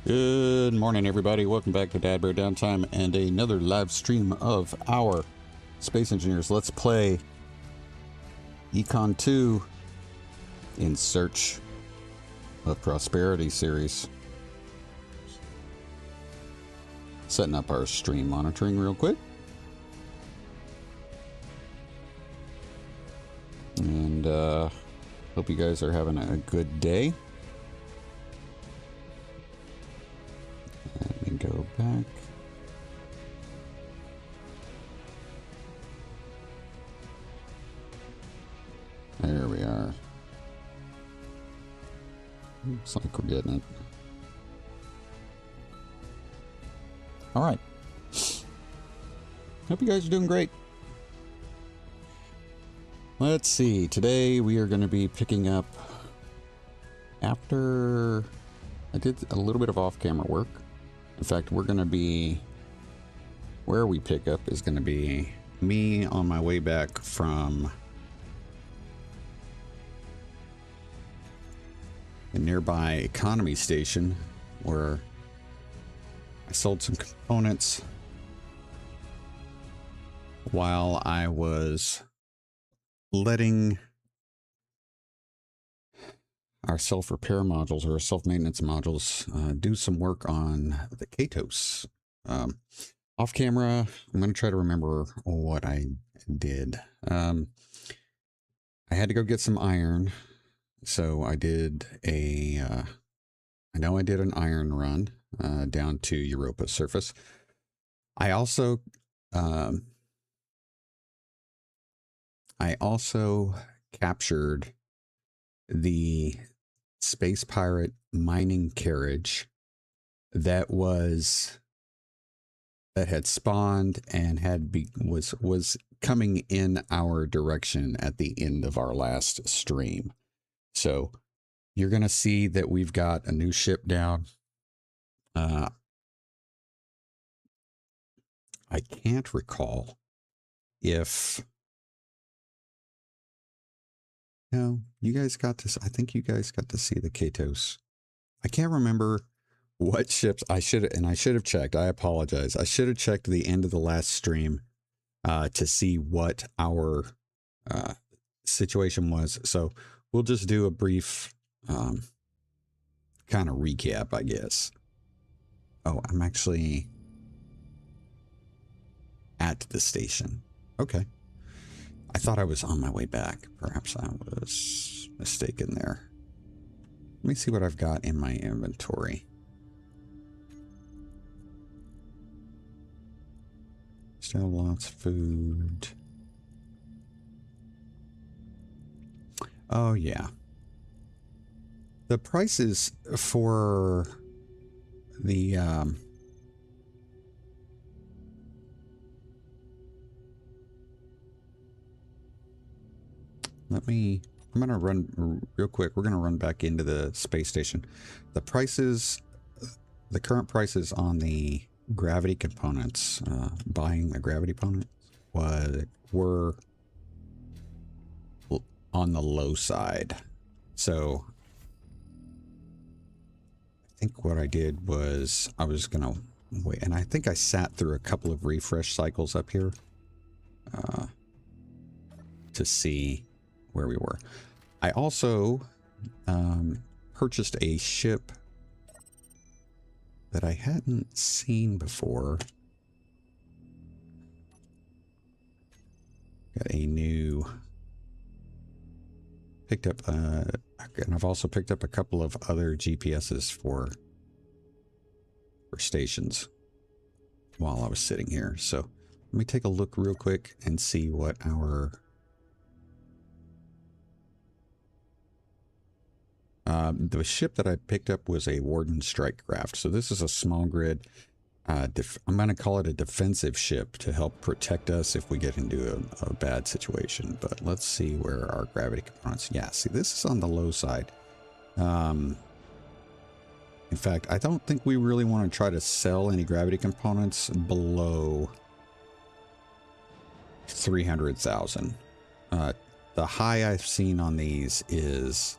Good morning, everybody. Welcome back to DADBEAR.Downtime and another live stream of our Space Engineers Let's Play Econ 2 in Search of Prosperity series. Setting up our stream monitoring real quick. And hope you guys are having a good day. Let me go back. There we are. Looks like we're getting it. All right. Hope you guys are doing great. Let's see. Today we are going to be picking up after I did a little bit of off-camera work. In fact, we're going to be, where we pick up is going to be me on my way back from a nearby economy station where I sold some components while I was letting our self-repair modules or self-maintenance modules do some work on the Katos. Off camera, I'm going to try to remember what I did. I had to go get some iron, so I did a I know I did an iron run down to Europa surface. I also captured the Space Pirate mining carriage that had spawned and was coming in our direction at the end of our last stream. So you're gonna see that we've got a new ship down. I can't recall if no, you guys got to, I think you guys got to see the Katos. I can't remember what ships I should have checked. I apologize. I should have checked the end of the last stream to see what our situation was. So we'll just do a brief kind of recap, I guess. Oh, I'm actually at the station. Okay. I thought I was on my way back. Perhaps I was mistaken there. Let me see what I've got in my inventory. Still have lots of food. Oh, yeah. The prices for the I'm going to run real quick. We're going to run back into the space station. The prices, the current prices on the gravity components, buying the gravity components were on the low side. So I think what I did was I was going to wait, and I think I sat through a couple of refresh cycles up here to see where we were. I also purchased a ship that I hadn't seen before. Got a new, picked up and I've also picked up a couple of other GPSs for stations while I was sitting here. So let me take a look real quick and see what our the ship that I picked up was a Warden strike craft. So this is a small grid. I'm going to call it a defensive ship to help protect us if we get into a bad situation. But let's see where our gravity components. Yeah, see, this is on the low side. In fact, I don't think we really want to try to sell any gravity components below 300,000. The high I've seen on these is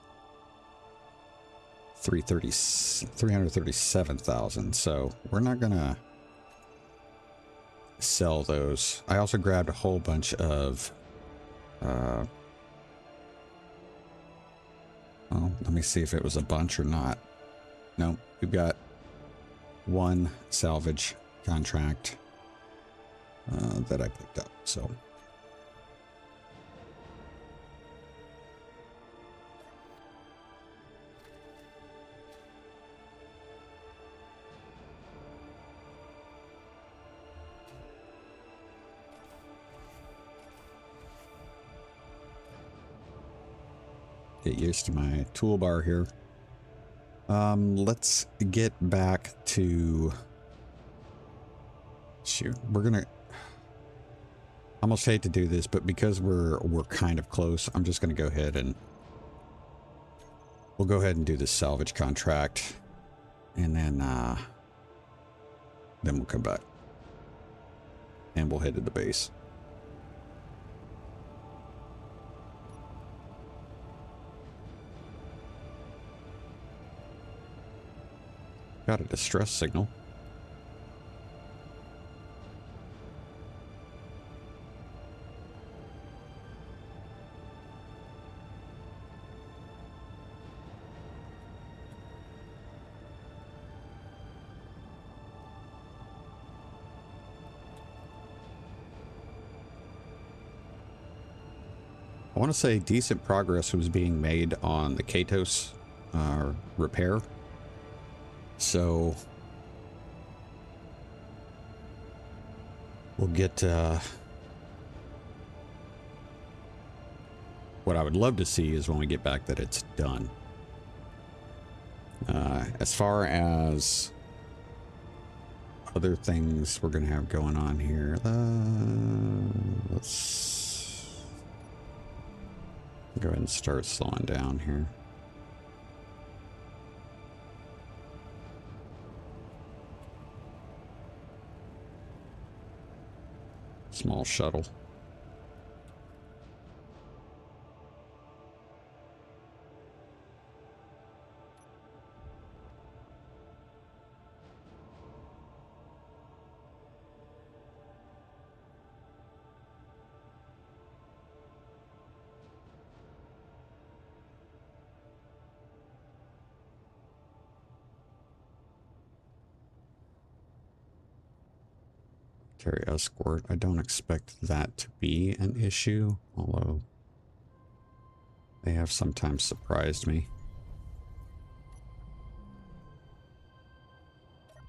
337,000. So we're not gonna sell those. I also grabbed a whole bunch of well, let me see if it was a bunch or not. No, we've got one salvage contract that I picked up. So get used to my toolbar here. Let's get back to, shoot, we're gonna, almost hate to do this, but because we're kind of close, I'm just gonna go ahead and we'll go ahead and do this salvage contract, and then we'll come back and we'll head to the base. Got a distress signal. I want to say decent progress was being made on the Katos repair. So we'll get what I would love to see is when we get back that it's done. As far as other things we're going to have going on here, let's go ahead and start slowing down here. Small shuttle. Carry escort. I don't expect that to be an issue, although they have sometimes surprised me.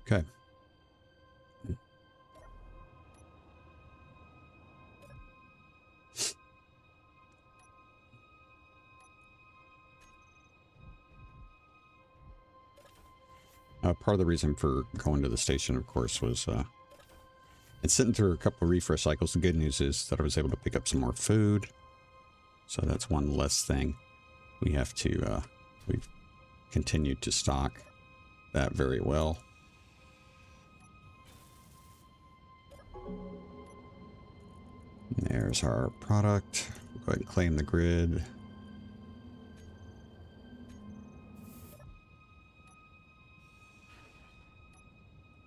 Okay. Part of the reason for going to the station, of course, was it's sitting through a couple of refresh cycles. The good news is that I was able to pick up some more food. So that's one less thing. We have to, we've continued to stock that very well. There's our product. We'll go ahead and claim the grid.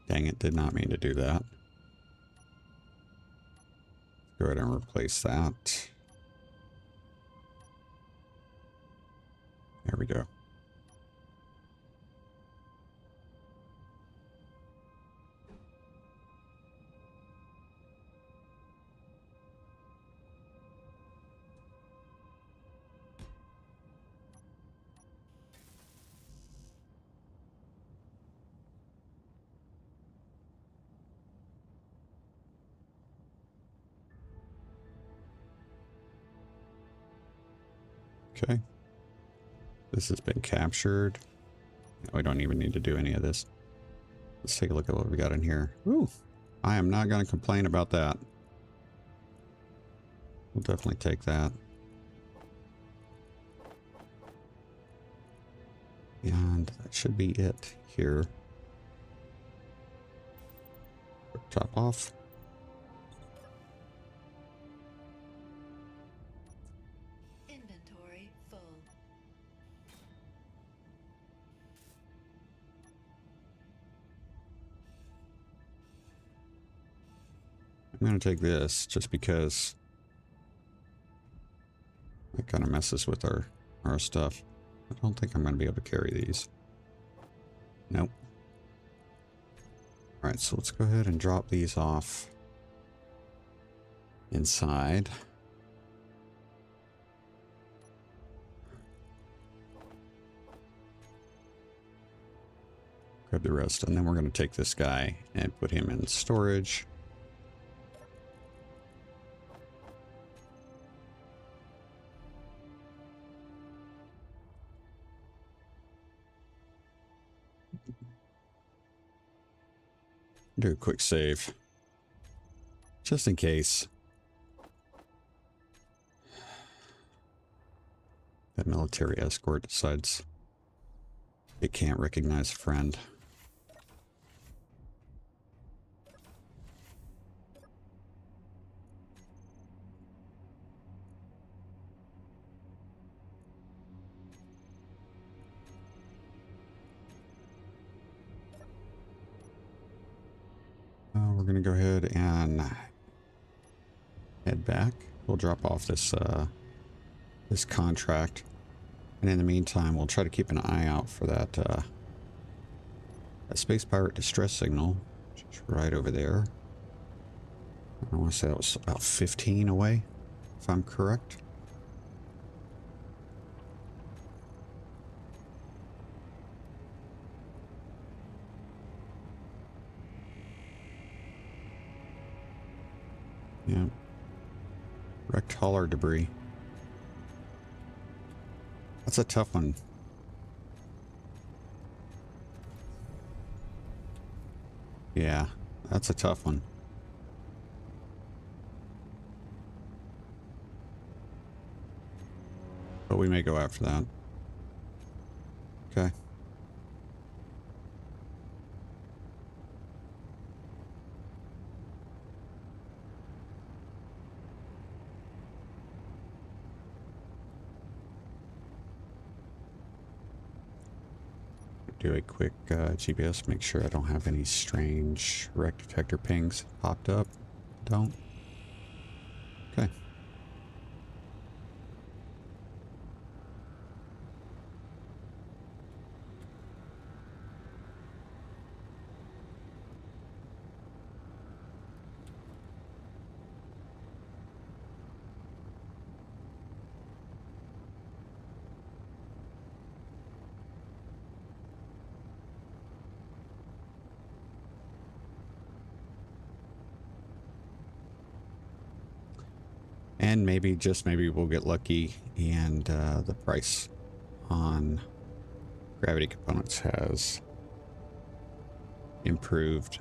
Dang it, did not mean to do that. Go ahead and replace that. There we go. Okay. This has been captured. We don't even need to do any of this. Let's take a look at what we got in here. Ooh, I am not going to complain about that. We'll definitely take that. And that should be it here. Drop off. Inventory full. I'm going to take this just because it kind of messes with our stuff. I don't think I'm going to be able to carry these. Nope. Alright, so let's go ahead and drop these off inside. Grab the rest, and then we're going to take this guy and put him in storage. Do a quick save. Just in case. That military escort decides it can't recognize a friend. We're going to go ahead and head back. We'll drop off this this contract, and in the meantime, we'll try to keep an eye out for that space pirate distress signal, which is right over there. I want to say that was about 15 away, if I'm correct. Yeah. Wrecked hauler debris. That's a tough one. Yeah, that's a tough one. But we may go after that. Okay. Do a quick GPS, make sure I don't have any strange wreck detector pings popped up. Don't. Okay. And maybe, just maybe, we'll get lucky and the price on gravity components has improved.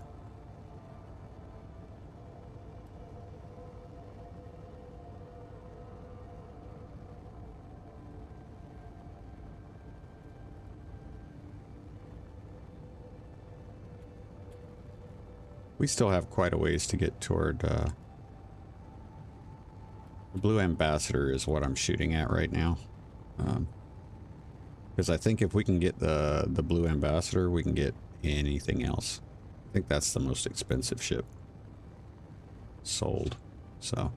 We still have quite a ways to get toward the Blue Ambassador is what I'm shooting at right now. Because I think if we can get the Blue Ambassador, we can get anything else. I think that's the most expensive ship sold. So.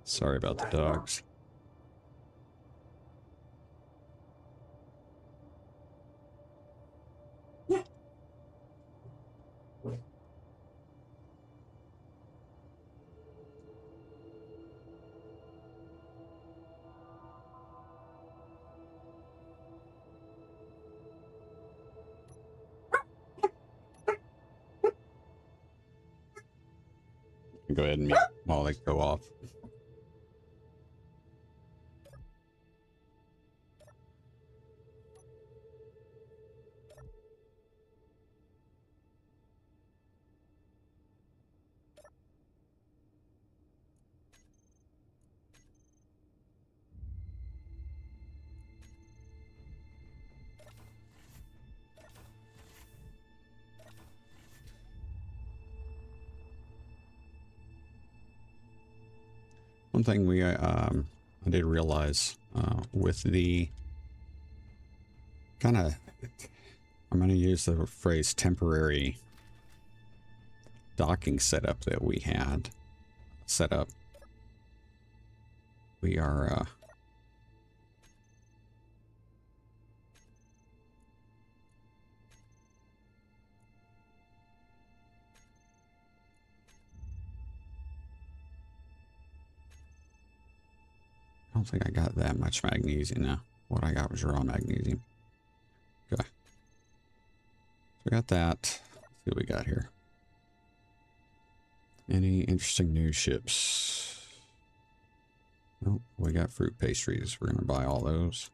Sorry about the dogs. Go ahead and mute while they go off. One thing I did realize with the kind of, I'm going to use the phrase temporary docking setup that we had set up. We are I don't think I got that much magnesium now. What I got was raw magnesium. Okay. So we got that. Let's see what we got here. Any interesting new ships? Nope. We got fruit pastries. We're going to buy all those.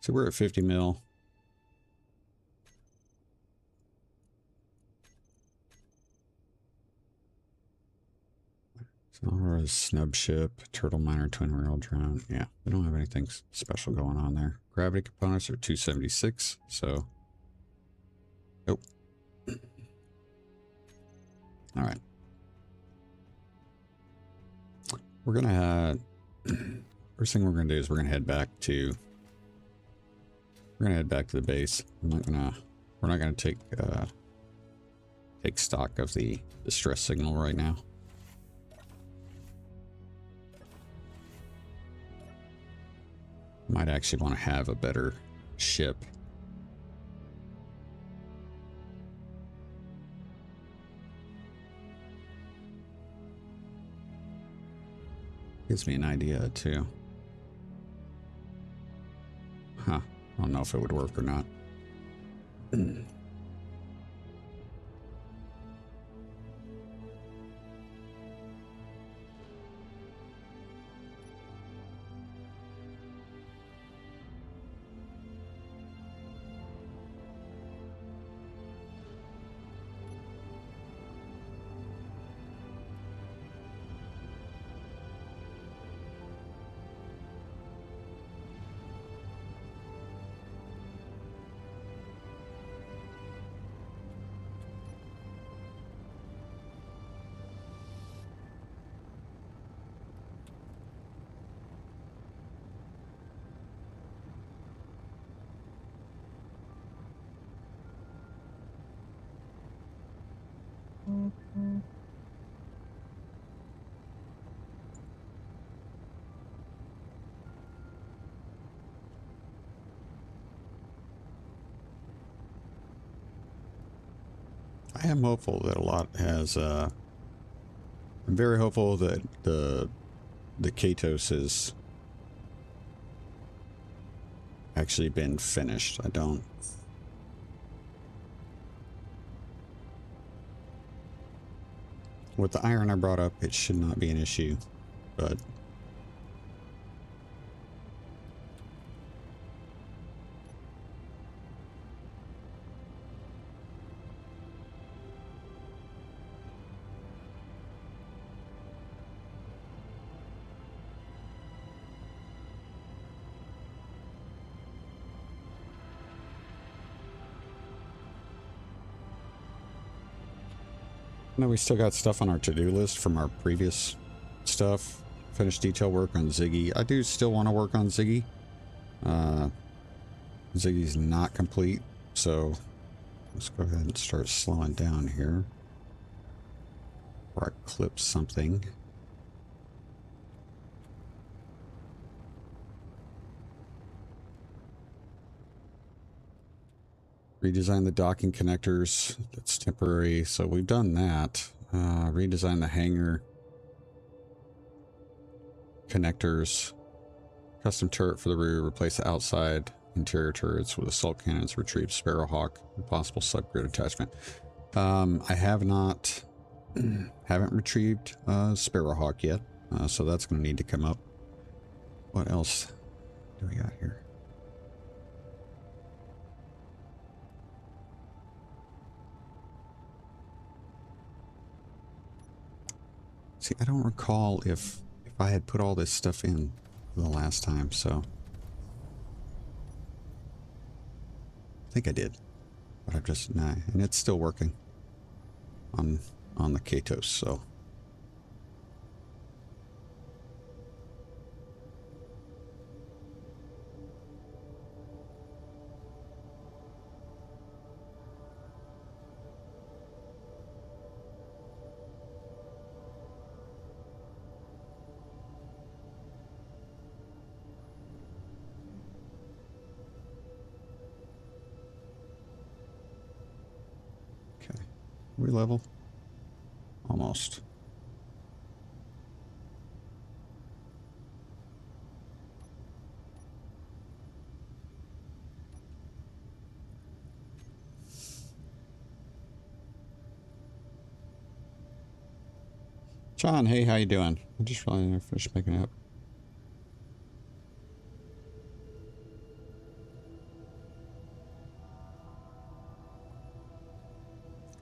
So we're at 50 mil. Or a snub ship, turtle miner, twin rail drone. Yeah, we don't have anything special going on there. Gravity components are 276, so nope. All right, we're gonna first thing we're gonna do is we're gonna head back to the base. We're not gonna take stock of the distress signal right now. Might actually want to have a better ship. Gives me an idea too. Huh. I don't know if it would work or not. I am hopeful that a lot has, I'm very hopeful that the Katos has actually been finished. I don't. With the iron I brought up, it should not be an issue, but no, we still got stuff on our to-do list from our previous stuff. Finished detail work on Ziggy. I do still want to work on Ziggy. Ziggy's not complete, so let's go ahead and start slowing down here. Or I clip something. Redesign the docking connectors. That's temporary, so we've done that. Redesign the hangar connectors. Custom turret for the rear. Replace the outside interior turrets with assault cannons. Retrieve Sparrowhawk. Possible subgrid attachment. I have not, haven't retrieved Sparrowhawk yet, so that's going to need to come up. What else do we got here? See, I don't recall if I had put all this stuff in the last time, so I think I did, but I'm just nah, and it's still working on the Katos, so we level? Almost. John, hey, how you doing? I just really finished making up.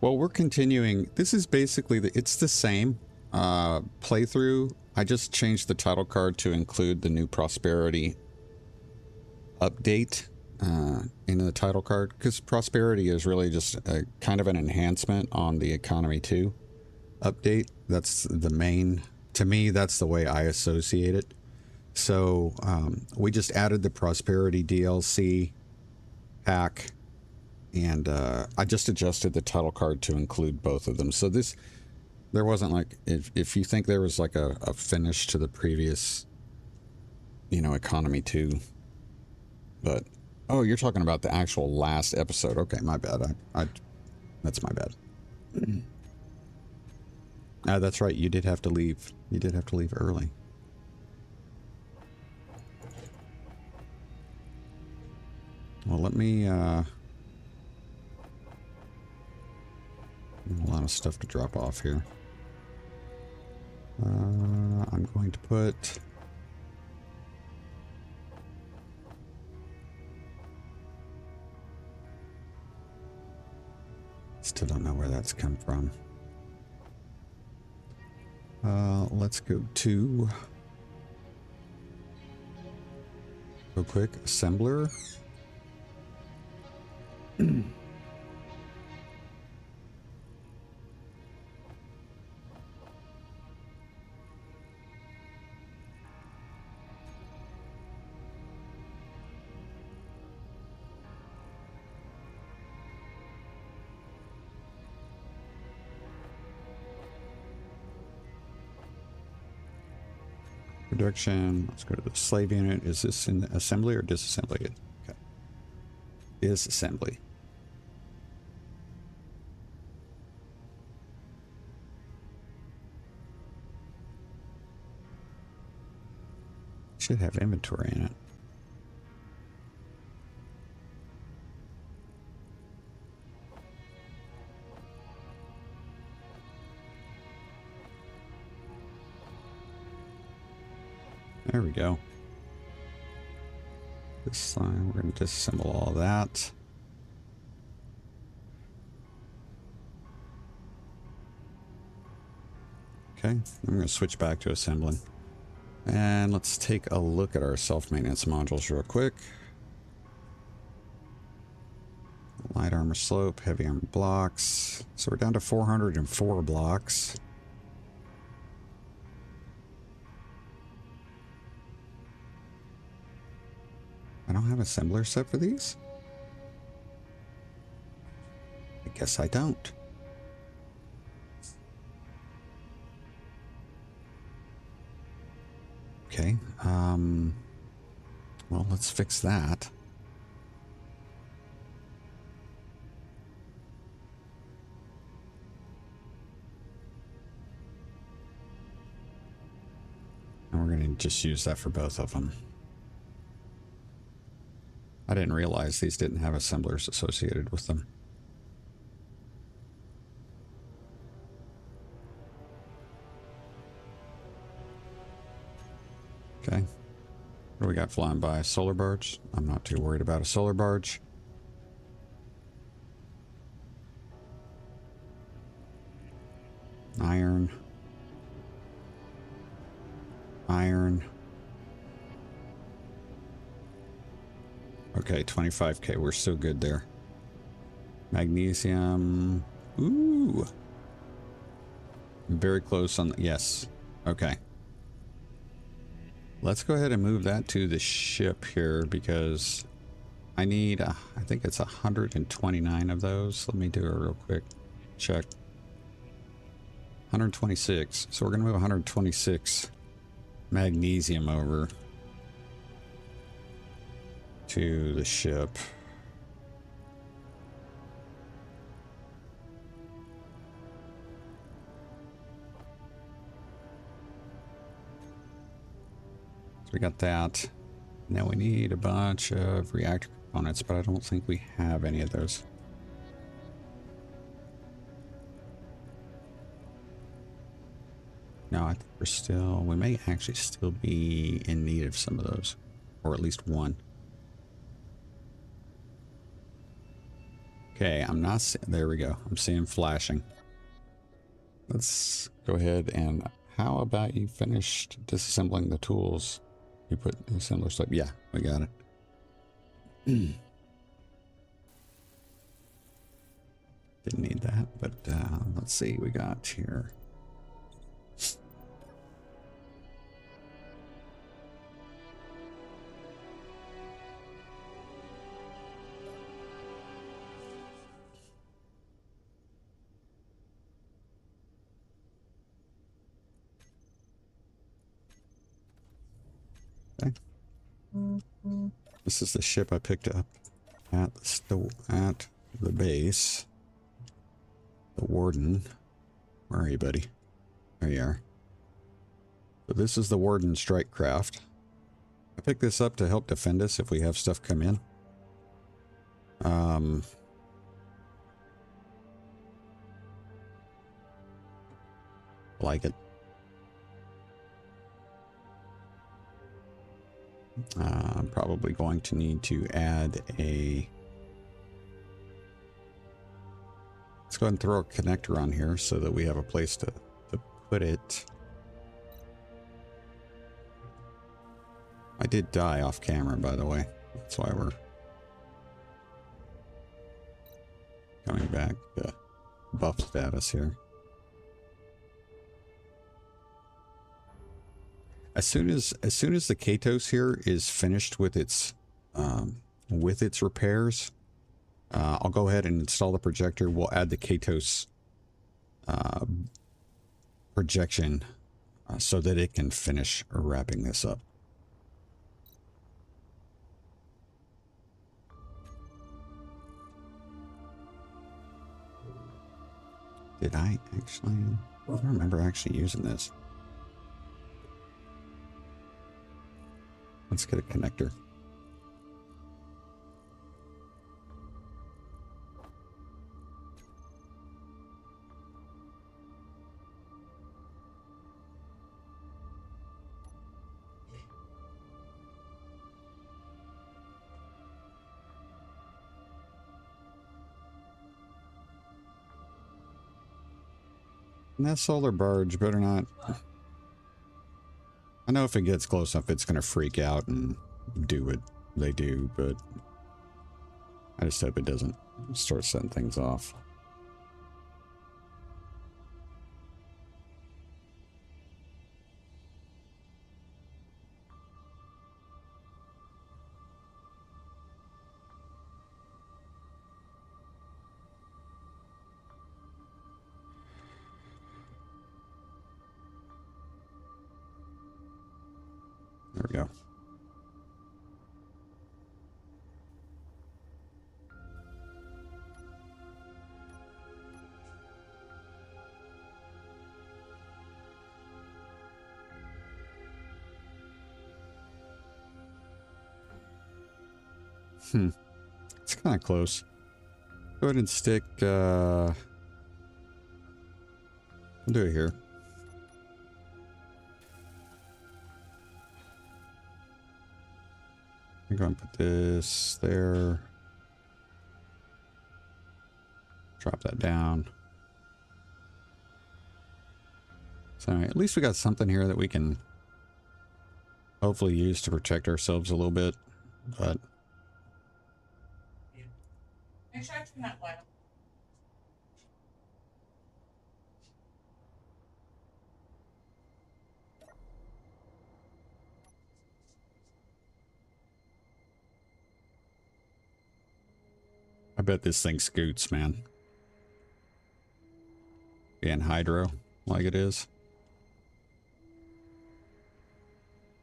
Well, we're continuing. This is basically it's the same playthrough. I just changed the title card to include the new prosperity update into the title card, because prosperity is really just a kind of an enhancement on the economy 2 update. That's the main, to me, that's the way I associate it. So we just added the prosperity DLC pack, and I just adjusted the title card to include both of them. So this, there wasn't like, if you think there was like a finish to the previous, you know, economy 2, but oh, you're talking about the actual last episode. Okay, my bad. I that's my bad. That's right. You did have to leave. You did have to leave early. Well, let me a lot of stuff to drop off here. I'm going to put still don't know where that's come from. Let's go to real quick assembler. Production. Let's go to the slave unit. Is this in assembly or disassembly? Okay. Disassembly. Should have inventory in it. There we go. This side, we're going to disassemble all that. Okay, I'm going to switch back to assembling. And let's take a look at our self-maintenance modules real quick. Light armor slope, heavy armor blocks. So we're down to 404 blocks. I don't have assembler set for these? I guess I don't. Okay, well, let's fix that. And we're going to just use that for both of them. I didn't realize these didn't have assemblers associated with them. Okay. What do we got flying by? Solar barge? I'm not too worried about a solar barge. Iron. Iron. Okay, 25k. We're still good there. Magnesium. Ooh. Very close on the... Yes. Okay. Let's go ahead and move that to the ship here because I need, I think it's 129 of those. Let me do a real quick check. 126. So we're going to move 126 magnesium over to the ship. We got that. Now we need a bunch of reactor components, but I don't think we have any of those. No, I think we're still, we may actually still be in need of some of those, or at least one. Okay, I'm not, there we go. I'm seeing flashing. Let's go ahead and, how about you finished disassembling the tools? You put the assembler stuff, yeah, we got it. Didn't need that, but let's see, we got here. Okay. This is the ship I picked up at the base. The Warden. Where are you, buddy? There you are. So this is the Warden strike craft. I picked this up to help defend us if we have stuff come in. Like it. I'm probably going to need to add a... Let's go ahead and throw a connector on here so that we have a place to put it. I did die off camera, by the way. That's why we're coming back to buff status here. As soon as the Katos here is finished with its repairs, I'll go ahead and install the projector. We'll add the Katos projection so that it can finish wrapping this up. Did I actually? I don't remember actually using this. Let's get a connector. And that solar barge better not... I know if it gets close enough, it's going to freak out and do what they do, but I just hope it doesn't start setting things off. There we go. It's kind of close. Go ahead and stick, I'll do it here. I'm going to put this there. Drop that down. So at least we got something here that we can hopefully use to protect ourselves a little bit, but... Make sure I turn that light on. I bet this thing scoots, man. Being hydro like it is.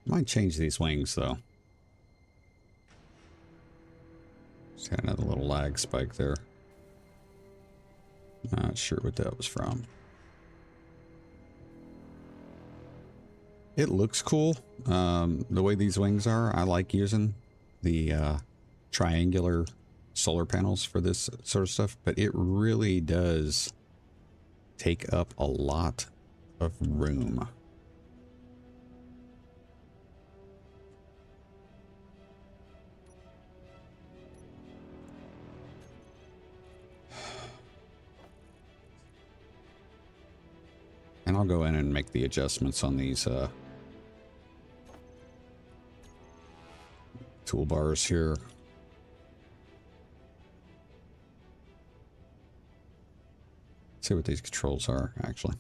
Might change these wings though. Just had another little lag spike there. Not sure what that was from. It looks cool. The way these wings are, I like using the triangular solar panels for this sort of stuff, but it really does take up a lot of room. And I'll go in and make the adjustments on these toolbars here. See what these controls are, actually.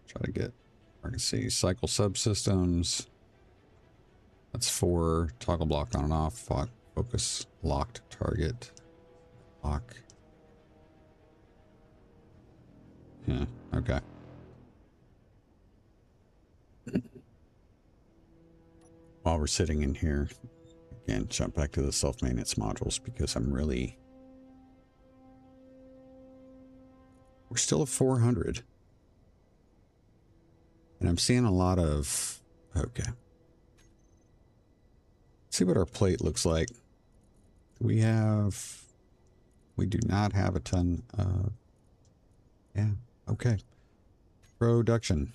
Try to get, I can see cycle subsystems. That's 4. Toggle block on and off. Focus locked target. Lock. Yeah, okay. While we're sitting in here, again, jump back to the self-maintenance modules because we're still at 400. And I'm seeing a lot of, okay. Let's see what our plate looks like. We do not have a ton of, yeah, okay. Production.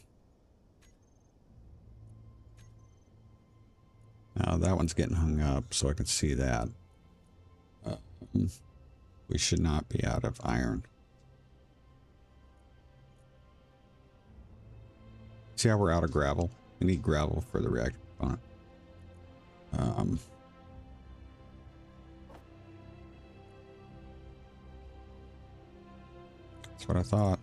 Now that one's getting hung up, so I can see that. We should not be out of iron. See how we're out of gravel? We need gravel for the reactor component. That's what I thought.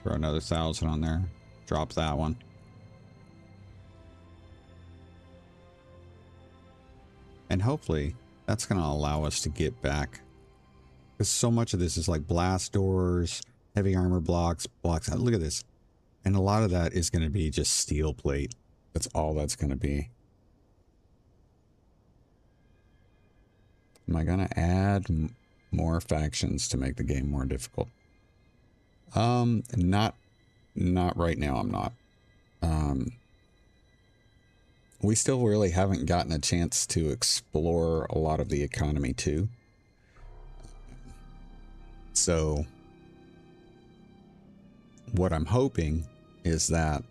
Throw another 1,000 on there. Drop that one. And hopefully that's going to allow us to get back. Because so much of this is like blast doors, heavy armor blocks. Look at this. And a lot of that is going to be just steel plate. That's all that's going to be. Am I going to add more factions to make the game more difficult? Not right now. I'm not. We still really haven't gotten a chance to explore a lot of the economy too. So what I'm hoping is that,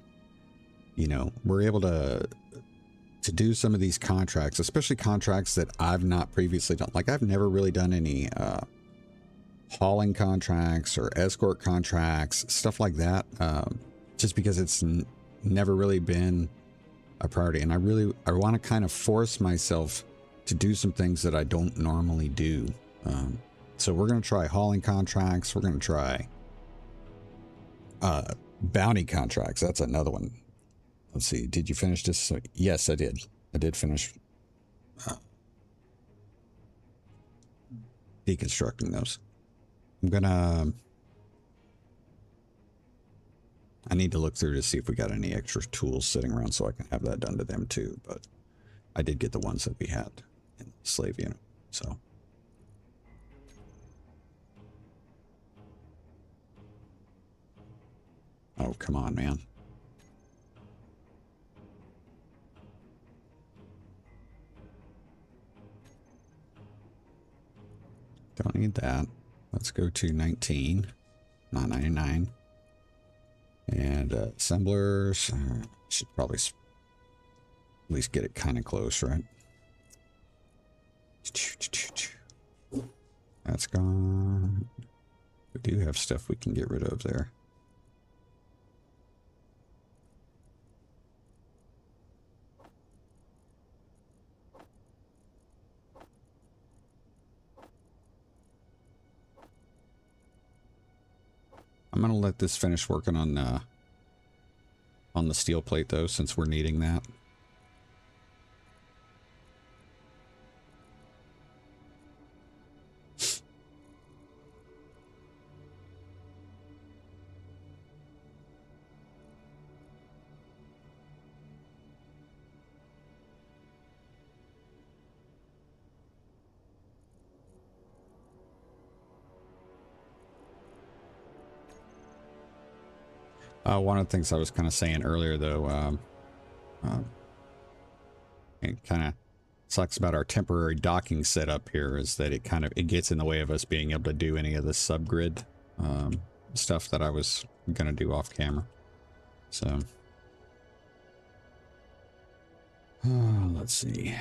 you know, we're able to do some of these contracts, especially contracts that I've not previously done. Like I've never really done any hauling contracts or escort contracts, stuff like that, just because it's never really been a priority. And I want to kind of force myself to do some things that I don't normally do. So we're going to try hauling contracts. We're going to try bounty contracts. That's another one. Let's see. Did you finish this? Yes, I did. I did finish deconstructing those. I need to look through to see if we got any extra tools sitting around so I can have that done to them too. But I did get the ones that we had in the slave unit. So. Oh, come on, man. Don't need that. Let's go to 19, not 99. And assemblers, should probably at least get it kind of close, right? That's gone. We do have stuff we can get rid of there. I'm going to let this finish working on the steel plate, though, since we're needing that. One of the things I was kind of saying earlier, though, it kind of sucks about our temporary docking setup here is that it gets in the way of us being able to do any of the subgrid stuff that I was going to do off camera. So, let's see.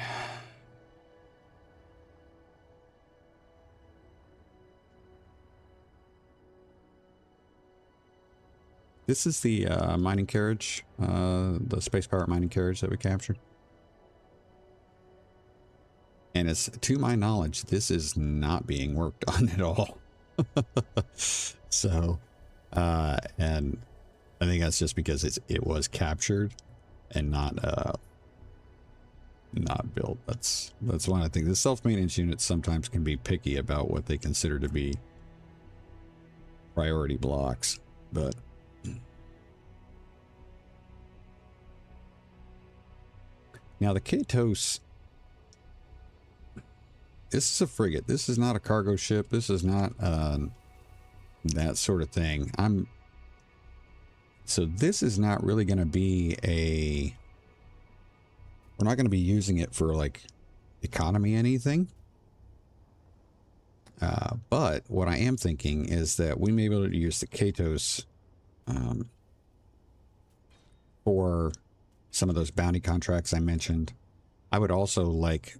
This is the mining carriage, the space-powered mining carriage that we captured. And it's, to my knowledge, this is not being worked on at all. So, and I think that's just because it was captured and not built. That's one of the things. The self-maintenance units sometimes can be picky about what they consider to be priority blocks, but now the Katos, this is a frigate. This is not a cargo ship. This is not that sort of thing. So this is not really going to be we're not going to be using it for like economy anything. But what I am thinking is that we may be able to use the Katos for some of those bounty contracts I mentioned. I would also like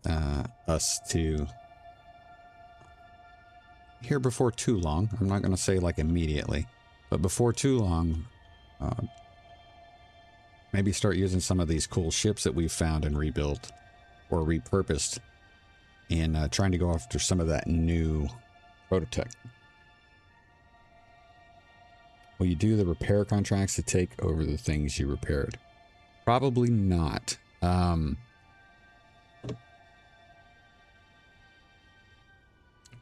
us to, here before too long, I'm not going to say like immediately, but before too long, maybe start using some of these cool ships that we've found and rebuilt or repurposed, and trying to go after some of that new prototech. Will you do the repair contracts to take over the things you repaired? Probably not.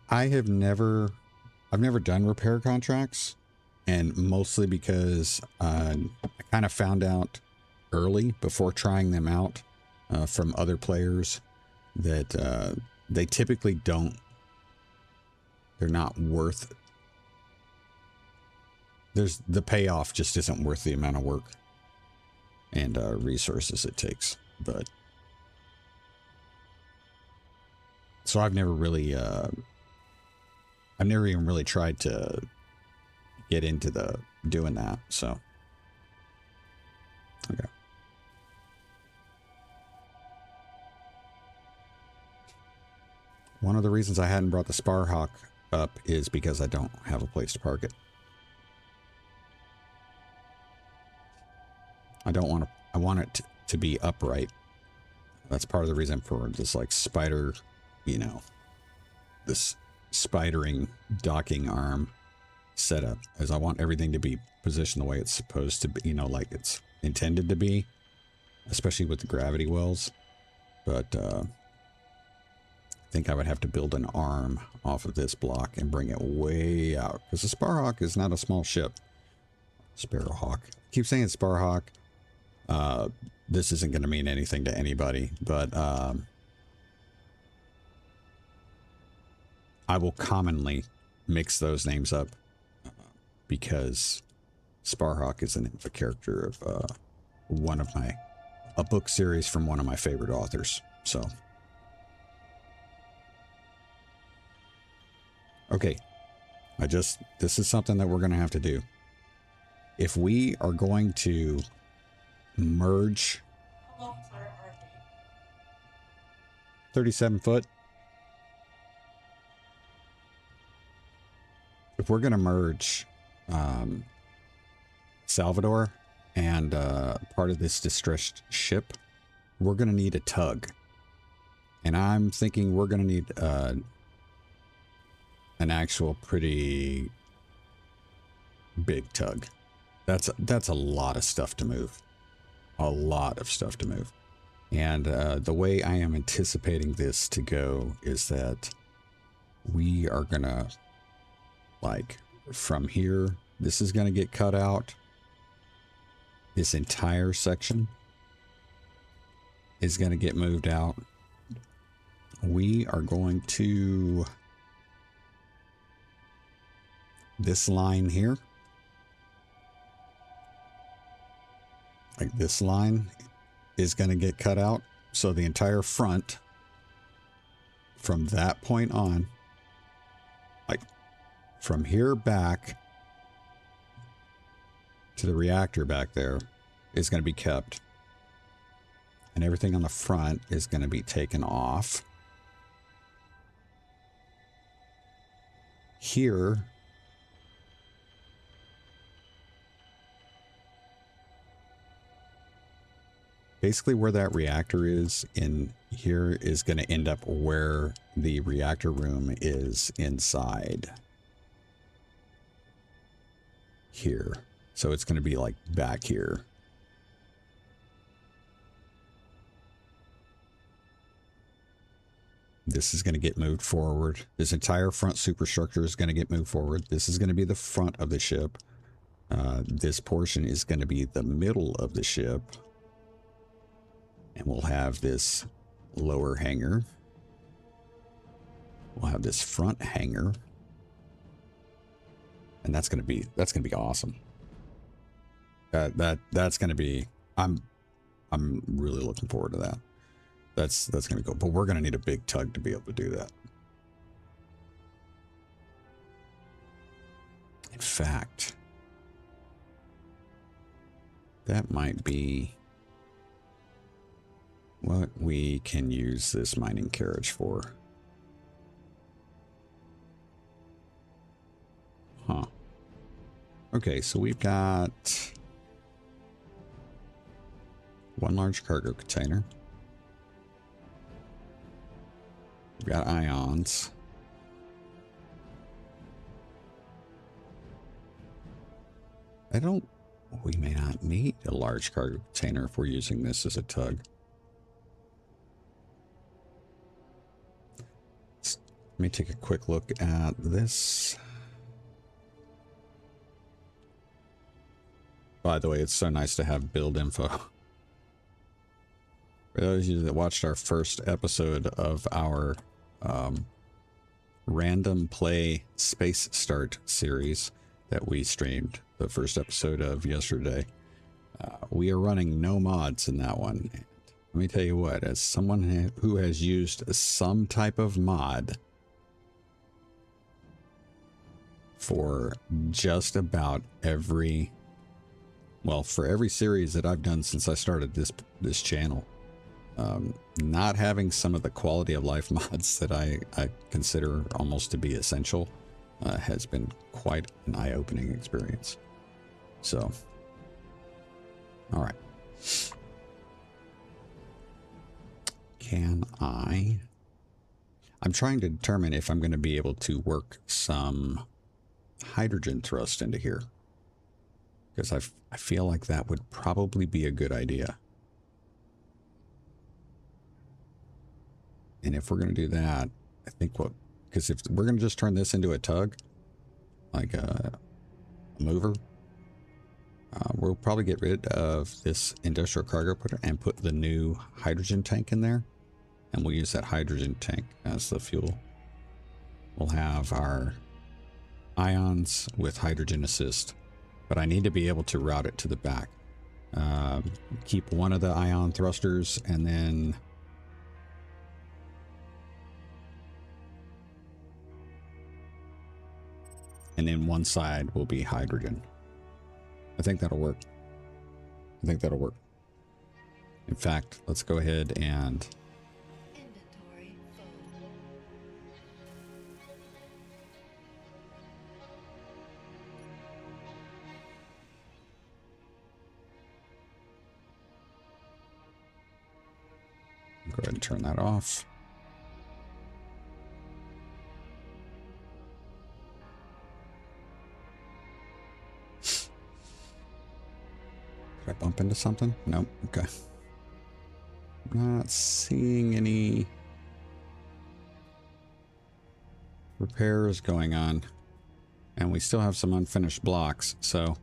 I've never done repair contracts, and mostly because I kind of found out early before trying them out from other players that they typically they're not worth, the payoff just isn't worth the amount of work and resources it takes. But so I've never even really tried to get into doing that. So, okay. One of the reasons I hadn't brought the Sparhawk up is because I don't have a place to park it. I want it to be upright. That's part of the reason for this like spider, this spidering docking arm setup, is I want everything to be positioned the way it's supposed to be, like it's intended to be, especially with the gravity wells. But I think I would have to build an arm off of this block and bring it way out, because the Sparhawk is not a small ship. Sparrowhawk. I keep saying Sparhawk. This isn't going to mean anything to anybody, but I will commonly mix those names up because Sparhawk is the name of a character of a book series from one of my favorite authors. So, okay, this is something that we're going to have to do. If we are going to merge 37 foot, if we're going to merge Salvador and part of this distressed ship, we're going to need a tug, and I'm thinking we're going to need an actual pretty big tug. That's a lot of stuff to move. A lot of stuff to move. And the way I am anticipating this to go is that we are gonna, like, from here, this is gonna get cut out. This entire section is gonna get moved out. We are going to, this line here like this line is going to get cut out. So the entire front from that point on, like from here back to the reactor back there, is going to be kept. And everything on the front is going to be taken off. Here, basically where that reactor is in here is going to end up where the reactor room is inside here. So it's going to be like back here. This is going to get moved forward. This entire front superstructure is going to get moved forward. This is going to be the front of the ship. This portion is going to be the middle of the ship. And we'll have this lower hangar. We'll have this front hangar. And that's going to be awesome. That's going to be, I'm really looking forward to that. That's going to go, but we're going to need a big tug to be able to do that. In fact, that might be what we can use this mining carriage for. Huh. Okay, so we've got one large cargo container. We've got ions. We may not need a large cargo container if we're using this as a tug. Let me take a quick look at this. By the way, it's so nice to have build info. For those of you that watched our first episode of our random play space start series that we streamed, the first episode of yesterday, we are running no mods in that one. Let me tell you what, as someone who has used some type of mod for just about every, well, for every series that I've done since I started this channel, not having some of the quality of life mods that I consider almost to be essential has been quite an eye-opening experience. So, all right. I'm trying to determine if I'm going to be able to work some hydrogen thrust into here, because I feel like that would probably be a good idea. And if we're going to do that, I think because if we're going to just turn this into a tug, like a mover, we'll probably get rid of this industrial cargo putter and put the new hydrogen tank in there. And we'll use that hydrogen tank as the fuel. We'll have our ions with hydrogen assist, but I need to be able to route it to the back. Keep one of the ion thrusters, and then one side will be hydrogen. I think that'll work. In fact, let's go ahead and inventory full. go ahead and turn that off. Did I bump into something? Nope. Okay. Not seeing any repairs going on. And we still have some unfinished blocks, so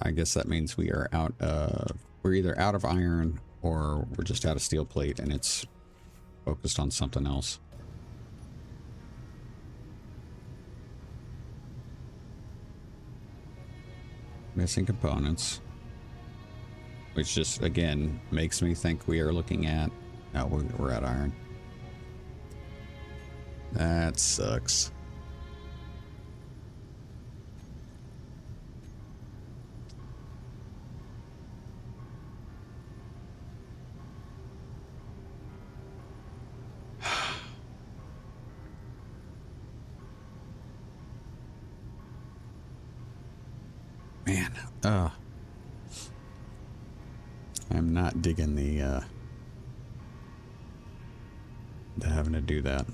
I guess that means we are out of, we're either out of iron or we're just out of steel plate and it's focused on something else. Missing components. which just, again, makes me think we are looking at... No, we're at iron. That sucks. Man, I'm not digging the having to do that.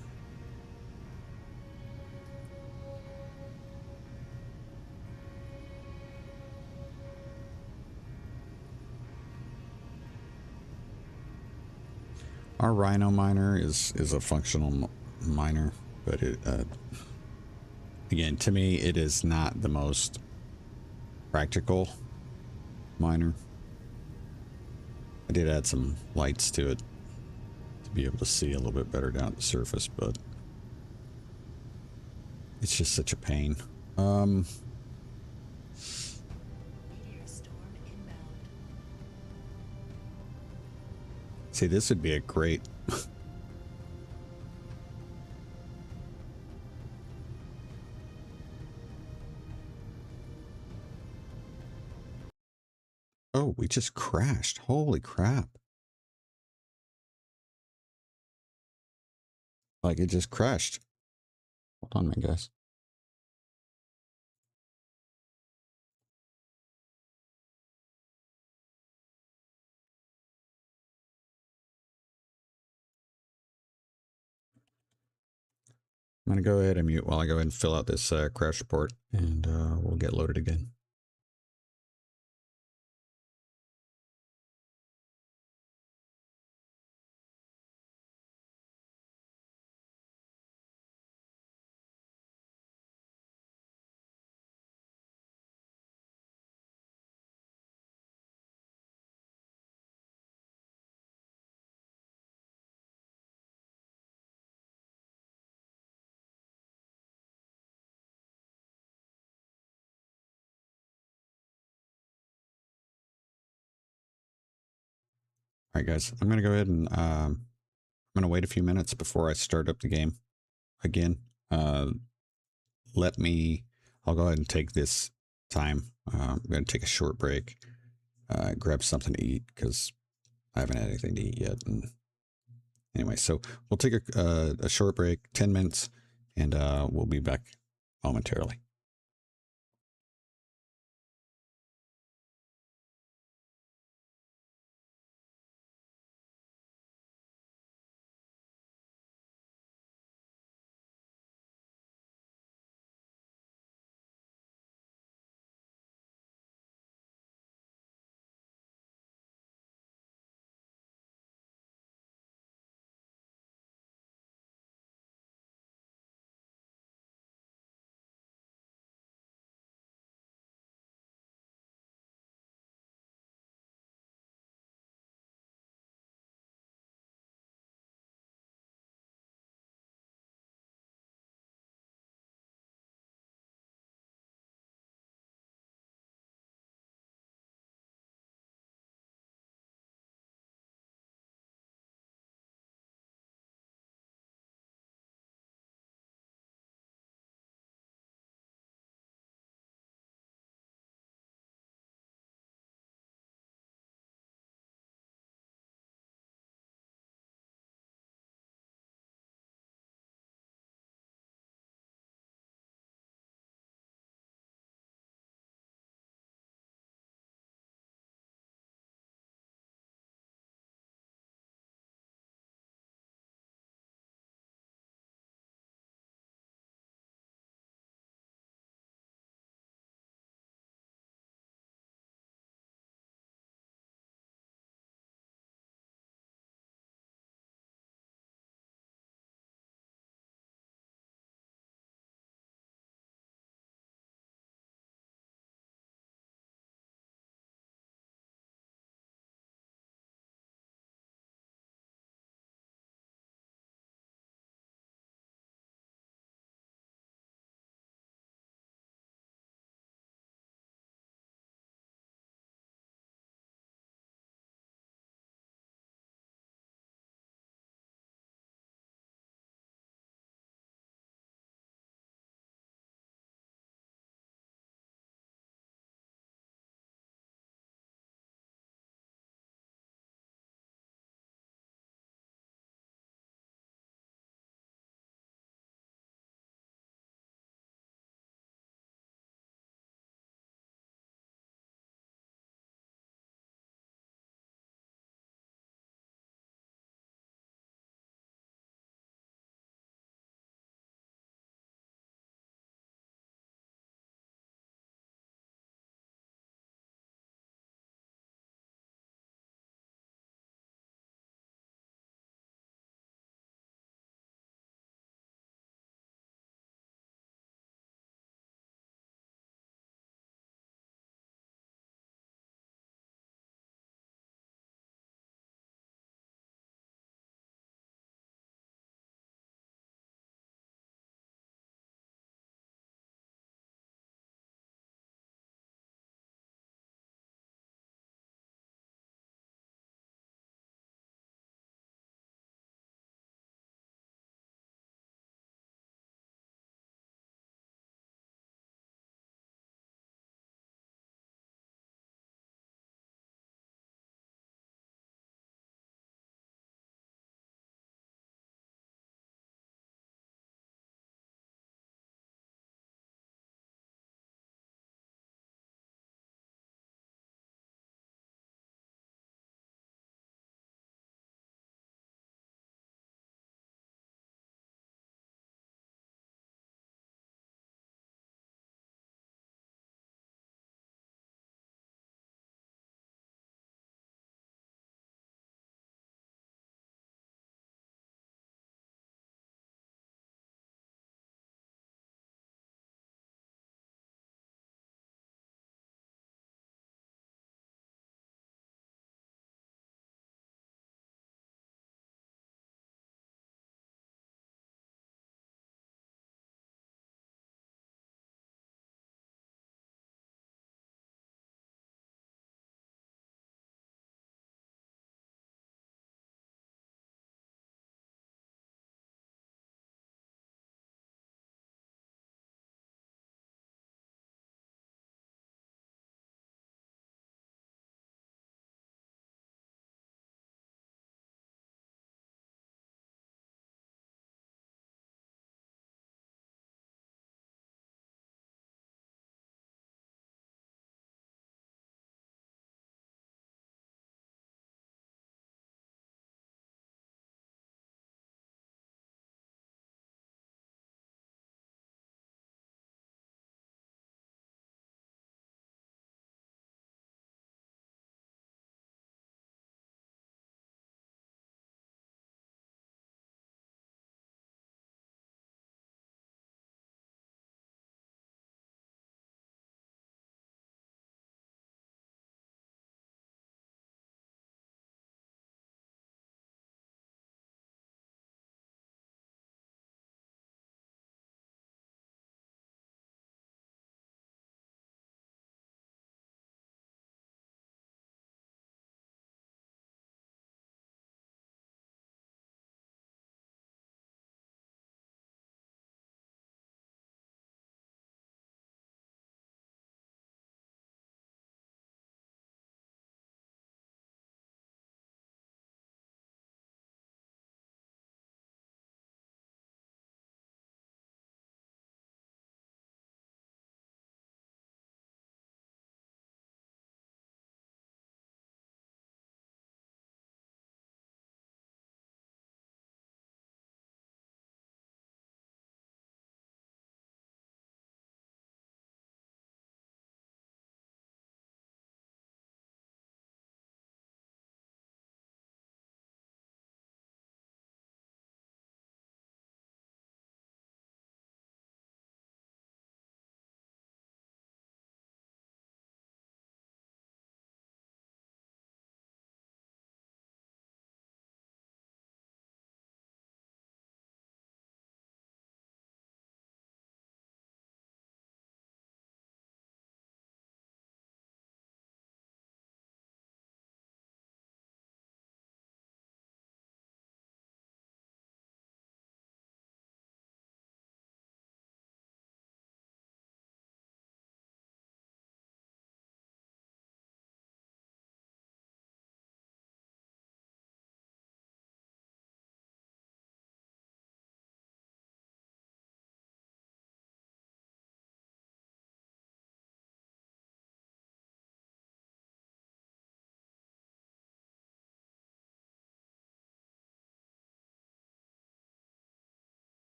Our Rhino miner is a functional miner, but it again, to me, it is not the most practical miner. I did add some lights to it to be able to see a little bit better down at the surface, but it's just such a pain. Meteor storm inbound. See, this would be a great... Oh, we just crashed. Holy crap. Like, it just crashed. Hold on a minute, guys. I'm going to go ahead and mute while I go ahead and fill out this crash report, and we'll get loaded again. All right, guys, I'm going to go ahead and I'm going to wait a few minutes before I start up the game again. I'll go ahead and take this time. I'm going to take a short break, grab something to eat because I haven't had anything to eat yet. And anyway, so we'll take a short break, 10 minutes, and we'll be back momentarily.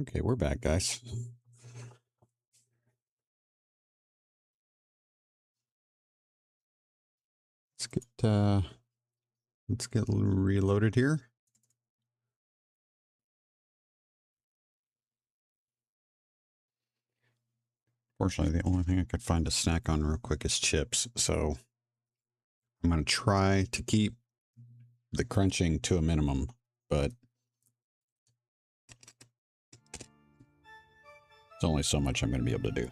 Okay, we're back, guys. Let's get reloaded here. Fortunately, the only thing I could find to snack on real quick is chips, so I'm going to try to keep the crunching to a minimum, but there's only so much I'm going to be able to do.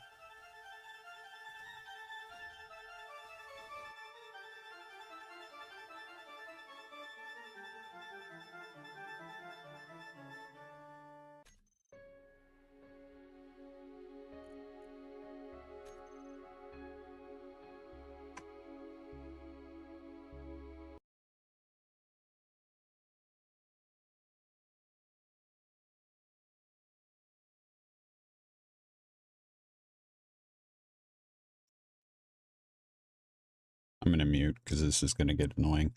I'm going to mute because this is going to get annoying.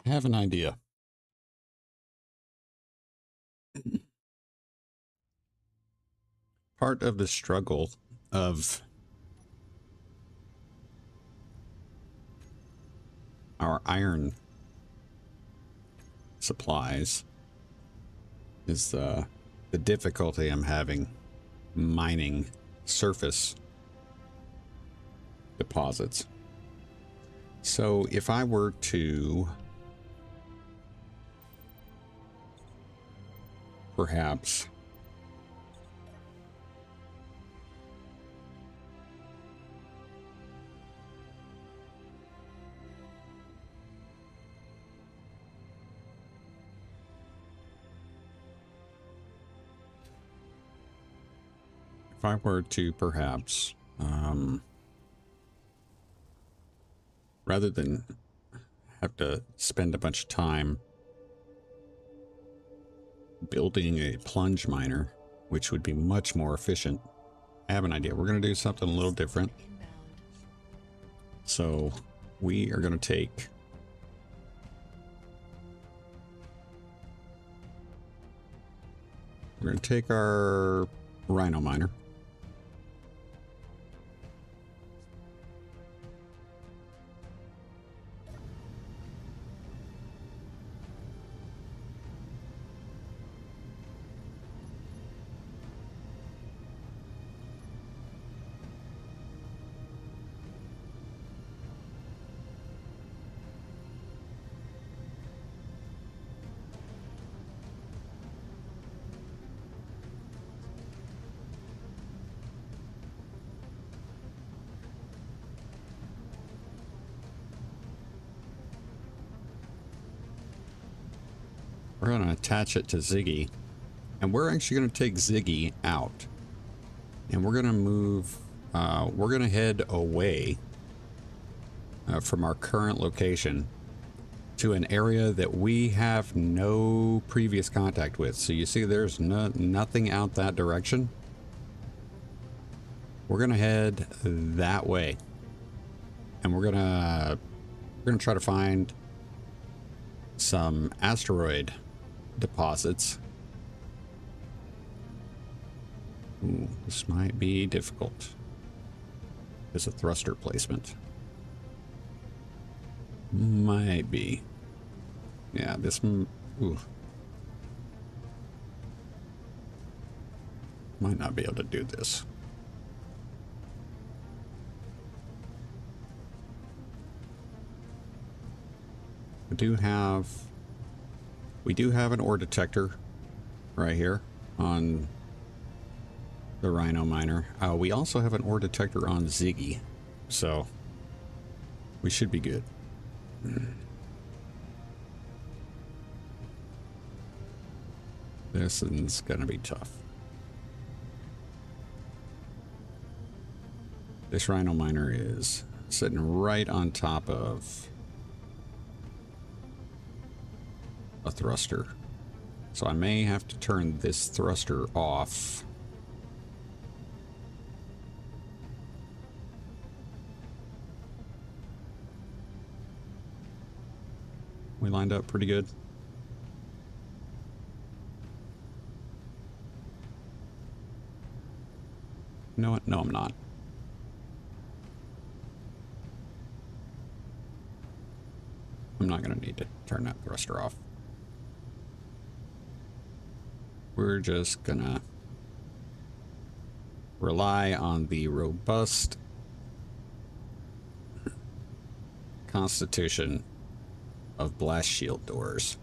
I have an idea. Part of the struggle of our iron supplies is the difficulty I'm having mining surface deposits. So if I were to perhaps rather than have to spend a bunch of time building a plunge miner, which would be much more efficient, I have an idea. We're going to do something a little different. Inbound. So we are going to take our rhino miner. We're going to attach it to Ziggy, and we're actually going to take Ziggy out, and we're going to move, we're going to head away from our current location to an area that we have no previous contact with. So you see there's nothing out that direction. We're going to head that way, and we're going to try to find some asteroid deposits. Ooh, this might be difficult. There's a thruster placement. Might be. Yeah, this... Ooh. Might not be able to do this. We do have an ore detector right here on the Rhino miner. We also have an ore detector on Ziggy, so we should be good. This is gonna be tough. This Rhino miner is sitting right on top of a thruster, so I may have to turn this thruster off. We lined up pretty good. You know what? No, I'm not. I'm not going to need to turn that thruster off. We're just going to rely on the robust constitution of blast shield doors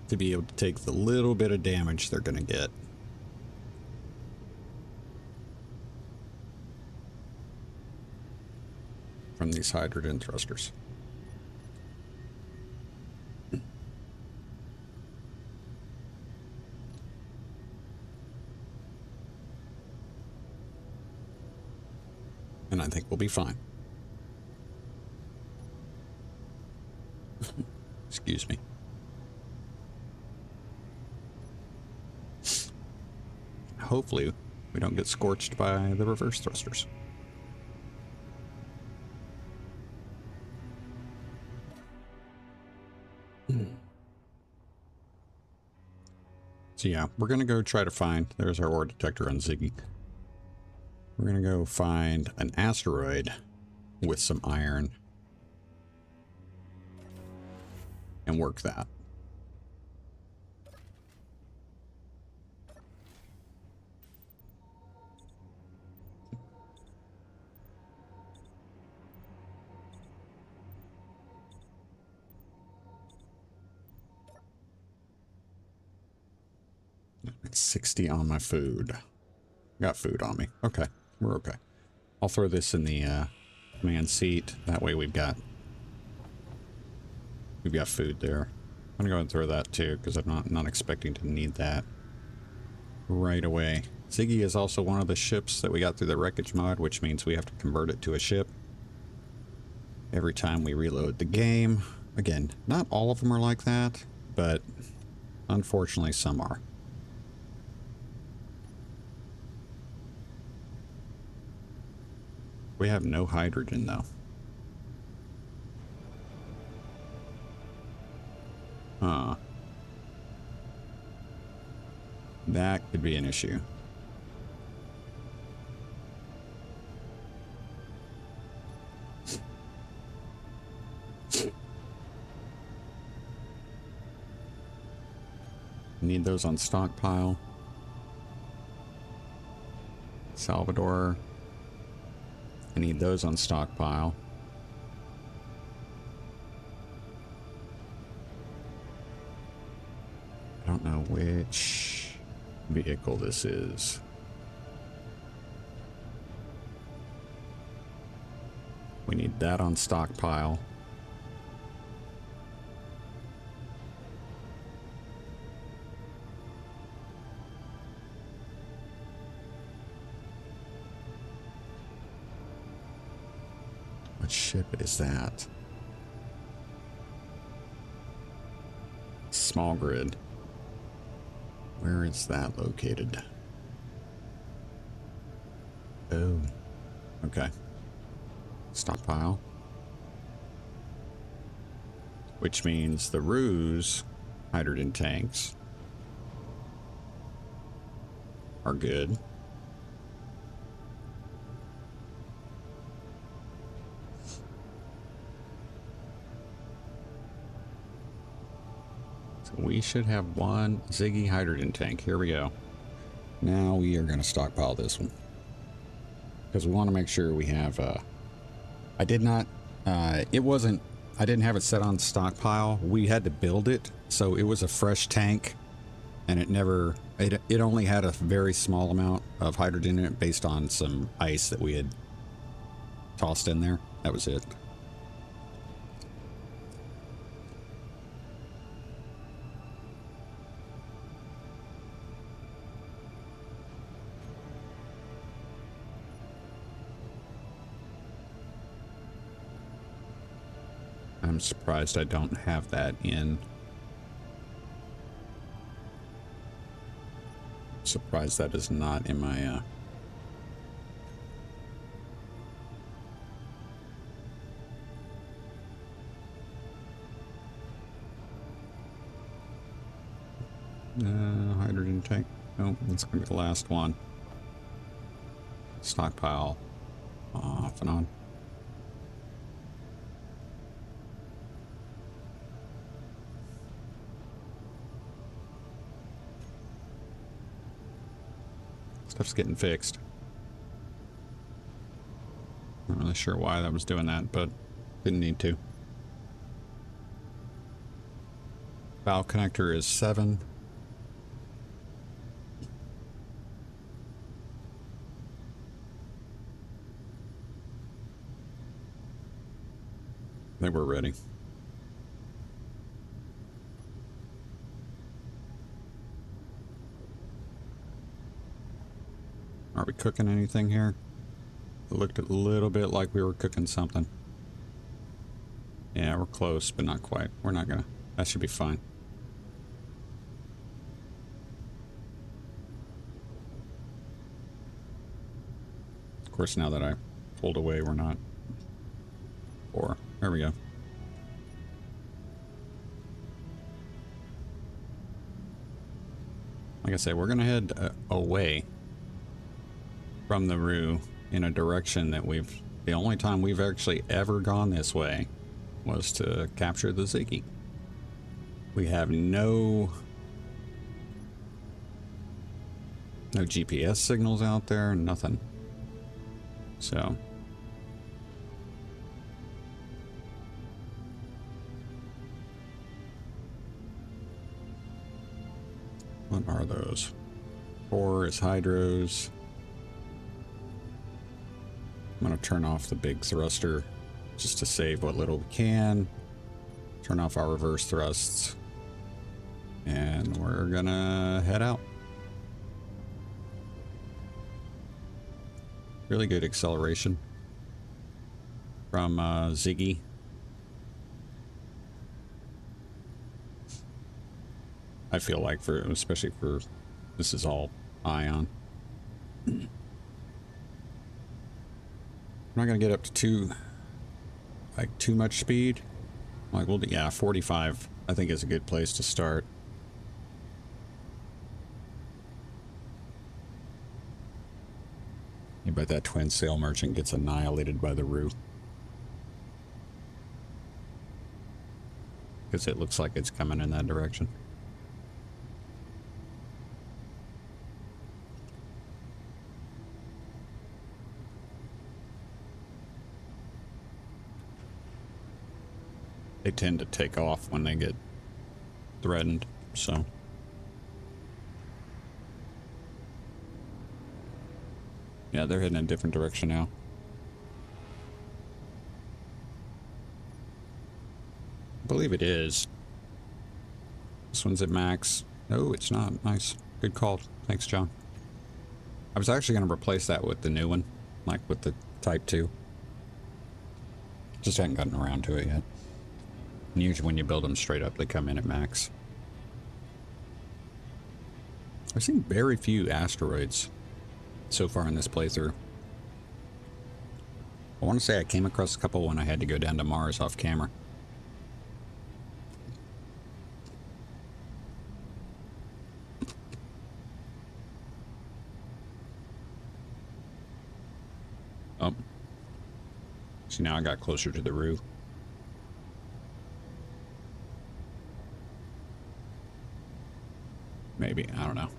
to be able to take the little bit of damage they're going to get. From these hydrogen thrusters. And I think we'll be fine. Excuse me. Hopefully we don't get scorched by the reverse thrusters. So yeah, we're gonna go try to find, there's our ore detector on Ziggy. We're gonna go find an asteroid with some iron and work that. It's 60 on my food. Got food on me. Okay, we're okay. I'll throw this in the command seat. That way we've got food there. I'm gonna go and throw that too because I'm not expecting to need that right away. Ziggy is also one of the ships that we got through the wreckage mod, which means we have to convert it to a ship every time we reload the game. Again, not all of them are like that, but unfortunately some are. We have no hydrogen though. Huh. That could be an issue. Need those on stockpile. Salvador. I need those on stockpile. I don't know which vehicle this is. We need that on stockpile. What ship is that? Small grid. Where is that located? Oh, okay. Stockpile. Which means the Ruse hydrogen tanks are good. So we should have one Ziggy hydrogen tank. Here we go. Now we are going to stockpile this one. Because we want to make sure we have... I did not... it wasn't... I didn't have it set on stockpile. We had to build it. So it was a fresh tank. And it never... It only had a very small amount of hydrogen in it based on some ice that we had tossed in there. That was it. I'm surprised I don't have that in. Surprised that is not in my hydrogen tank. Nope, that's gonna be the last one. Stockpile off and on. Stuff's getting fixed. Not really sure why that was doing that, but didn't need to. Valve connector is 7. I think we're ready. Are we cooking anything here? It looked a little bit like we were cooking something. Yeah, we're close, but not quite. We're not gonna... That should be fine. Of course, now that I pulled away, we're not. Or, there we go. Like I say, we're gonna head away from the Roo in a direction that we've... The only time we've actually ever gone this way was to capture the Ziggy. We have no GPS signals out there, nothing. So... What are those? 4 is hydros. I'm going to turn off the big thruster just to save what little we can. Turn off our reverse thrusts. And we're going to head out. Really good acceleration from Ziggy. I feel like especially for, this is all ion. I'm not gonna get up to too much speed. Like, well, yeah, 45 I think is a good place to start. I bet that twin sail merchant gets annihilated by the Roo. Because it looks like it's coming in that direction. They tend to take off when they get threatened, so. Yeah, they're heading in a different direction now. I believe it is. This one's at max. No, it's not. Nice. Good call. Thanks, John. I was actually going to replace that with the new one, like with the Type 2. Just hadn't gotten around to it yet. And usually when you build them straight up, they come in at max. I've seen very few asteroids so far in this playthrough. I want to say I came across a couple when I had to go down to Mars off camera. Oh. See, now I got closer to the Roo. Maybe, I don't know.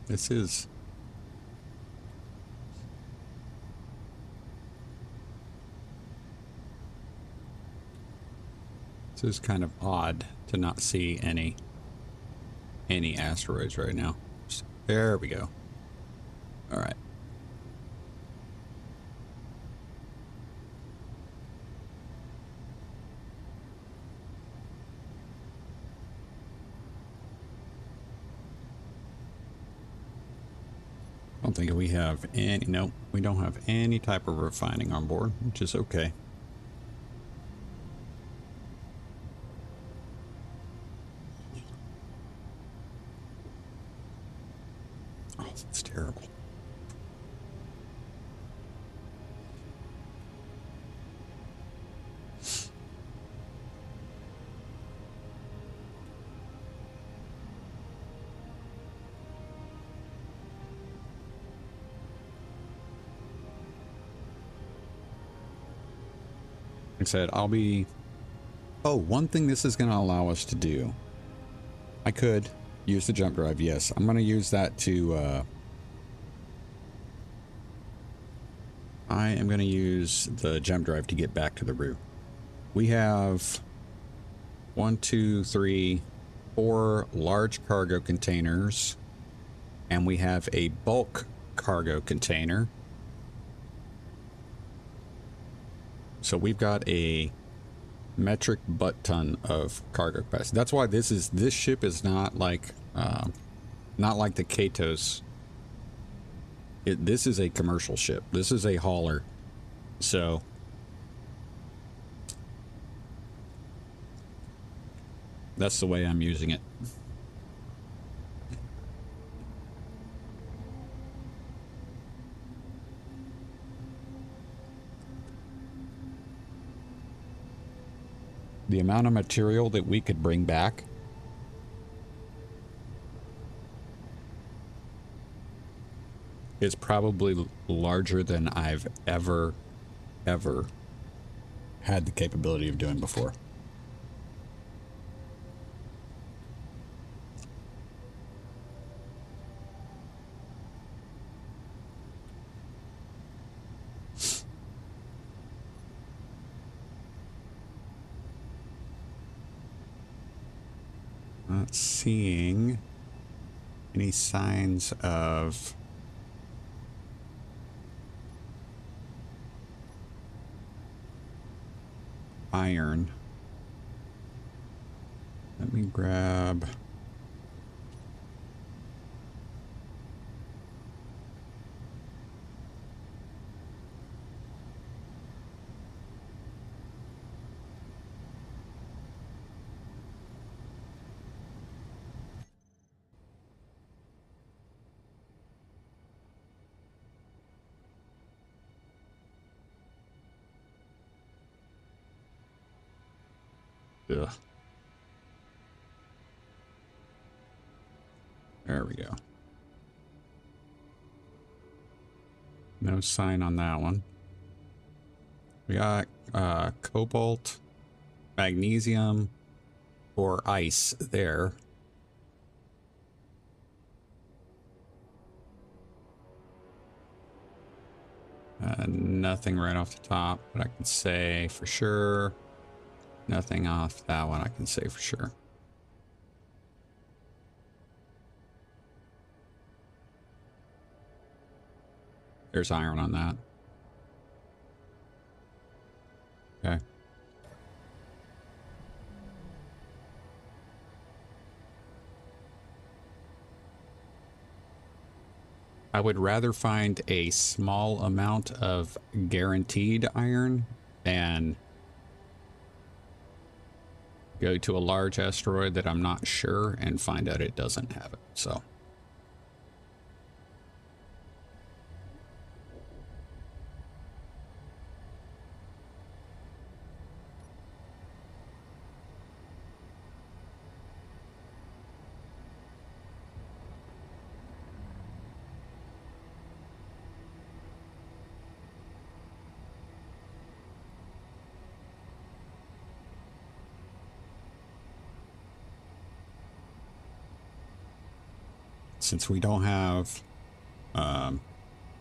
This is kind of odd to not see any asteroids right now. There we go. All right. I don't think we have any, nope, we don't have any type of refining on board, which is okay. Oh, that's terrible. Like I said, I'll be... Oh, one thing this is going to allow us to do. I could use the jump drive, yes. I'm going to use that to... I am going to use the jump drive to get back to the root. We have 1, 2, 3, 4 large cargo containers, and we have a bulk cargo container. So we've got a metric butt ton of cargo capacity. That's why this ship is not like the Katos. This is a commercial ship. This is a hauler. So that's the way I'm using it. The amount of material that we could bring back is probably larger than I've ever had the capability of doing before. Not seeing any signs of iron. Let me grab... Ugh. There we go. No sign on that one. We got cobalt, magnesium, or ice there. Nothing right off the top, but I can say for sure. Nothing off that one I can say for sure. There's iron on that. Okay. I would rather find a small amount of guaranteed iron than go to a large asteroid that I'm not sure and find out it doesn't have it. So since we don't have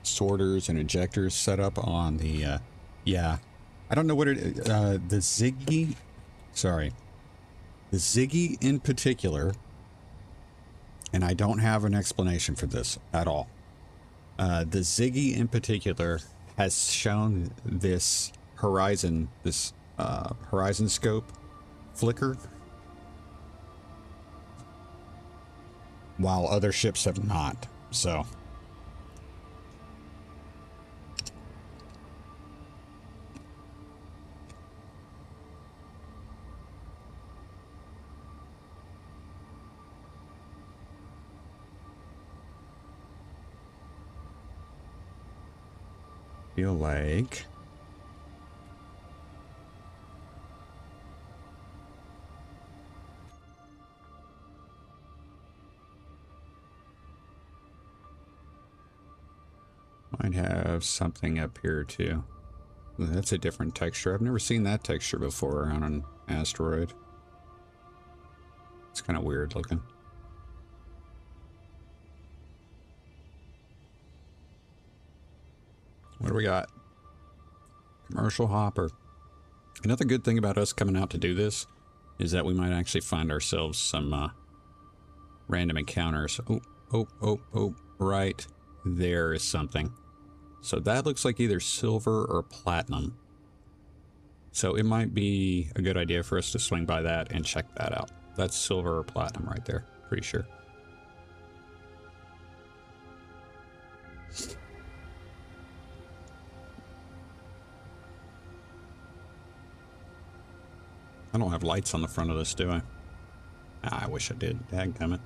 sorters and ejectors set up on the yeah, I don't know what it the Ziggy, sorry, the Ziggy in particular, and I don't have an explanation for this at all. The Ziggy in particular has shown this horizon scope flicker, while other ships have not. So feel like might have something up here too. That's a different texture. I've never seen that texture before on an asteroid. It's kind of weird looking. What do we got? Commercial hopper. Another good thing about us coming out to do this is that we might actually find ourselves some random encounters. Oh, right there is something. So that looks like either silver or platinum. So it might be a good idea for us to swing by that and check that out. That's silver or platinum right there, pretty sure. I don't have lights on the front of this, do I? Ah, I wish I did. Dadgummit.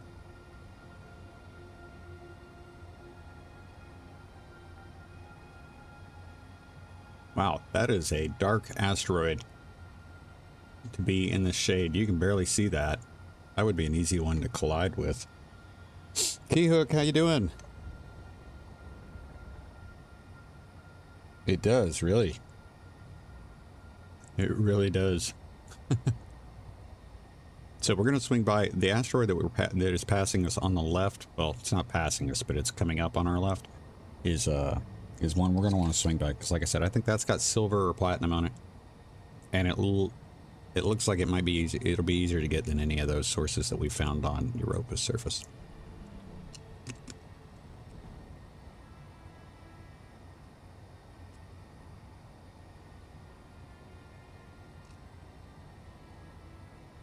Wow, that is a dark asteroid to be in the shade. You can barely see that. That would be an easy one to collide with. Keyhook, how you doing? It does, really. It really does. So we're going to swing by the asteroid that is passing us on the left. Well, it's not passing us, but it's coming up on our left. Is one we're going to want to swing by because, like I said, I think that's got silver or platinum on it, and it looks like it might be easy. It'll be easier to get than any of those sources that we found on Europa's surface.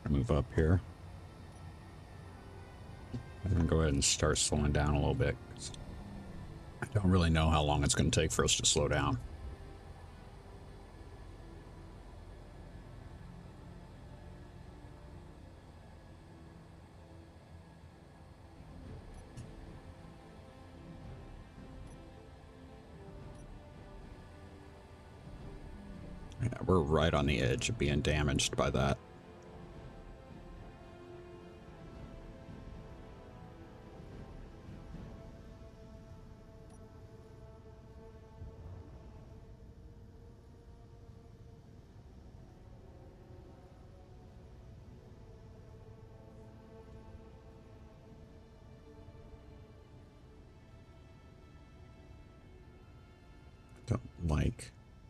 Move up here. I'm gonna go ahead and start slowing down a little bit. I don't really know how long it's going to take for us to slow down. Yeah, we're right on the edge of being damaged by that.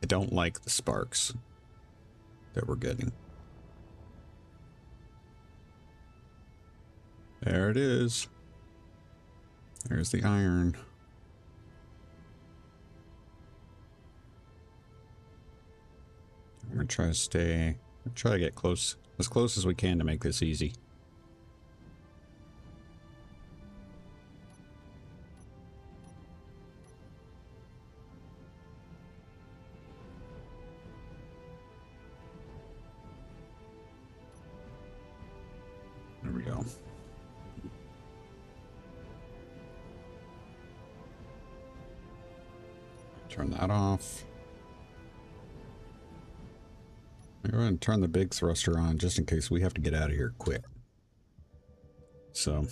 I don't like the sparks that we're getting. There it is. There's the iron. I'm gonna try to get close as we can to make this easy. There we go. Turn that off. Go ahead and turn the big thruster on just in case we have to get out of here quick. So.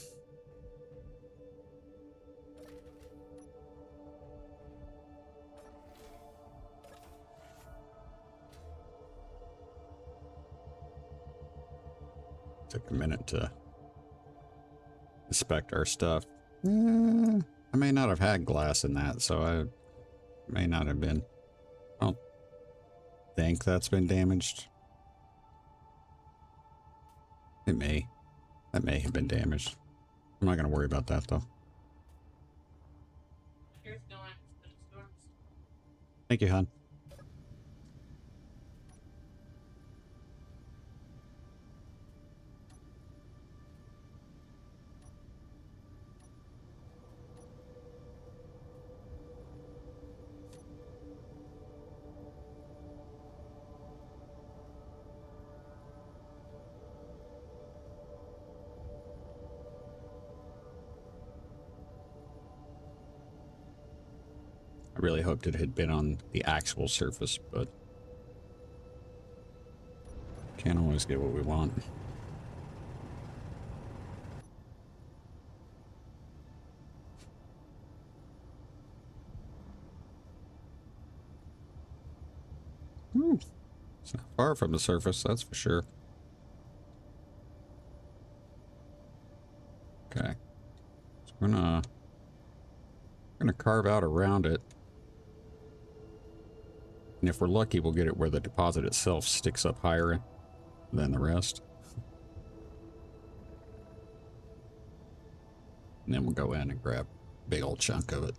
Took a minute to inspect our stuff. I may not have had glass in that, so I may not have been. I don't think that's been damaged. It may. That may have been damaged. I'm not going to worry about that, though. Here's no answer to the storms. Thank you, hon. I really hoped it had been on the actual surface, but can't always get what we want. Ooh, it's not far from the surface, that's for sure. Okay, so we're gonna carve out around it. And if we're lucky, we'll get it where the deposit itself sticks up higher than the rest. And then we'll go in and grab a big old chunk of it.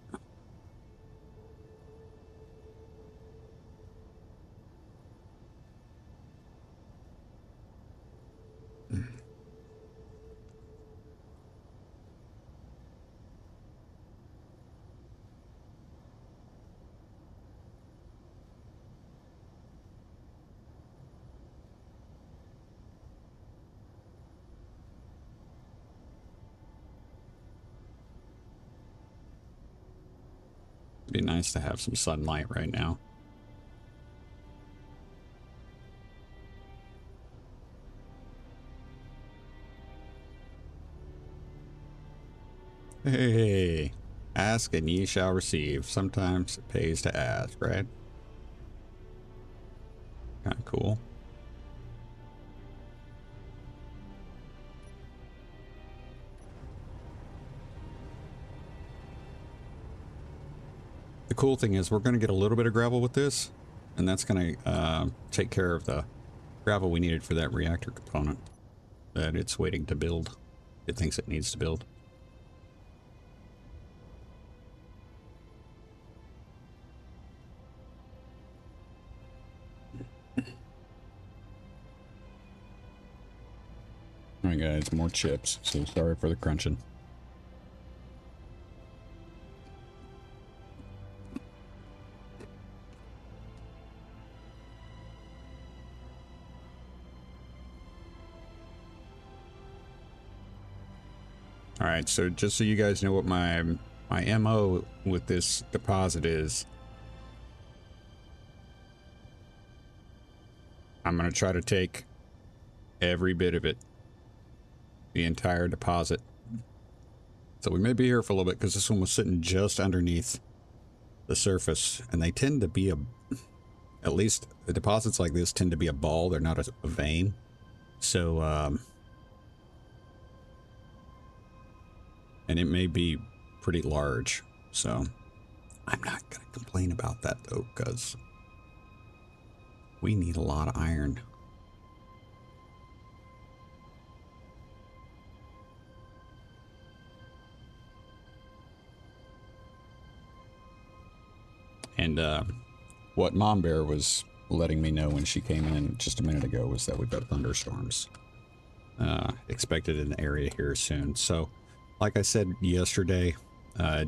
Be nice to have some sunlight right now. Hey, ask and ye shall receive. Sometimes it pays to ask, right? Kind of cool. The cool thing is we're going to get a little bit of gravel with this, and that's going to take care of the gravel we needed for that reactor component that it's waiting to build. It thinks it needs to build. Alright guys, more chips, so sorry for the crunching. Alright, so just so you guys know what my MO with this deposit is, I'm going to try to take every bit of it. The entire deposit. So we may be here for a little bit because this one was sitting just underneath the surface, and they tend to be at least the deposits like this tend to be a ball. They're not a vein. So and it may be pretty large. So I'm not gonna complain about that though, because we need a lot of iron. And what Mom Bear was letting me know when she came in just a minute ago was that we've got thunderstorms expected in the area here soon. So, like I said yesterday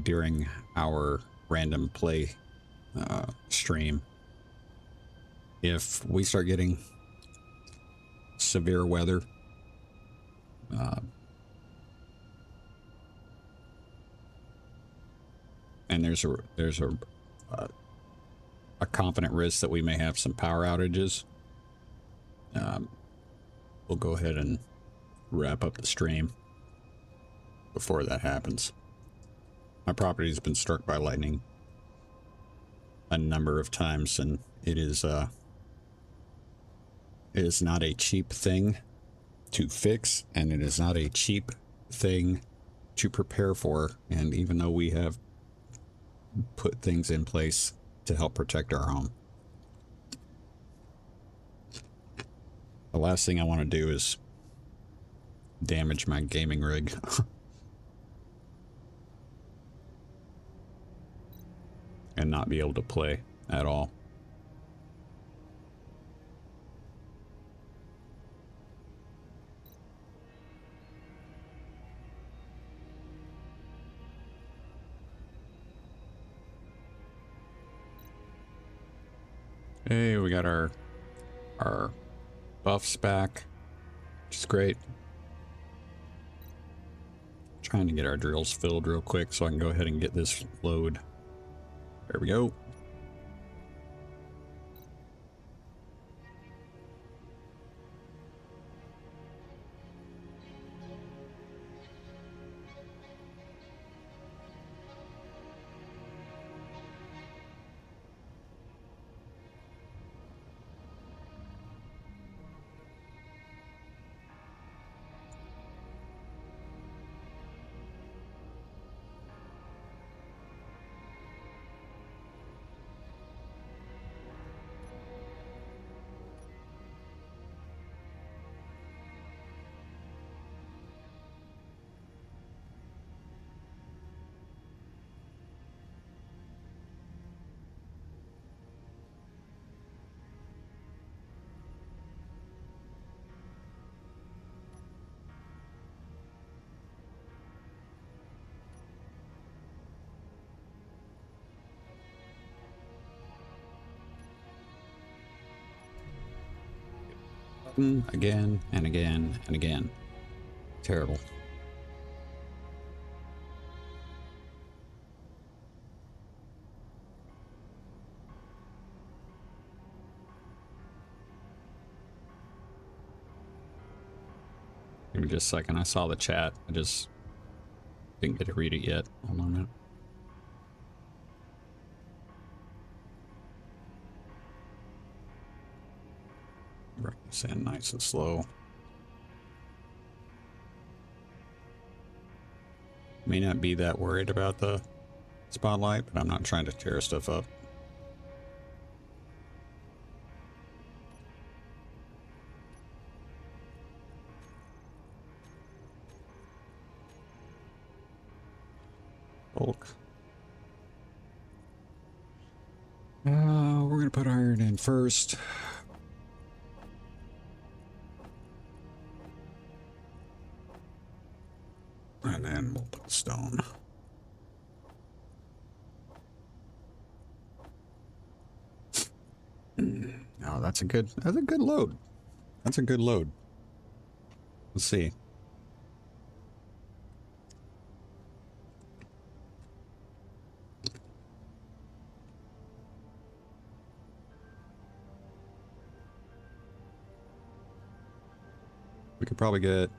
during our random play stream, if we start getting severe weather, and there's a confident risk that we may have some power outages, we'll go ahead and wrap up the stream before that happens. My property's been struck by lightning a number of times, and it is not a cheap thing to fix, and it is not a cheap thing to prepare for, and even though we have put things in place to help protect our home, the last thing I want to do is damage my gaming rig. And not be able to play at all. Hey, we got our buffs back, which is great. Trying to get our drills filled real quick so I can go ahead and get this load. There we go. Again and again and again. Terrible. Give me just a second. I saw the chat. I just didn't get to read it yet. Hold on a minute. Bring this in nice and slow. May not be that worried about the spotlight, but I'm not trying to tear stuff up. Bulk. We're gonna put iron in first. And then we'll put stone. Oh, that's a good load. That's a good load. Let's see. We could probably get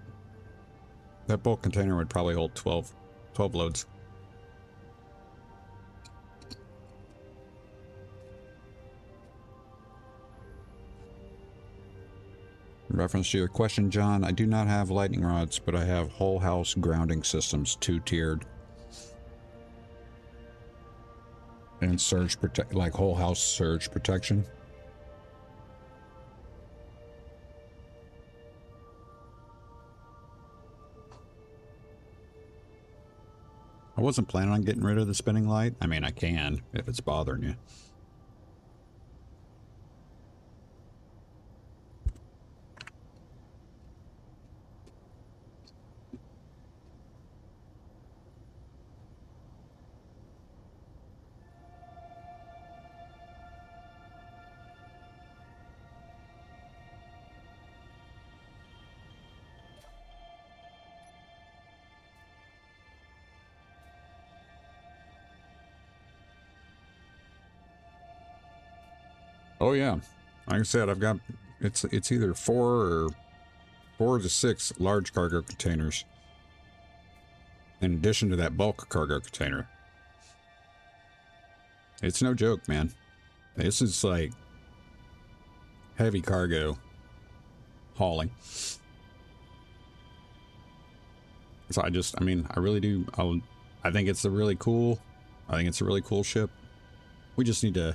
that bulk container would probably hold 12 loads. In reference to your question, John, I do not have lightning rods, but I have whole house grounding systems, 2-tiered. And surge protect, like whole house surge protection. I wasn't planning on getting rid of the spinning light. I mean, I can if it's bothering you. Oh yeah, like I said, I've got it's either 4 to 6 large cargo containers in addition to that bulk cargo container. It's no joke, man. This is like heavy cargo hauling. So I mean, I really do. I think it's a really cool. I think it's a really cool ship. We just need to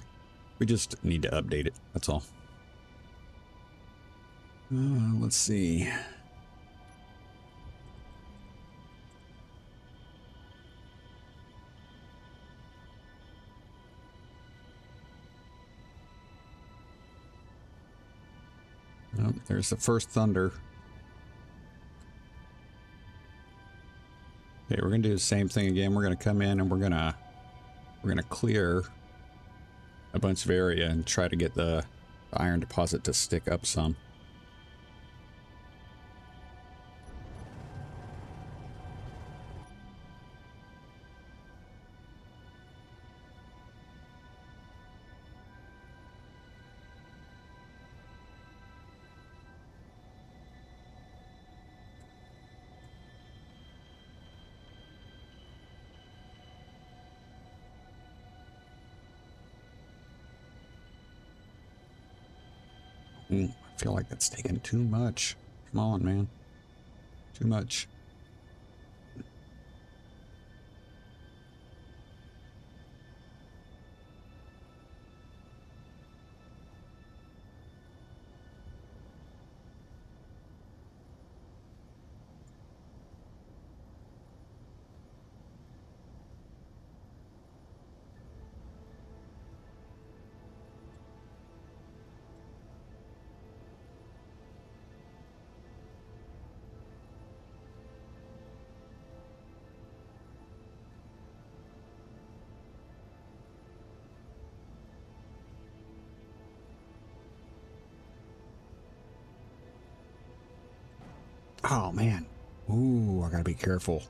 update it. That's all. Let's see. Oh, there's the first thunder. Okay, we're gonna do the same thing again. We're gonna come in and we're gonna clear a bunch of area and try to get the iron deposit to stick up some. I feel like that's taking too much. Come on, man. Too much. Oh, man. Ooh, I gotta be careful.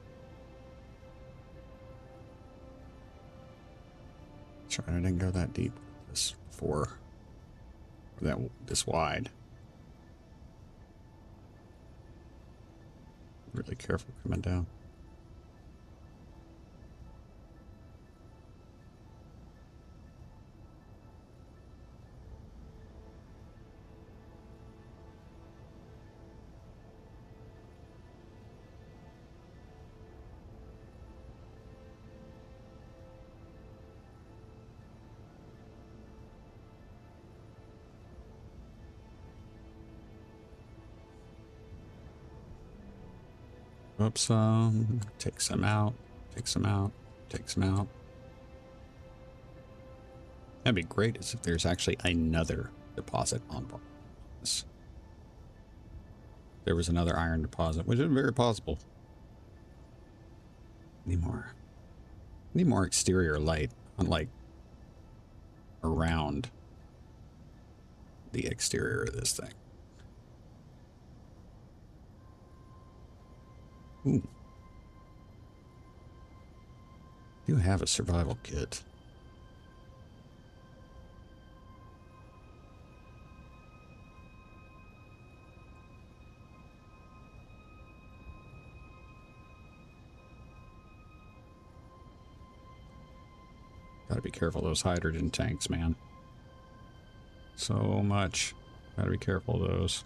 Sorry, I didn't go that deep this before. Or this wide. Really careful coming down. Oops, take some out, take some out, take some out. That'd be great is if there's actually another deposit on this. There was another iron deposit, which is very possible. Need more exterior light, like around the exterior of this thing. Ooh. Do have a survival kit. Gotta be careful of those hydrogen tanks, man. So much. Gotta be careful of those.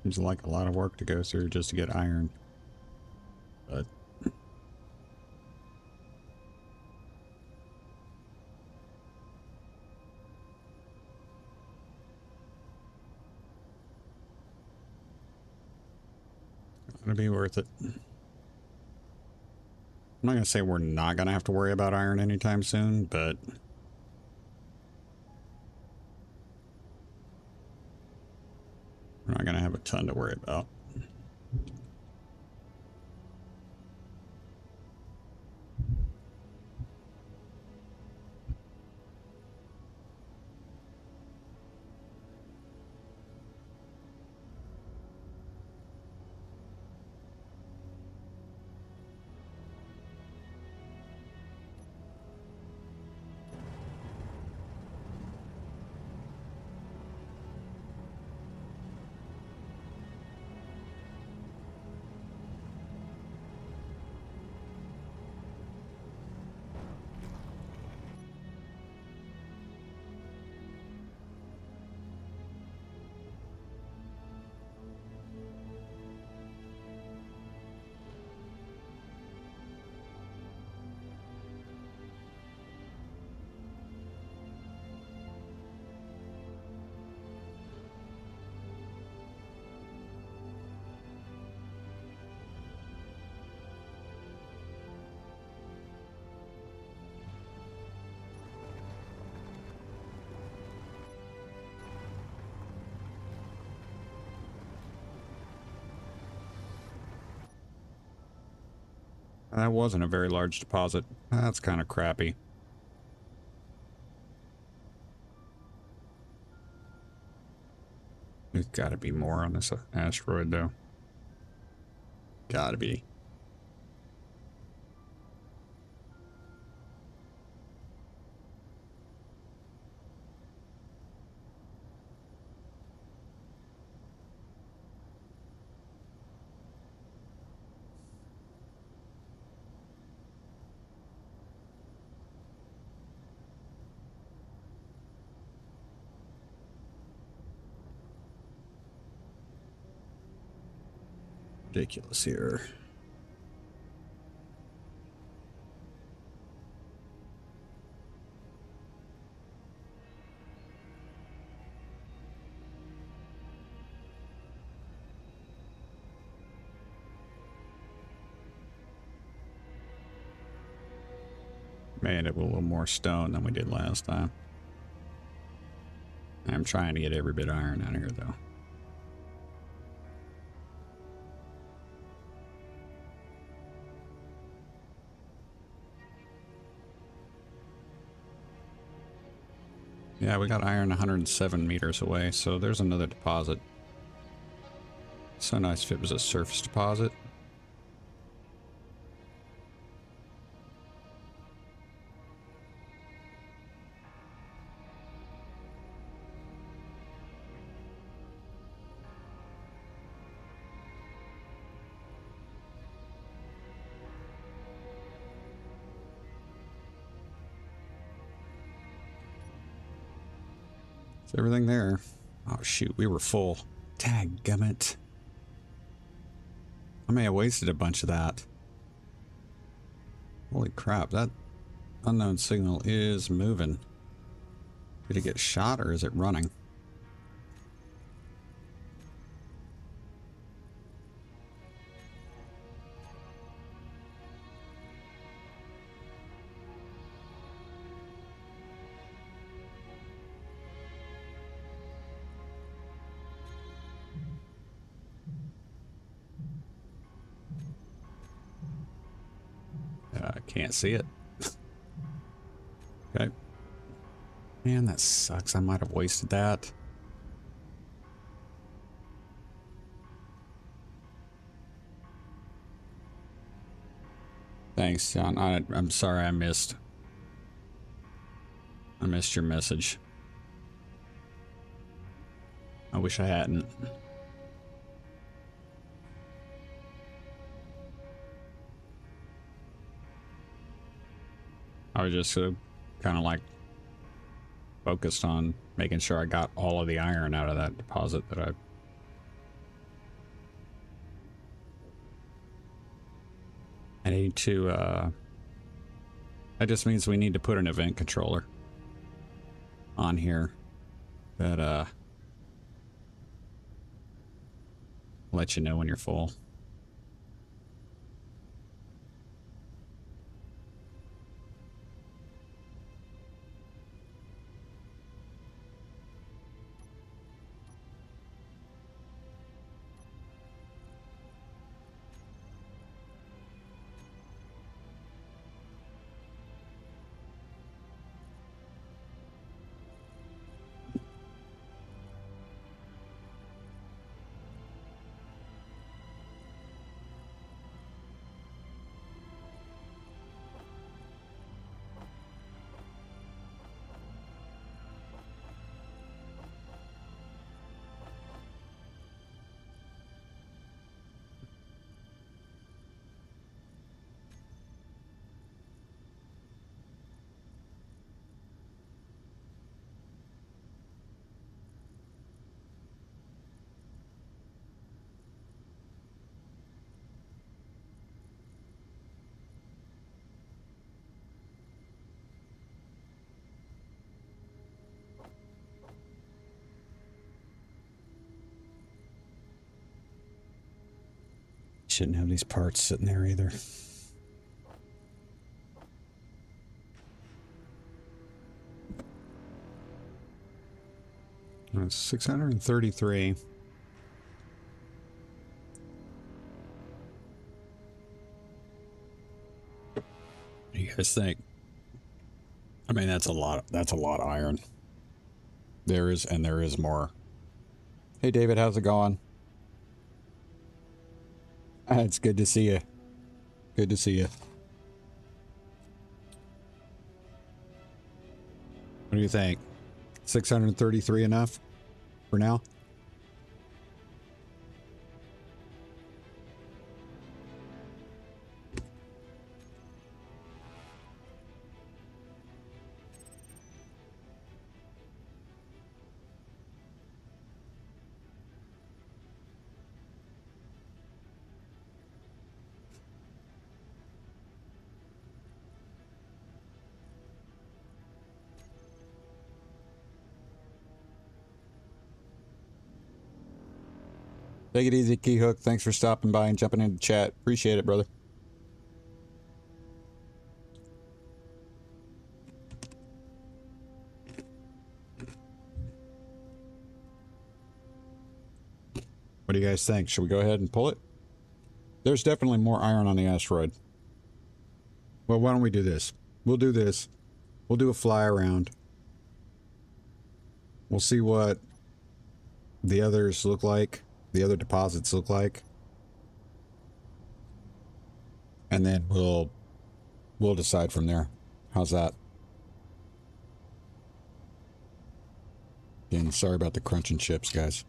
Seems like a lot of work to go through just to get iron. But it'll be worth it. I'm not gonna say we're not gonna have to worry about iron anytime soon, but we're not gonna have a ton to worry about. That wasn't a very large deposit. That's kind of crappy. There's got to be more on this asteroid, though. Gotta be. Ridiculous here. Made it with a little more stone than we did last time. I'm trying to get every bit of iron out of here, though. Yeah, we got iron 107 meters away, so there's another deposit. So nice if it was a surface deposit. Is everything there? Oh shoot, we were full. Dadgummit. I may have wasted a bunch of that. Holy crap, that unknown signal is moving. Did it get shot or is it running? I can't see it. Okay. Man, that sucks. I might have wasted that. Thanks, John. I'm sorry I missed your message. I wish I hadn't. I was just kind of like focused on making sure I got all of the iron out of that deposit that I need to, that just means we need to put an event controller on here that, let you know when you're full. Shouldn't have these parts sitting there either. That's 633. guys think? I mean, that's a lot. That's a lot of iron. There is more. Hey, David, how's it going? It's good to see you. Good to see you. What do you think? 633 enough for now? Take it easy, Keyhook. Thanks for stopping by and jumping into chat. Appreciate it, brother. What do you guys think? Should we go ahead and pull it? There's definitely more iron on the asteroid. Well, why don't we do this? We'll do this. We'll do a fly around. We'll see what the others look like. The other deposits look like. And then we'll decide from there. How's that? Again, sorry about the crunching chips, guys.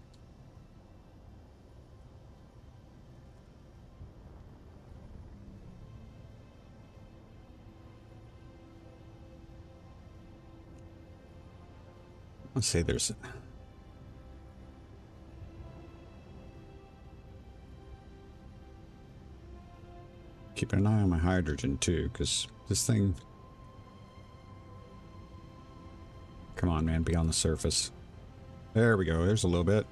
Let's say there's... Keeping an eye on my hydrogen too, because this thing... Come on, man, be on the surface. There we go, there's a little bit.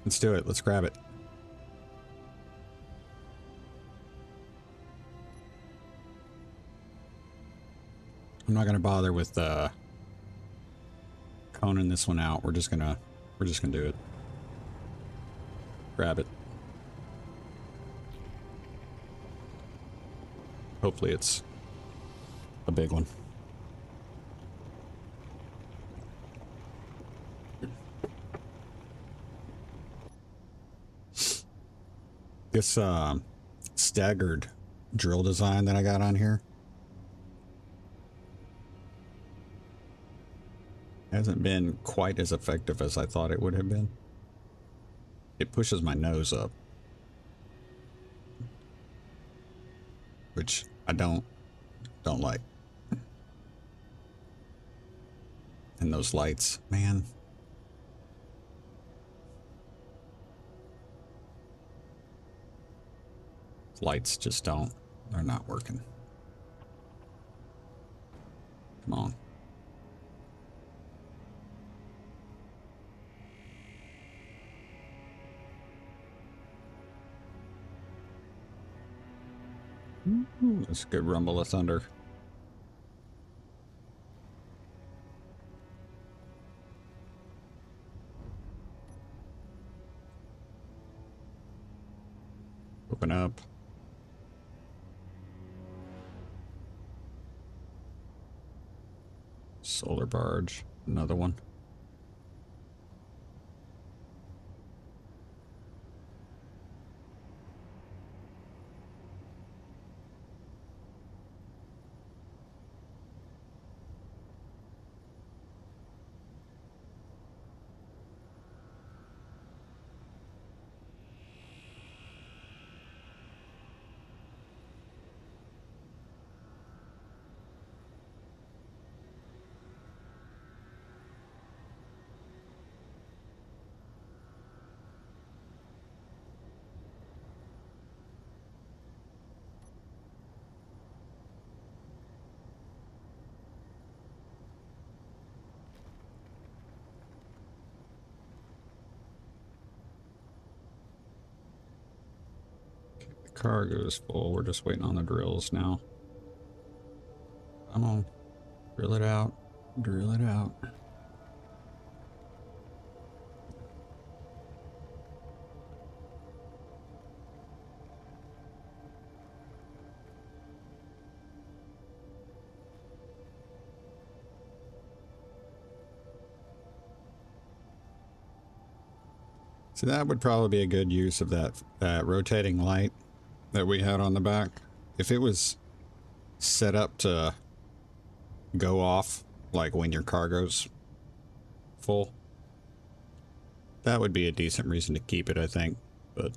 Let's do it, let's grab it. I'm not gonna bother with coning this one out. We're just gonna do it. Grab it. Hopefully it's a big one. This staggered drill design that I got on here hasn't been quite as effective as I thought it would have been. It pushes my nose up, which I don't like. And those lights, man. Lights just don't, they're not working. Come on. That's a good rumble of thunder. Open up. Solar barge, another one. Cargo is full. We're just waiting on the drills now. Come on. Drill it out. Drill it out. So that would probably be a good use of that rotating light that we had on the back. If it was set up to go off, like when your cargo's full, that would be a decent reason to keep it, I think. But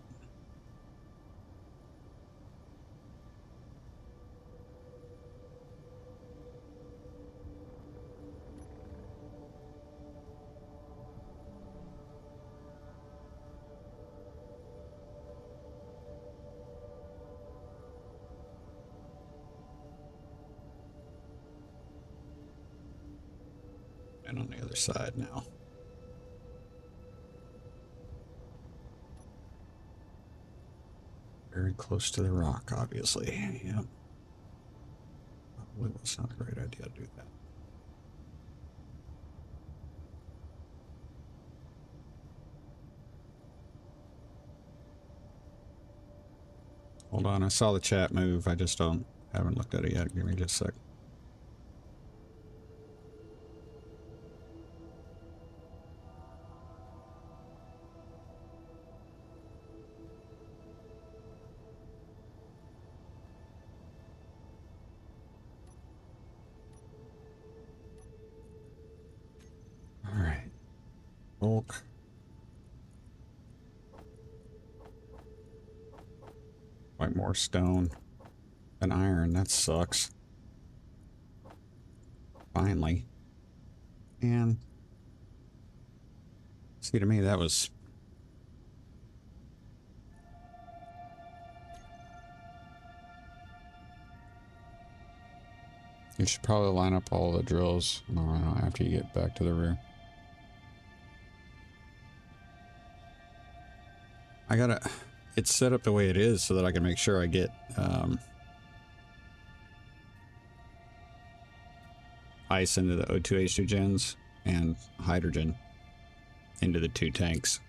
and on the other side now. Very close to the rock, obviously. Yep. Probably was not a great idea to do that. Hold on, I saw the chat move. I just haven't looked at it yet. Give me just a sec. All right. Bulk. Quite more stone than iron. That sucks. Finally. And see, to me, that was... You should probably line up all the drills after you get back to the rear. It's set up the way it is so that I can make sure I get ice into the O2 H2 gens and hydrogen into the 2 tanks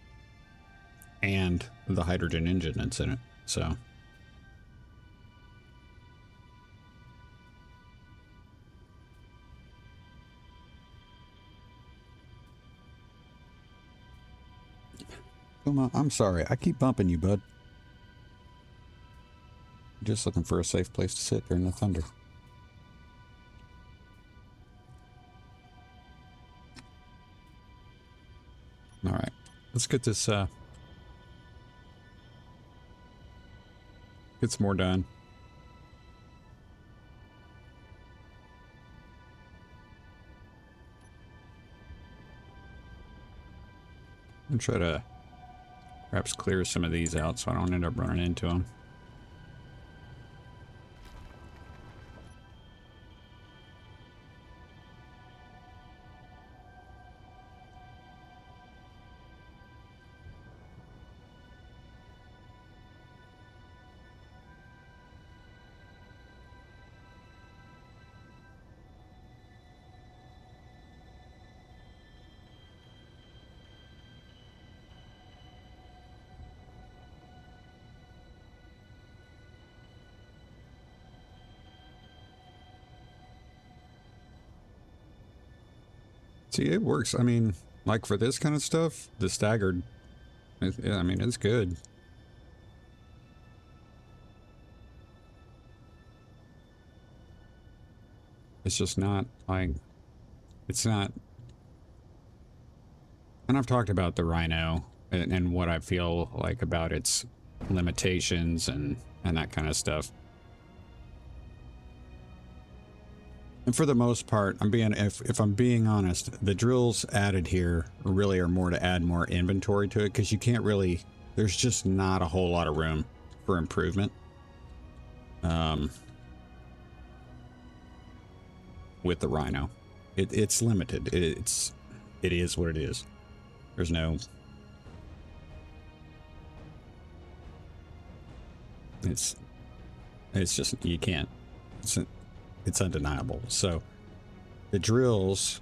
and the hydrogen engine that's in it. So I'm sorry, I keep bumping you, bud. Just looking for a safe place to sit during the thunder. All right, let's get this, get some more done. And try to perhaps clear some of these out so I don't end up running into them. See, it works. I mean, like for this kind of stuff, the staggered, I mean, it's good. It's just not like, it's not, and I've talked about the Rhino and what I feel like about its limitations and that kind of stuff. And for the most part, if I'm being honest, the drills added here really are more to add more inventory to it, because you can't really, there's just not a whole lot of room for improvement. With the Rhino, it's limited. It is what it is. There's no, it's just, you can't, it's undeniable. So the drills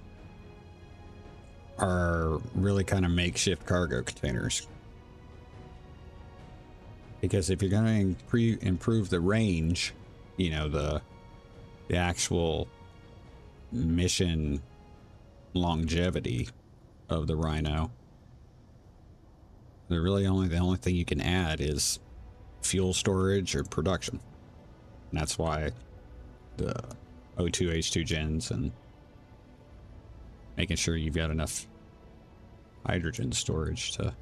are really kind of makeshift cargo containers, because if you're going to improve the range, you know, the actual mission longevity of the Rhino, The only thing you can add is fuel storage or production. And that's why the O2 H2 gens and making sure you've got enough hydrogen storage to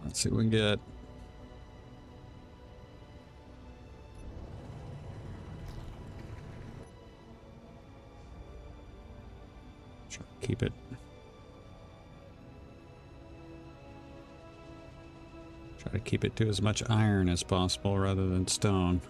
let's see what we can get. Try to keep it. Try to keep it to as much iron as possible rather than stone.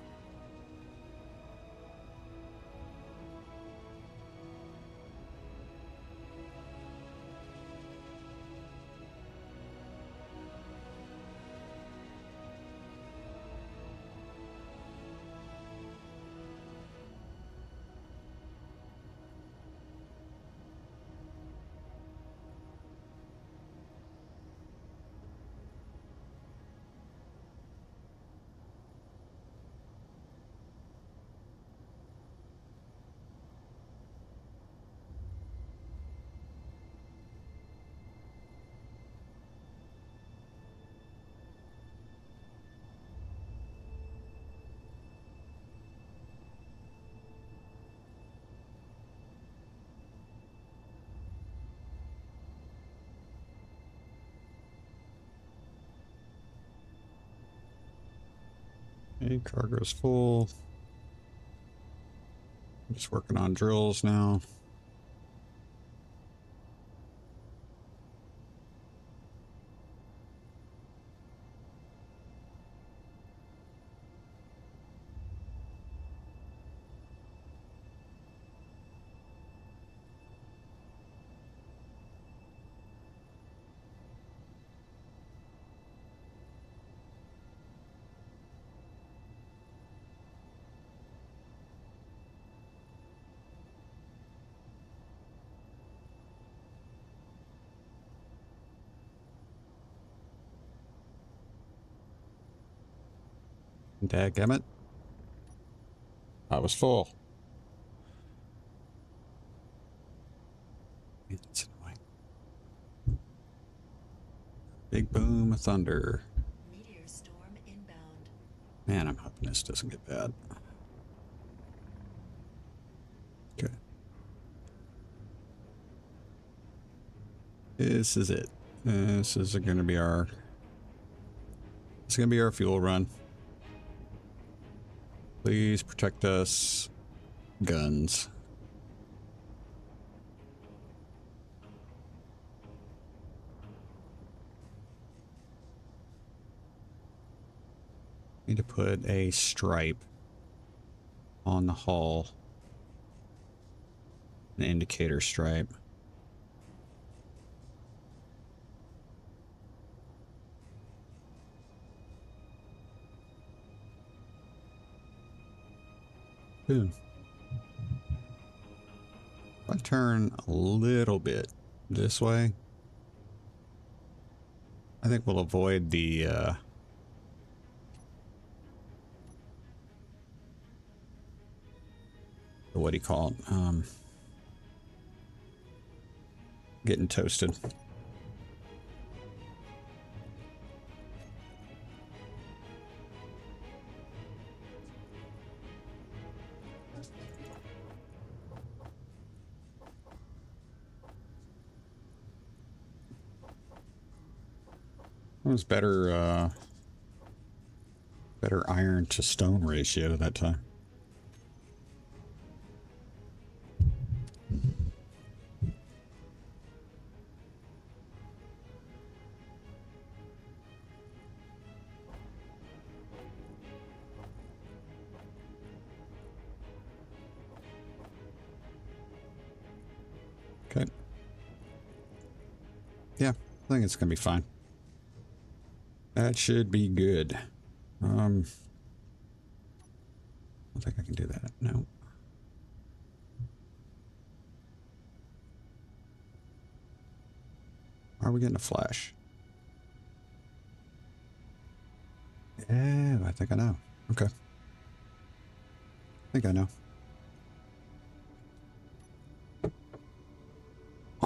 Okay, cargo's full. I'm just working on drills now. Dadgummit. I was full. It's annoying. Big boom of thunder. Meteor storm inbound. Man, I'm hoping this doesn't get bad. Okay. This is it. This is gonna be our... It's gonna be our fuel run. Please protect us. Guns. Need to put a stripe on the hull. An indicator stripe. Boom. If I turn a little bit this way, I think we'll avoid the what do you call it? Getting toasted. It was better iron to stone ratio that time. Okay. Yeah, I think it's gonna be fine. That should be good. don't think I can do that. No. Are we getting a flash? Yeah, I think I know. Okay. I think I know.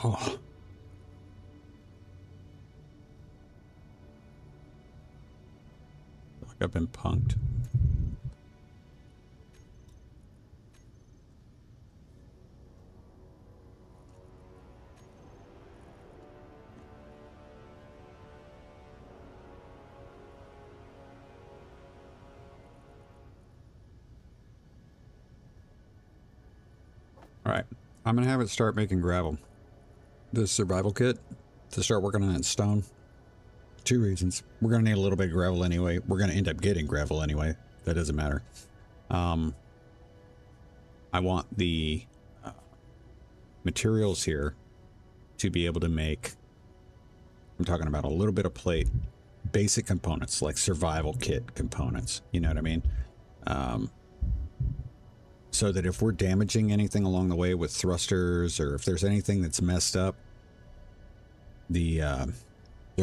Oh. Like I've been punked. All right. I'm going to have it start making gravel. The survival kit to start working on it in stone. 2 reasons. We're going to need a little bit of gravel anyway. We're going to end up getting gravel anyway. That doesn't matter. I want the materials here to be able to make, I'm talking about a little bit of plate, basic components like survival kit components. You know what I mean? So that if we're damaging anything along the way with thrusters, or if there's anything that's messed up, the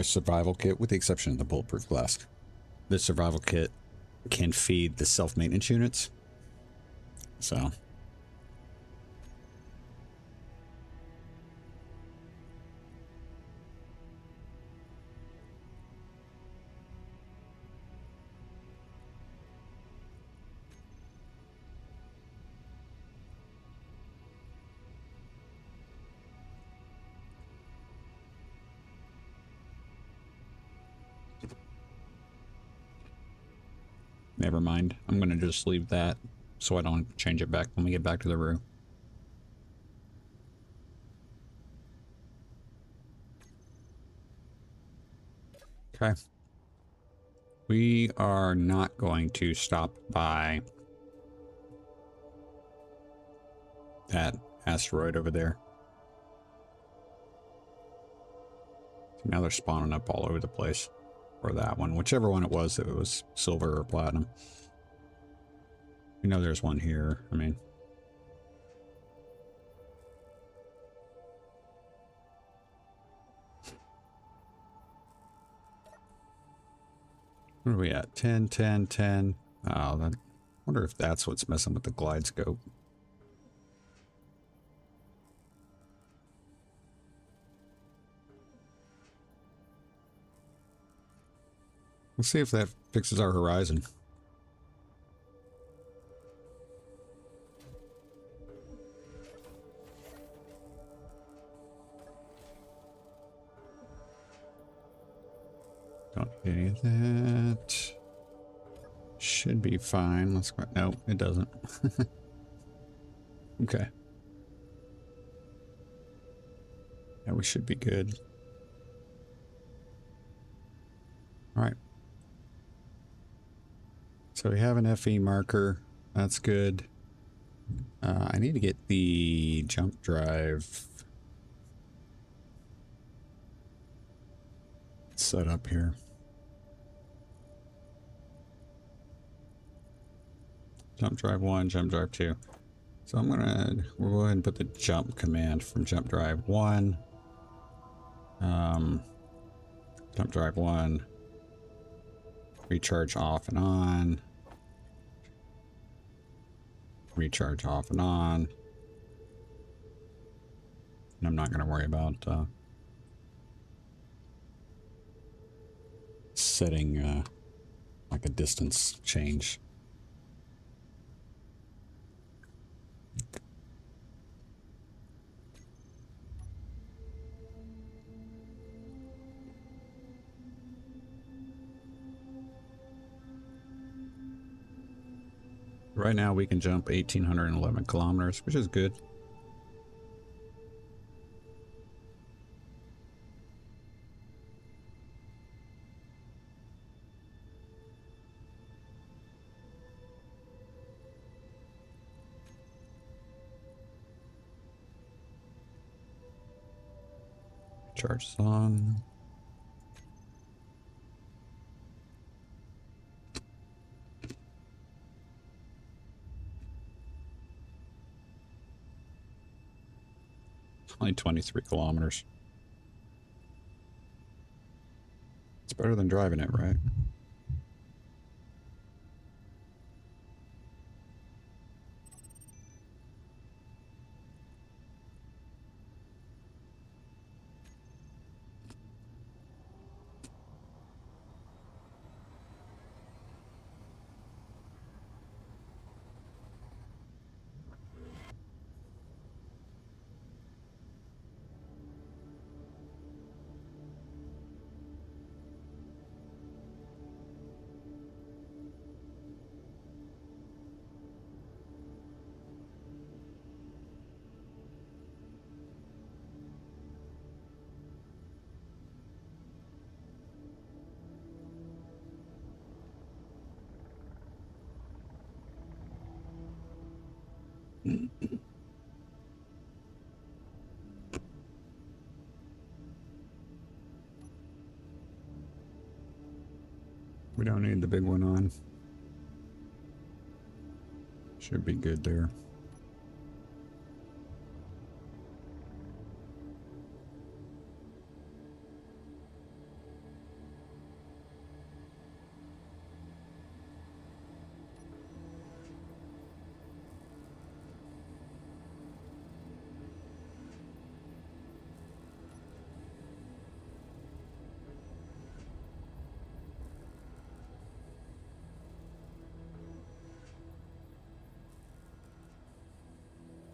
survival kit, with the exception of the bulletproof glass, the survival kit can feed the self-maintenance units. So never mind. I'm going to just leave that so I don't change it back when we get back to the room. Okay. We are not going to stop by that asteroid over there. Now they're spawning up all over the place. Or that one, whichever one it was, if it was silver or platinum. We know there's one here. I mean, where are we at? 10, 10, 10. Oh, that, I wonder if that's what's messing with the glide scope. Let's see if that fixes our horizon. Don't need any of that. Should be fine. Let's go. No, it doesn't. Okay. Yeah, we should be good. All right. So we have an FE marker. That's good. I need to get the jump drive set up here. Jump drive 1, jump drive 2. So we'll go ahead and put the jump command from jump drive 1. Jump drive 1. Recharge off and on. Recharge off and on. And I'm not going to worry about setting like a distance change. Right now we can jump 1,811 kilometers, which is good. Charge is on. Only 23 kilometers. It's better than driving it, right? We don't need the big one on. Should be good there.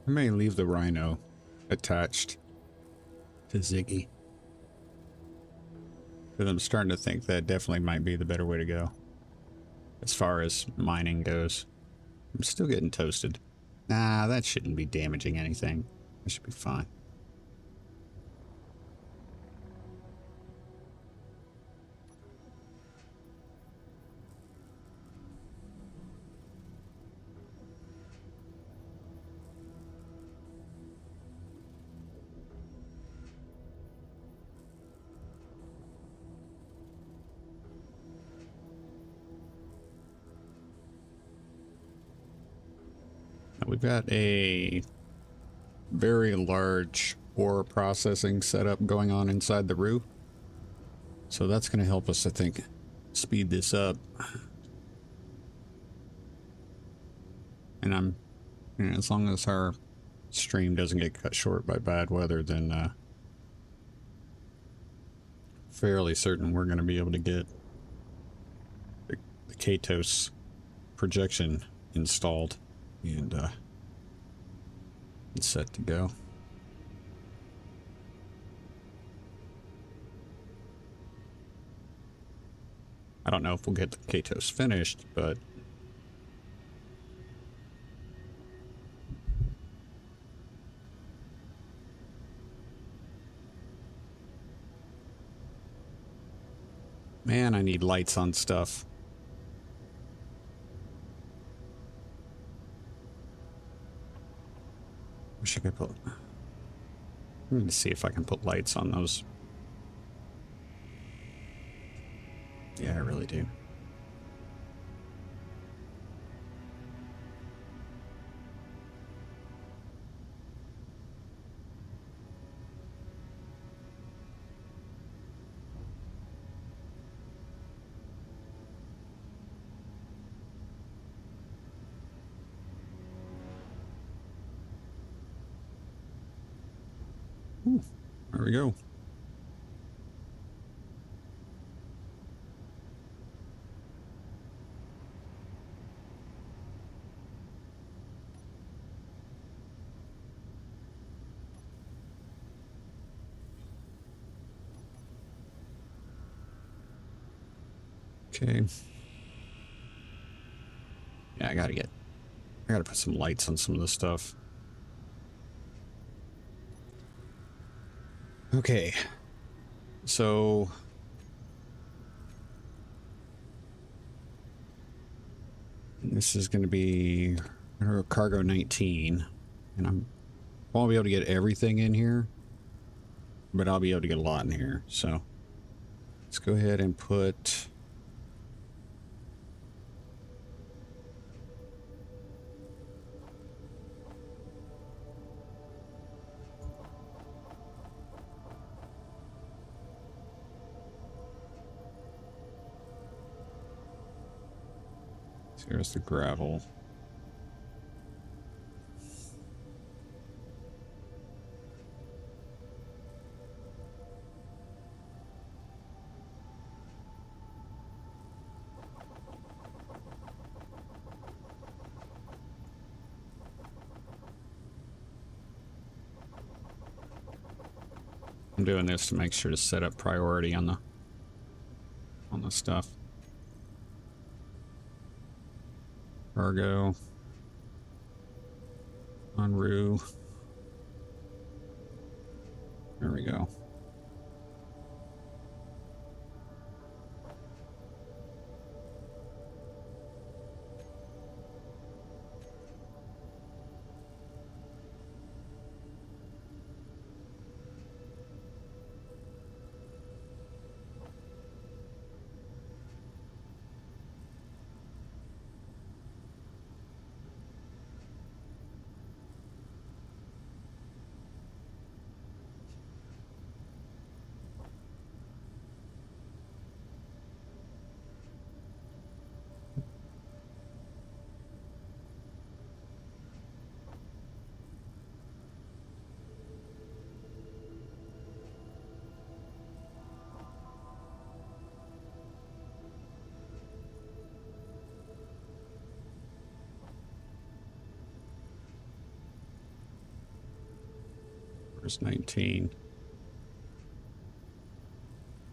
I may leave the Rhino attached to Ziggy. Because I'm starting to think that definitely might be the better way to go. As far as mining goes. I'm still getting toasted. Nah, that shouldn't be damaging anything. That should be fine. Now we've got a very large ore processing setup going on inside the roof. So that's going to help us, I think, speed this up. And you know, as long as our stream doesn't get cut short by bad weather, then fairly certain we're going to be able to get the Katos projection installed and it's set to go. I don't know if we'll get the Katos finished, but man, I need lights on stuff. Wish I could put... Let me see if I can put lights on those. Yeah, I really do. Ooh, there we go. Okay. Yeah, I gotta put some lights on some of this stuff. Okay. So this is gonna be cargo 19, and I won't be able to get everything in here, but I'll be able to get a lot in here. So let's go ahead and put Here's the gravel. I'm doing this to make sure to set up priority on the stuff. Cargo. Enroute. There we go. There's 19.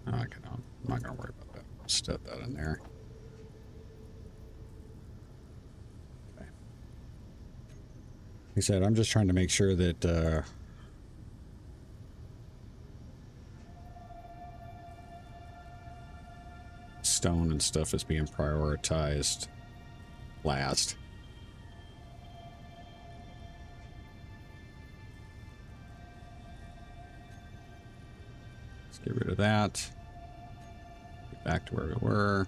I'm not gonna worry about that. Step that in there. Okay. Like I said, I'm just trying to make sure that stone and stuff is being prioritized last. Let's get rid of that. Get back to where we were.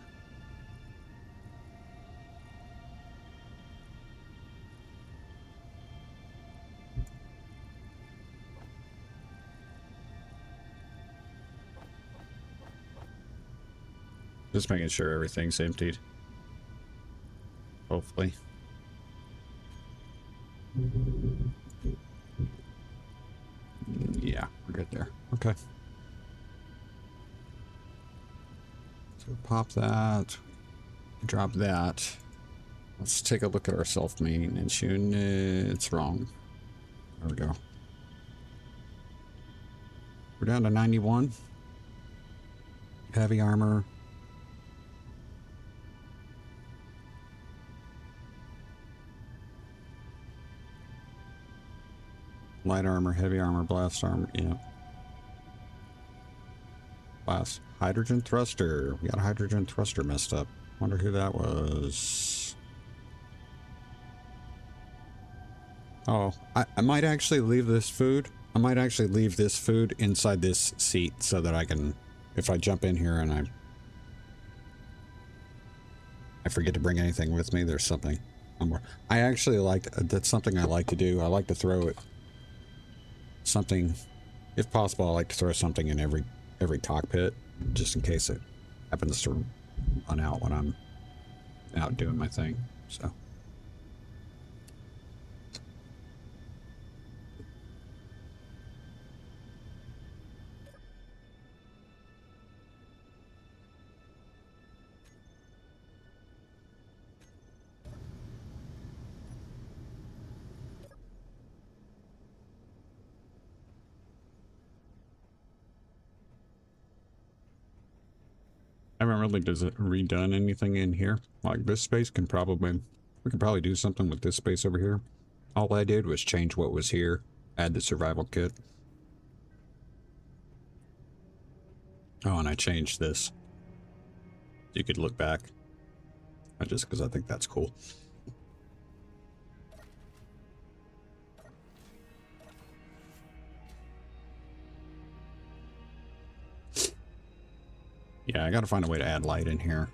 Just making sure everything's emptied. Hopefully. Yeah, we're good there. Okay. So pop that. Drop that. Let's take a look at our self-maintenance unit. It's wrong. There we go. We're down to 91. Heavy armor. Light armor, heavy armor, blast armor, yeah. Blast. Hydrogen thruster. We got a hydrogen thruster messed up. Wonder who that was. Oh, I might actually leave this food. I might actually leave this food inside this seat so that I can, if I jump in here and I forget to bring anything with me, there's something. I actually like, that's something I like to do. I like to throw it. Something, if possible, I like to throw something in every cockpit, just in case it happens to run out when I'm out doing my thing. So. I haven't really redone anything in here. Like this space can probably, we could probably do something with this space over here. All I did was change what was here, add the survival kit. Oh, and I changed this. You could look back. Just because I think that's cool. Yeah, I gotta find a way to add light in here.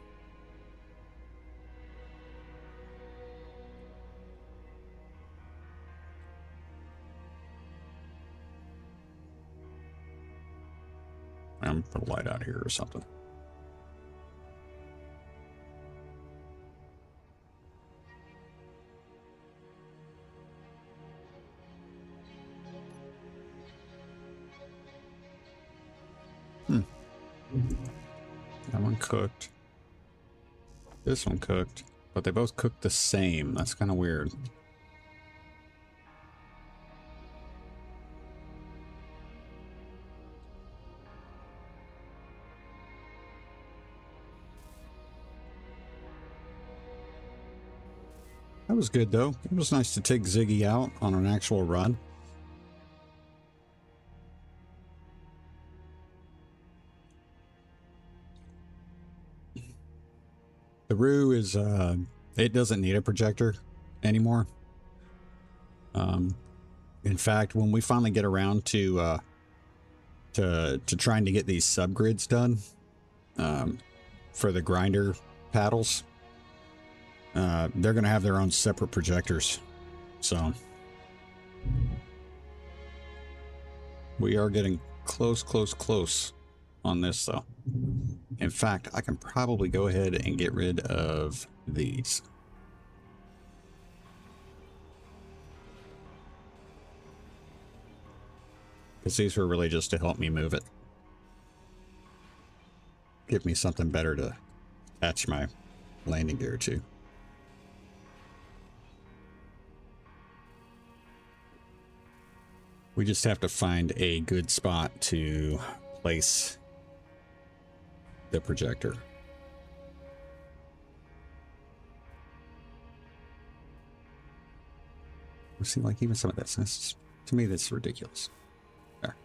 I'm gonna put a light out here or something. That one cooked. This one cooked. But they both cooked the same. That's kind of weird. That was good, though. It was nice to take Ziggy out on an actual run. The Roo is, it doesn't need a projector anymore. In fact, when we finally get around to trying to get these subgrids done, for the grinder paddles, they're going to have their own separate projectors. So we are getting close on this, though. In fact, I can probably go ahead and get rid of these. Because these were really just to help me move it. Give me something better to attach my landing gear to. We just have to find a good spot to place the projector. It seems like even some of this, to me, that's ridiculous. There.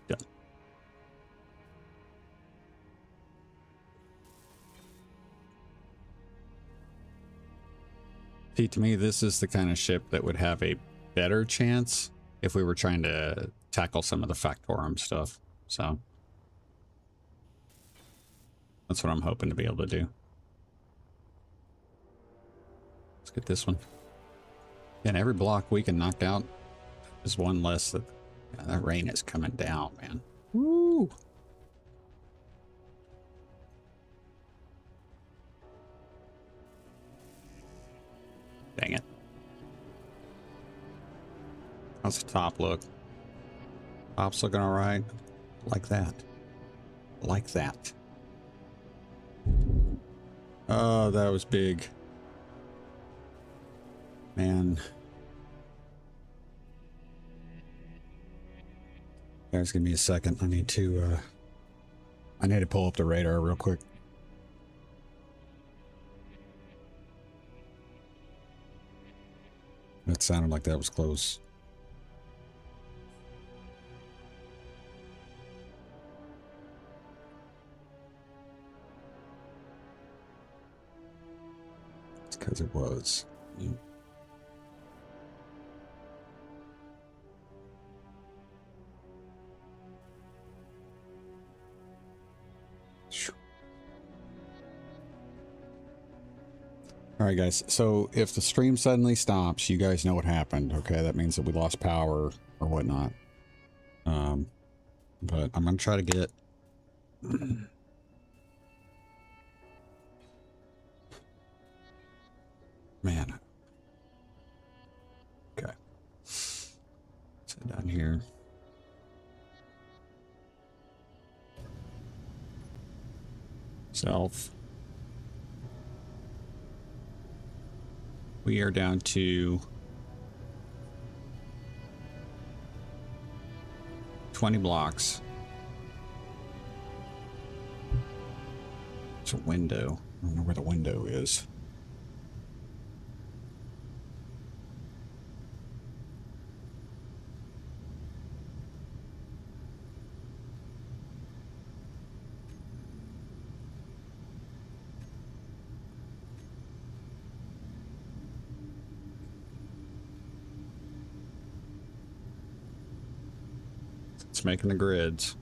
Done. See, to me, this is the kind of ship that would have a better chance if we were trying to tackle some of the Factorum stuff. So that's what I'm hoping to be able to do. Let's get this one. And every block we can knock out is one less. That rain is coming down, man. Woo! Dang it. How's the top look? Top's looking all right. Like that. Like that. Oh, that was big. Man. Guys, give me a second. I need to pull up the radar real quick. That sounded like that was close. It's because it was. All right, guys. So if the stream suddenly stops, you guys know what happened. Okay, that means that we lost power or whatnot. But I'm gonna try to get. Man. Okay. Sit down here. Self. We are down to 20 blocks. It's a window. I don't know where the window is. It's making the grids.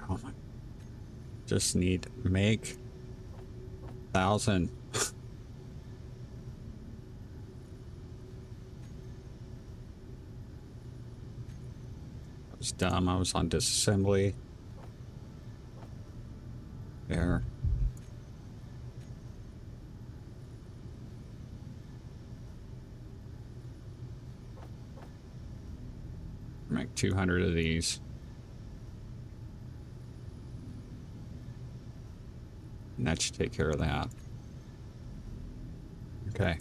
Oh my. Just need make 1,000. I was dumb. I was on disassembly. There. make 200 of these. And that should take care of that. Okay.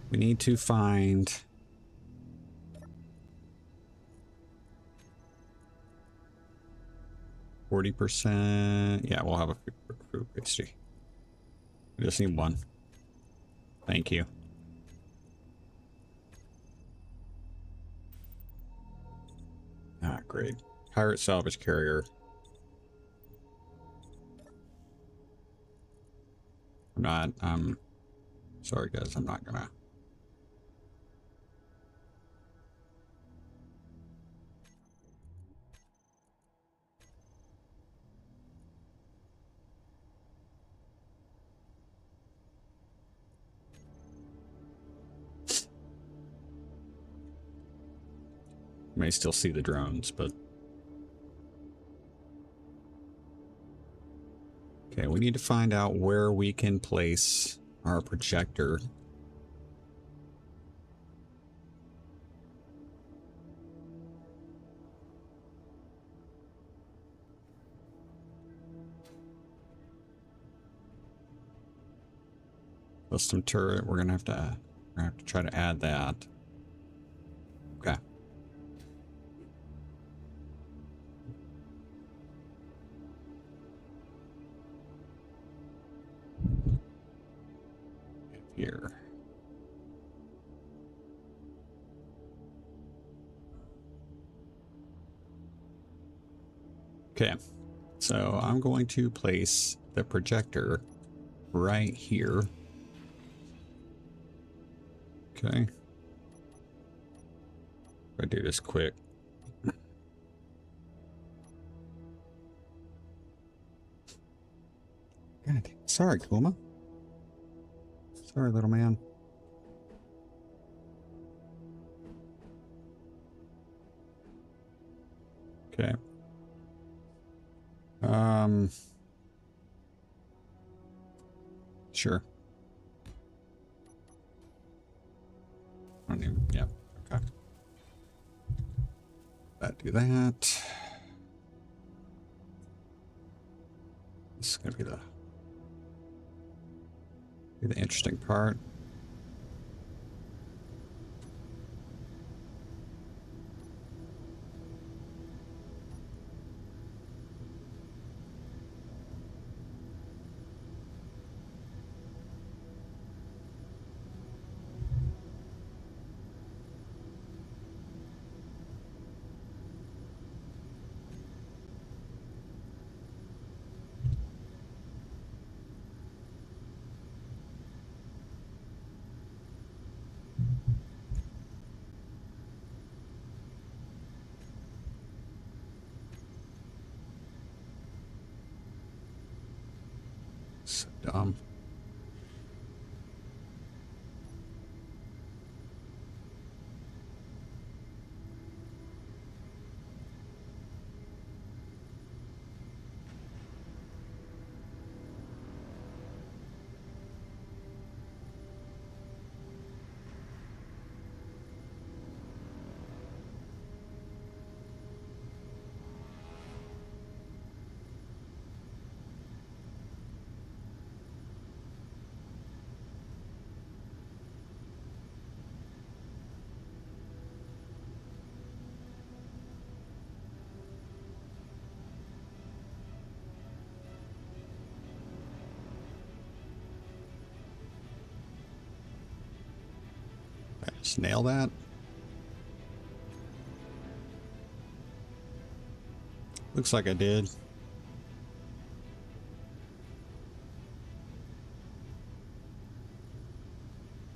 We need to find... 40%. Yeah, we'll have a fruit pastry. We just need one. Thank you. Ah, great. Pirate salvage carrier. I'm not, sorry guys, I'm not gonna. You may still see the drones, but. Okay, we need to find out where we can place our projector. Custom turret, we're gonna have to try to add that. Okay. Here. Okay, so I'm going to place the projector right here. Okay. I do this quick. God, sorry, Kuma. Sorry, little man. Okay. Sure. I don't even, yeah, okay. Do that. This is gonna be the interesting part. So dumb. Just nail that. Looks like I did.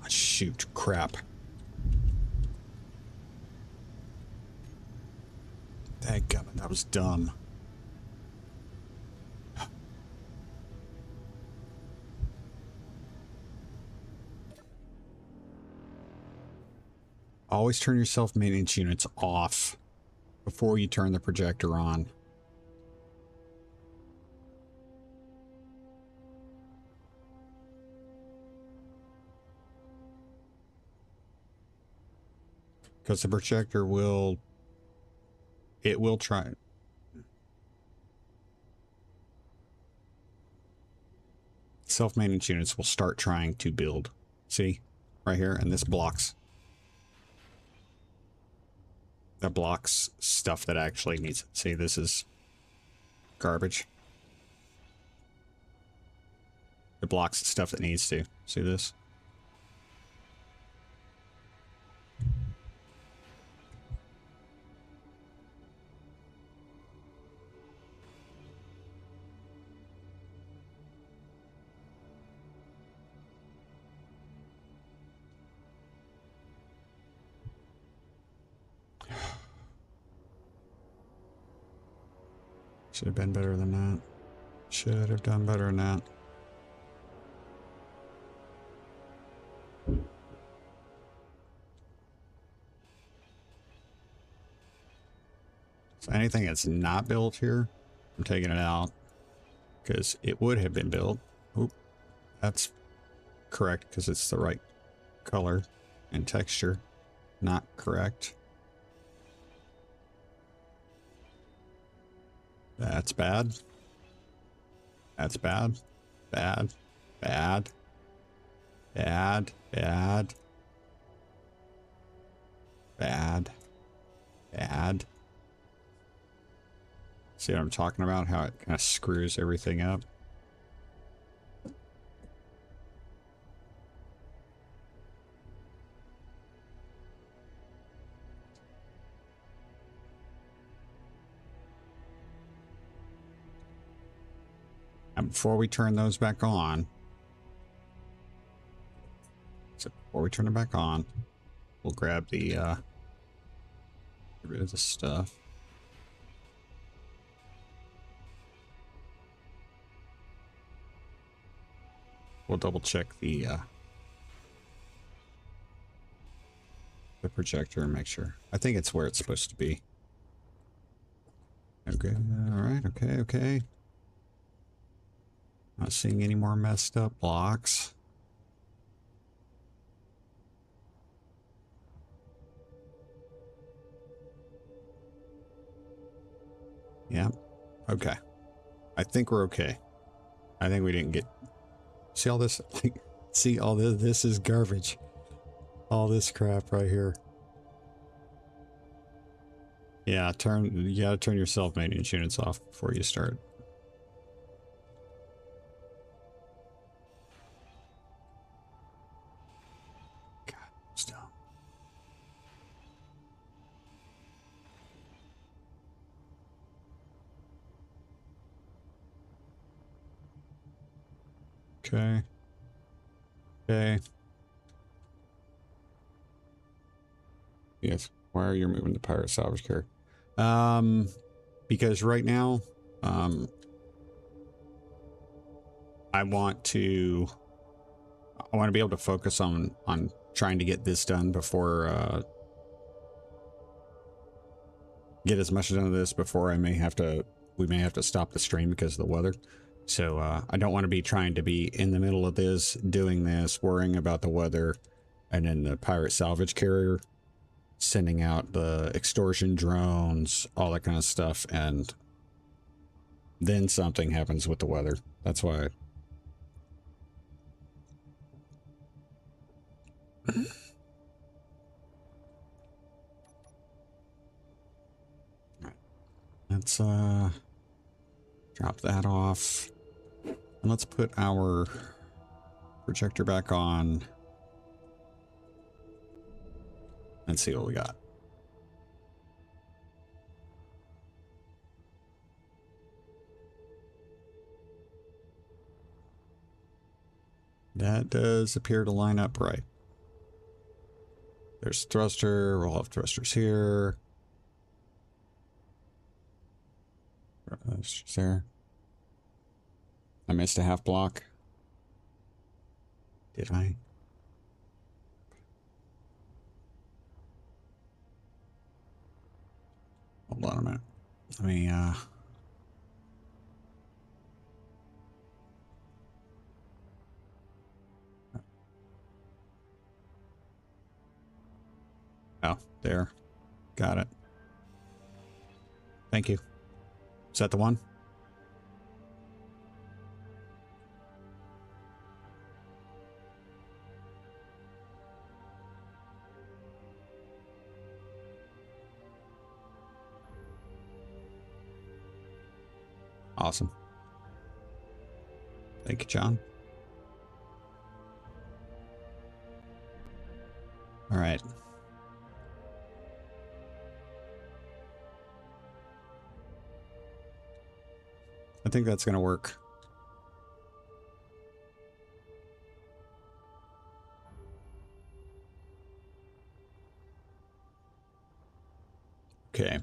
Oh, shoot, crap. Dadgummit, that was dumb. Always turn your self-maintenance units off before you turn the projector on. Because the projector will it will try. Self-maintenance units will start trying to build. See? Right here, and this blocks. That blocks stuff that actually needs it. See, this is garbage. It blocks the stuff that needs to. See this? Should have been better than that. Should have done better than that. So anything that's not built here, I'm taking it out because it would have been built. Oop, that's correct because it's the right color and texture. Not correct. That's bad. That's bad. Bad. Bad. Bad. Bad. Bad. Bad. See what I'm talking about? How it kind of screws everything up. And before we turn those back on, we'll grab the, get rid of the stuff. We'll double check the projector and make sure. I think it's where it's supposed to be. Okay, all right, okay. Not seeing any more messed up blocks. Yeah, okay. I think we're okay. I think we didn't get... See all this? Like, see all this? This is garbage. All this crap right here. Yeah, you gotta turn your self-maintenance units off before you start. God, it's dumb. Okay. Okay. Yes. Why are you moving the pirate salvage carrier? Because right now, I want to be able to focus on trying to get this done before, get as much done of this before we may have to stop the stream because of the weather. So, I don't want to be trying to be in the middle of this, doing this, worrying about the weather, and then the pirate salvage carrier sending out the extortion drones, all that kind of stuff, and then something happens with the weather. That's why. Let's drop that off. And let's put our projector back on. And see what we got. That does appear to line up right. There's thruster. We'll have thrusters here. Thrusters there. I missed a half block. Did I? Hold on a minute. Let me, oh, there. Got it. Thank you. Is that the one? Awesome. Thank you, John. All right. I think that's going to work. Okay.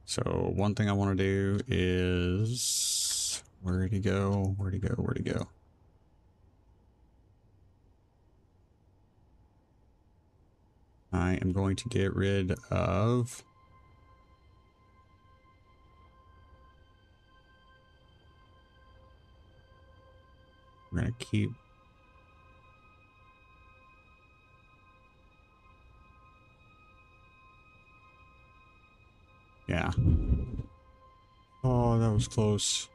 So one thing I want to do is, where'd he go? Where'd he go? Where'd he go? I am going to get rid of we're going to keep yeah. Oh, that was close.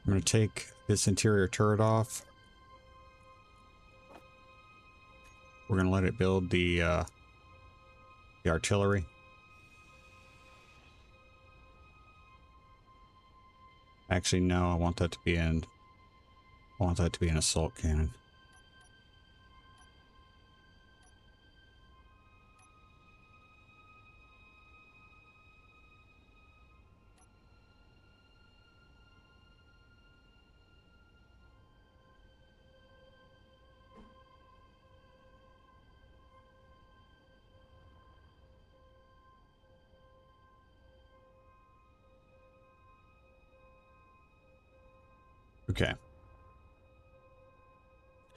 I'm going to take this interior turret off. We're going to let it build the artillery. Actually, no, I want that to be an assault cannon. Okay.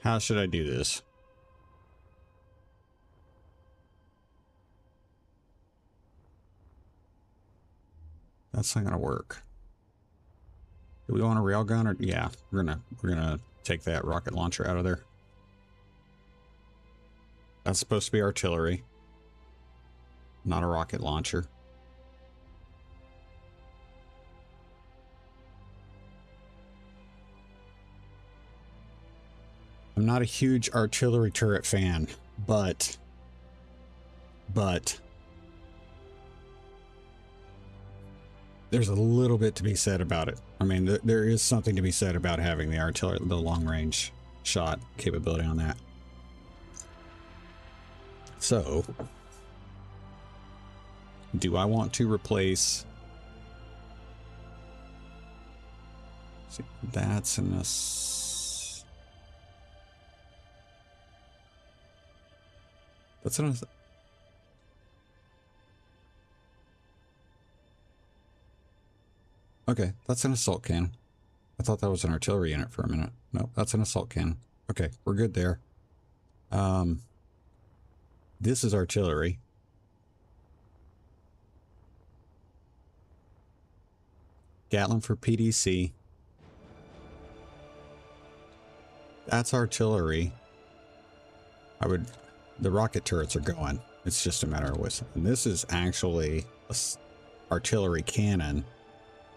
How should I do this? That's not gonna work. Do we want a railgun or yeah, we're gonna take that rocket launcher out of there. That's supposed to be artillery, not a rocket launcher. I'm not a huge artillery turret fan, but there's a little bit to be said about it. I mean, there is something to be said about having the artillery, the long range shot capability on that. So, do I want to replace? See, that's in this. That's in a. Okay, that's an assault cannon. I thought that was an artillery unit for a minute. No, that's an assault cannon. Okay, we're good there. This is artillery. Gatling for PDC. That's artillery. The rocket turrets are going. It's just a matter of which. And this is actually a artillery cannon,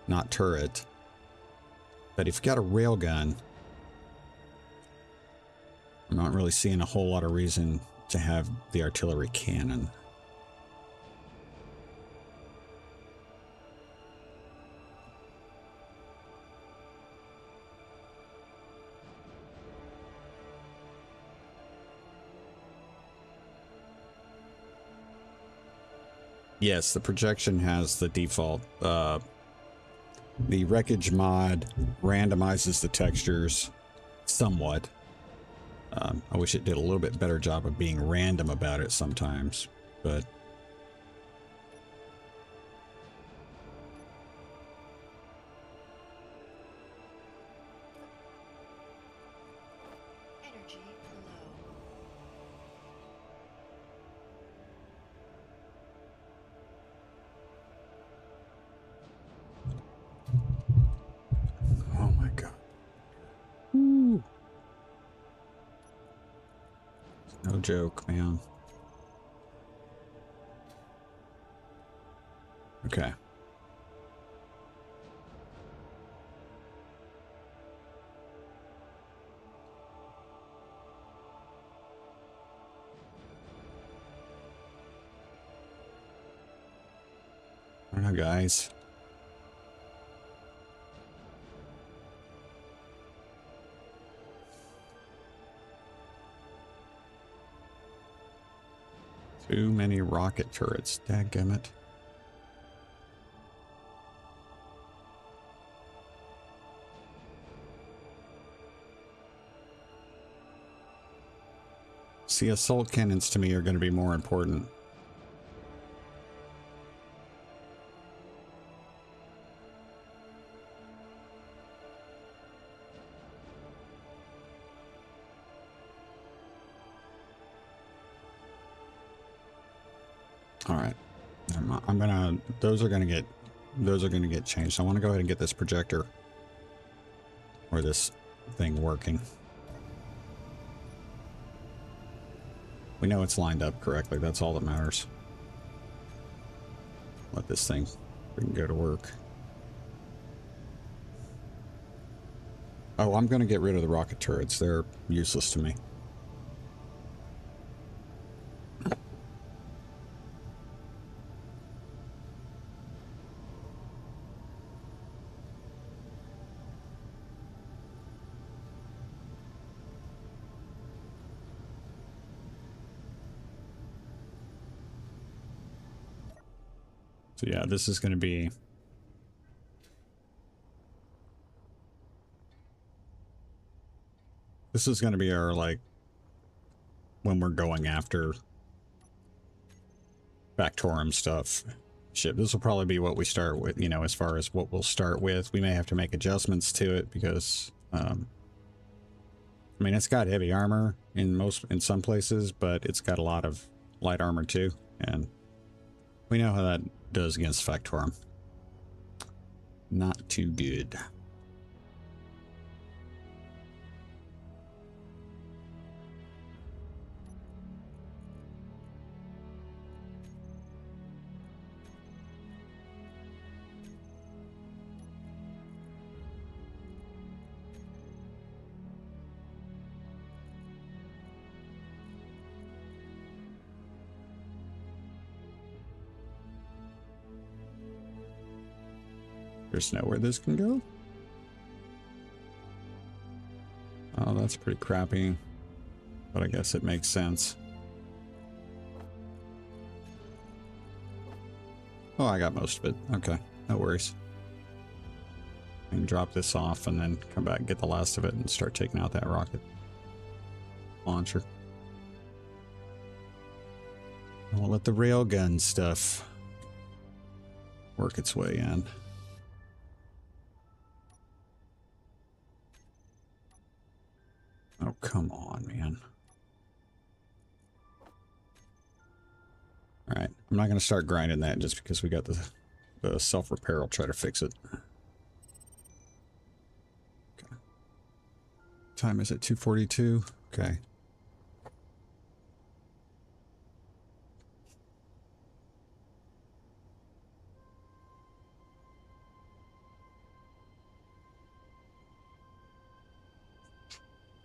not turret. But if you've got a railgun, I'm not really seeing a whole lot of reason to have the artillery cannon. Yes, the projection has the default. The wreckage mod randomizes the textures somewhat. I wish it did a little bit better job of being random about it sometimes, but Energy low. oh my god. Woo. No joke, man. Okay. I don't know, guys. Too many rocket turrets. Dadgummit. See, assault cannons to me are going to be more important. All right, I'm gonna. Those are gonna get changed. I want to go ahead and get this projector or this thing working. We know it's lined up correctly. That's all that matters. Let this thing go to work. Oh, I'm gonna get rid of the rocket turrets. They're useless to me. So yeah, this is going to be... This is going to be our, like, when we're going after Factorum stuff. Shit, this will probably be what we start with, you know, as far as what we'll start with. We may have to make adjustments to it because, I mean, it's got heavy armor in some places, but it's got a lot of light armor too. And we know how that does against Factorum. Not too good. There's nowhere this can go. Oh, that's pretty crappy, but I guess it makes sense. Oh, I got most of it. Okay, no worries. I can drop this off and then come back and get the last of it and start taking out that rocket launcher. I'll let the railgun stuff work its way in. Oh, come on, man. Alright, I'm not going to start grinding that just because we got the self-repair. I'll try to fix it. Okay. Time is at 2:42. Okay.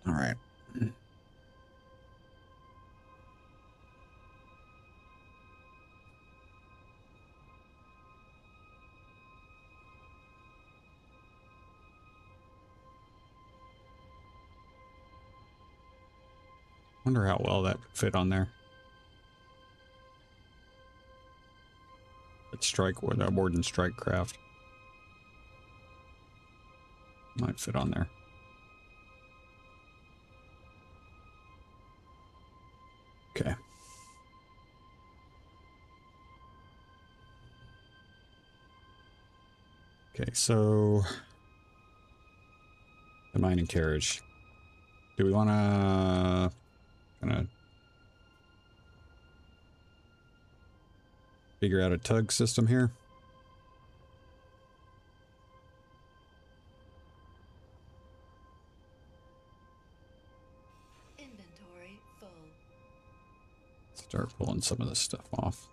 Alright. Wonder how well that fit on there. That strike or that Warden strike craft might fit on there. Okay. Okay, so the mining carriage. Do we want to kind of figure out a tug system here? Inventory full. Start pulling some of this stuff off.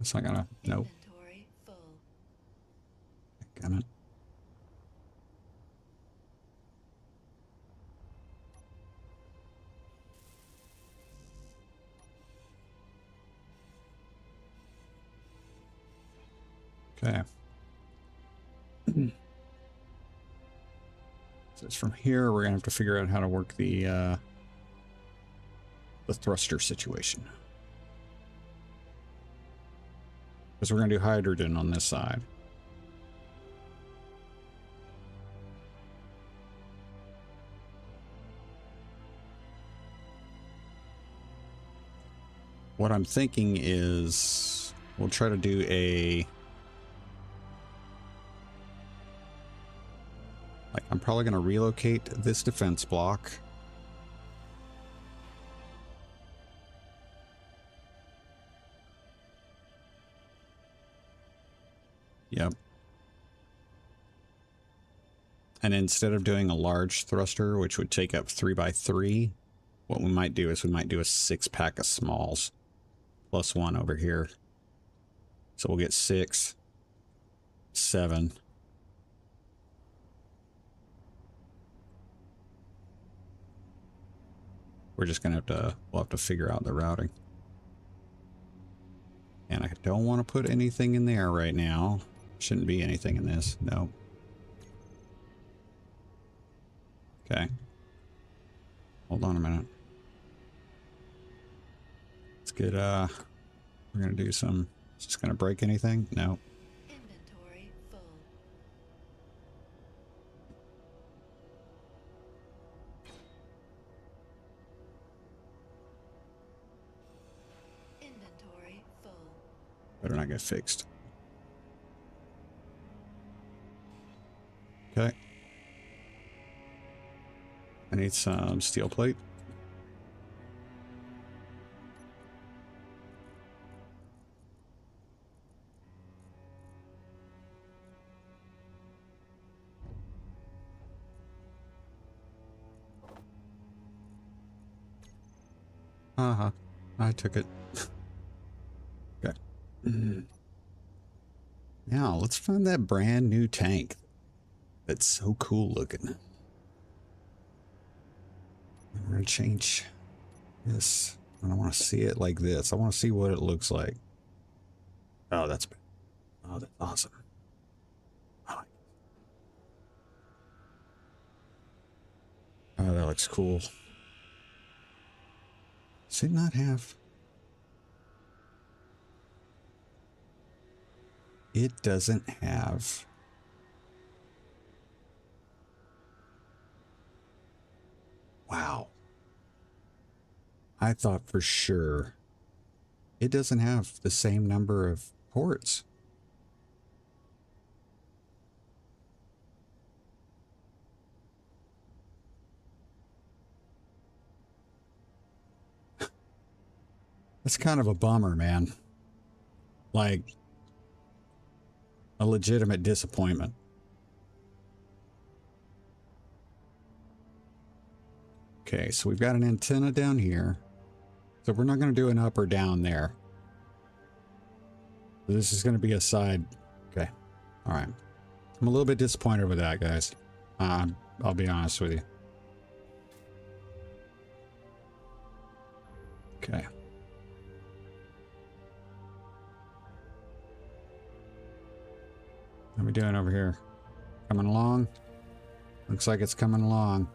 It's not gonna, nope. Inventory full. Damn it. Okay. So it's from here, we're gonna have to figure out how to work the thruster situation. Because we're gonna do hydrogen on this side. What I'm thinking is we'll try to do a... Like, I'm probably going to relocate this defense block. Yep. And instead of doing a large thruster, which would take up 3x3, what we might do is we might do a 6-pack of smalls. Plus 1 over here. So we'll get 6, 7. We're just gonna we'll have to figure out the routing. And I don't want to put anything in there right now. Shouldn't be anything in this, no. Okay. Hold on a minute. Let's get, we're gonna do some, is this gonna break anything? No. Inventory full. Inventory full. Better not get fixed. Okay. I need some steel plate. Uh-huh. I took it. Okay. Now, let's find that brand new tank. That's so cool looking. We're gonna change this. I don't want to see it like this. I want to see what it looks like. Oh, that's awesome. Oh, that looks cool. Does it not have? It doesn't have. Wow. I thought for sure it doesn't have the same number of ports. That's kind of a bummer, man. Like, a legitimate disappointment. Okay, so we've got an antenna down here. So we're not going to do an up or down there. This is going to be a side. Okay. All right. I'm a little bit disappointed with that, guys. I'll be honest with you. Okay. What are we doing over here? Coming along? Looks like it's coming along.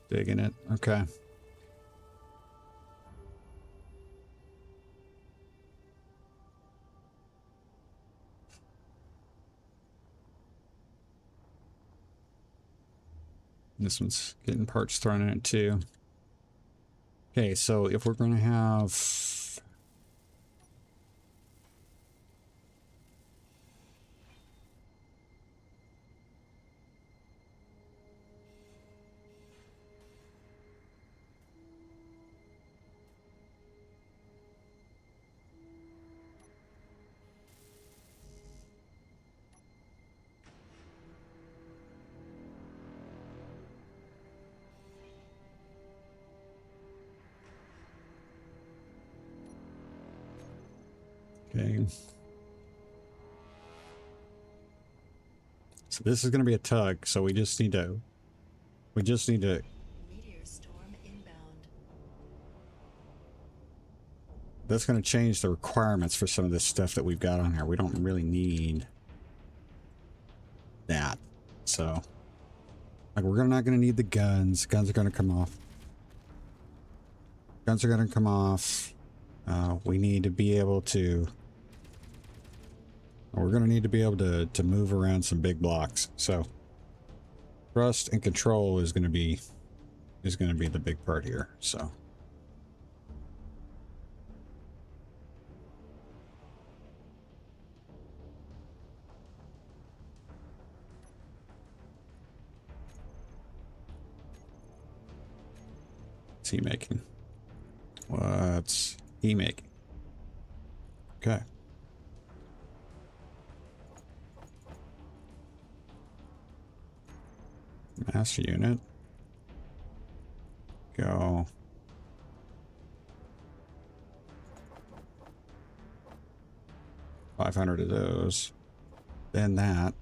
Digging it. Okay. This one's getting parts thrown in it too. Okay, so if we're going to have... Okay. So this is going to be a tug, so we just need to Meteor storm inbound. that's going to change the requirements for some of this stuff that we've got on here. We don't really need that. So like we're not going to need the guns. Guns are going to come off. Guns are going to come off. We need to be able to, we're going to need to be able to move around some big blocks. So thrust and control is going to be the big part here. So what's he making? What's he making? Okay. Master unit. Go. $500 of those. Then that.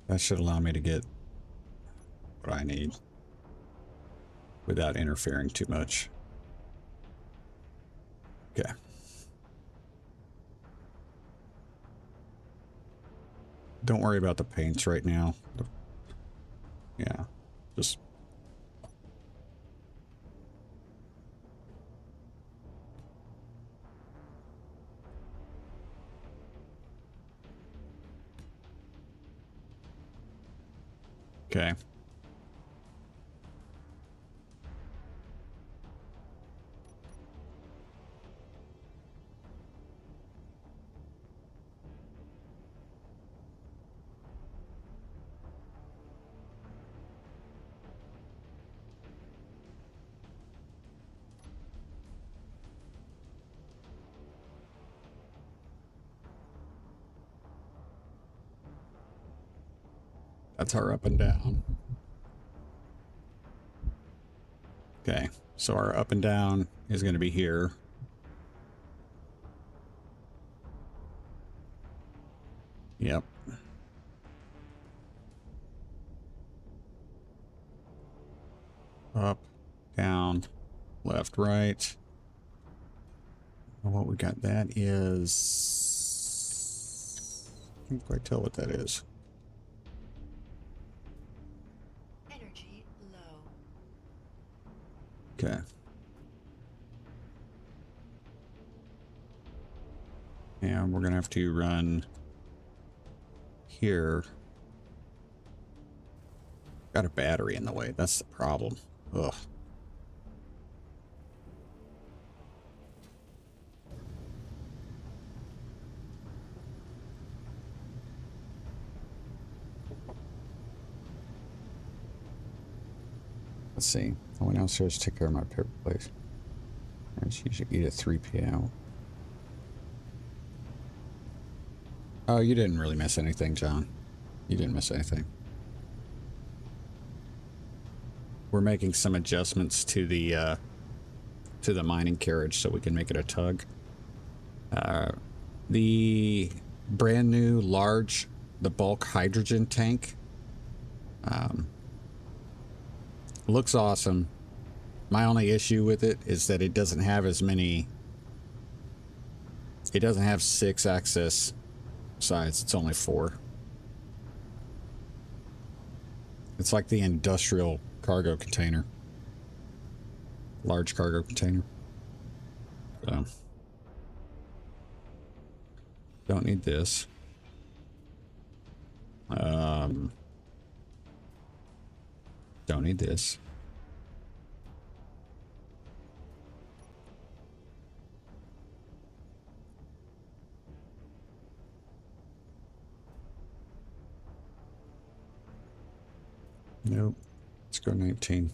That should allow me to get what I need without interfering too much. Okay. Don't worry about the paints right now. Yeah, just okay. That's our up and down. Okay, so our up and down is going to be here. Yep. Up, down, left, right. What we got, that is... I can't quite tell what that is. Energy low. Okay. And we're going to have to run here. Got a battery in the way. That's the problem. Ugh. Let's see. I went downstairs to take care of my paper place. I should eat at 3 p.m. Oh, you didn't really miss anything, John. You didn't miss anything. We're making some adjustments to the mining carriage so we can make it a tug. The brand new large, the bulk hydrogen tank, looks awesome. My only issue with it is that it doesn't have as many. It doesn't have 6 access sides. It's only 4. It's like the industrial cargo container. Large cargo container. So. Don't need this. Don't need this. Nope. Let's go 19.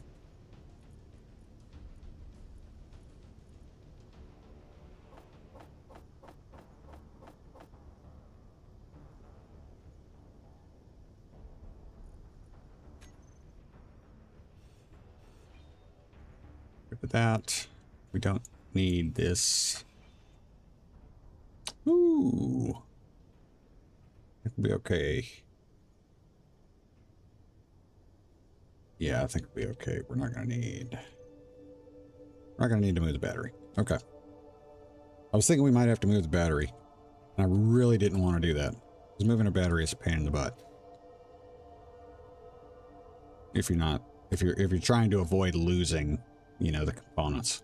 Good with that. We don't need this. Ooh. It'll be okay. Yeah, I think it'll be okay. We're not gonna need to move the battery. Okay. I was thinking we might have to move the battery. And I really didn't want to do that. Because moving a battery is a pain in the butt. If you're trying to avoid losing, you know, the components.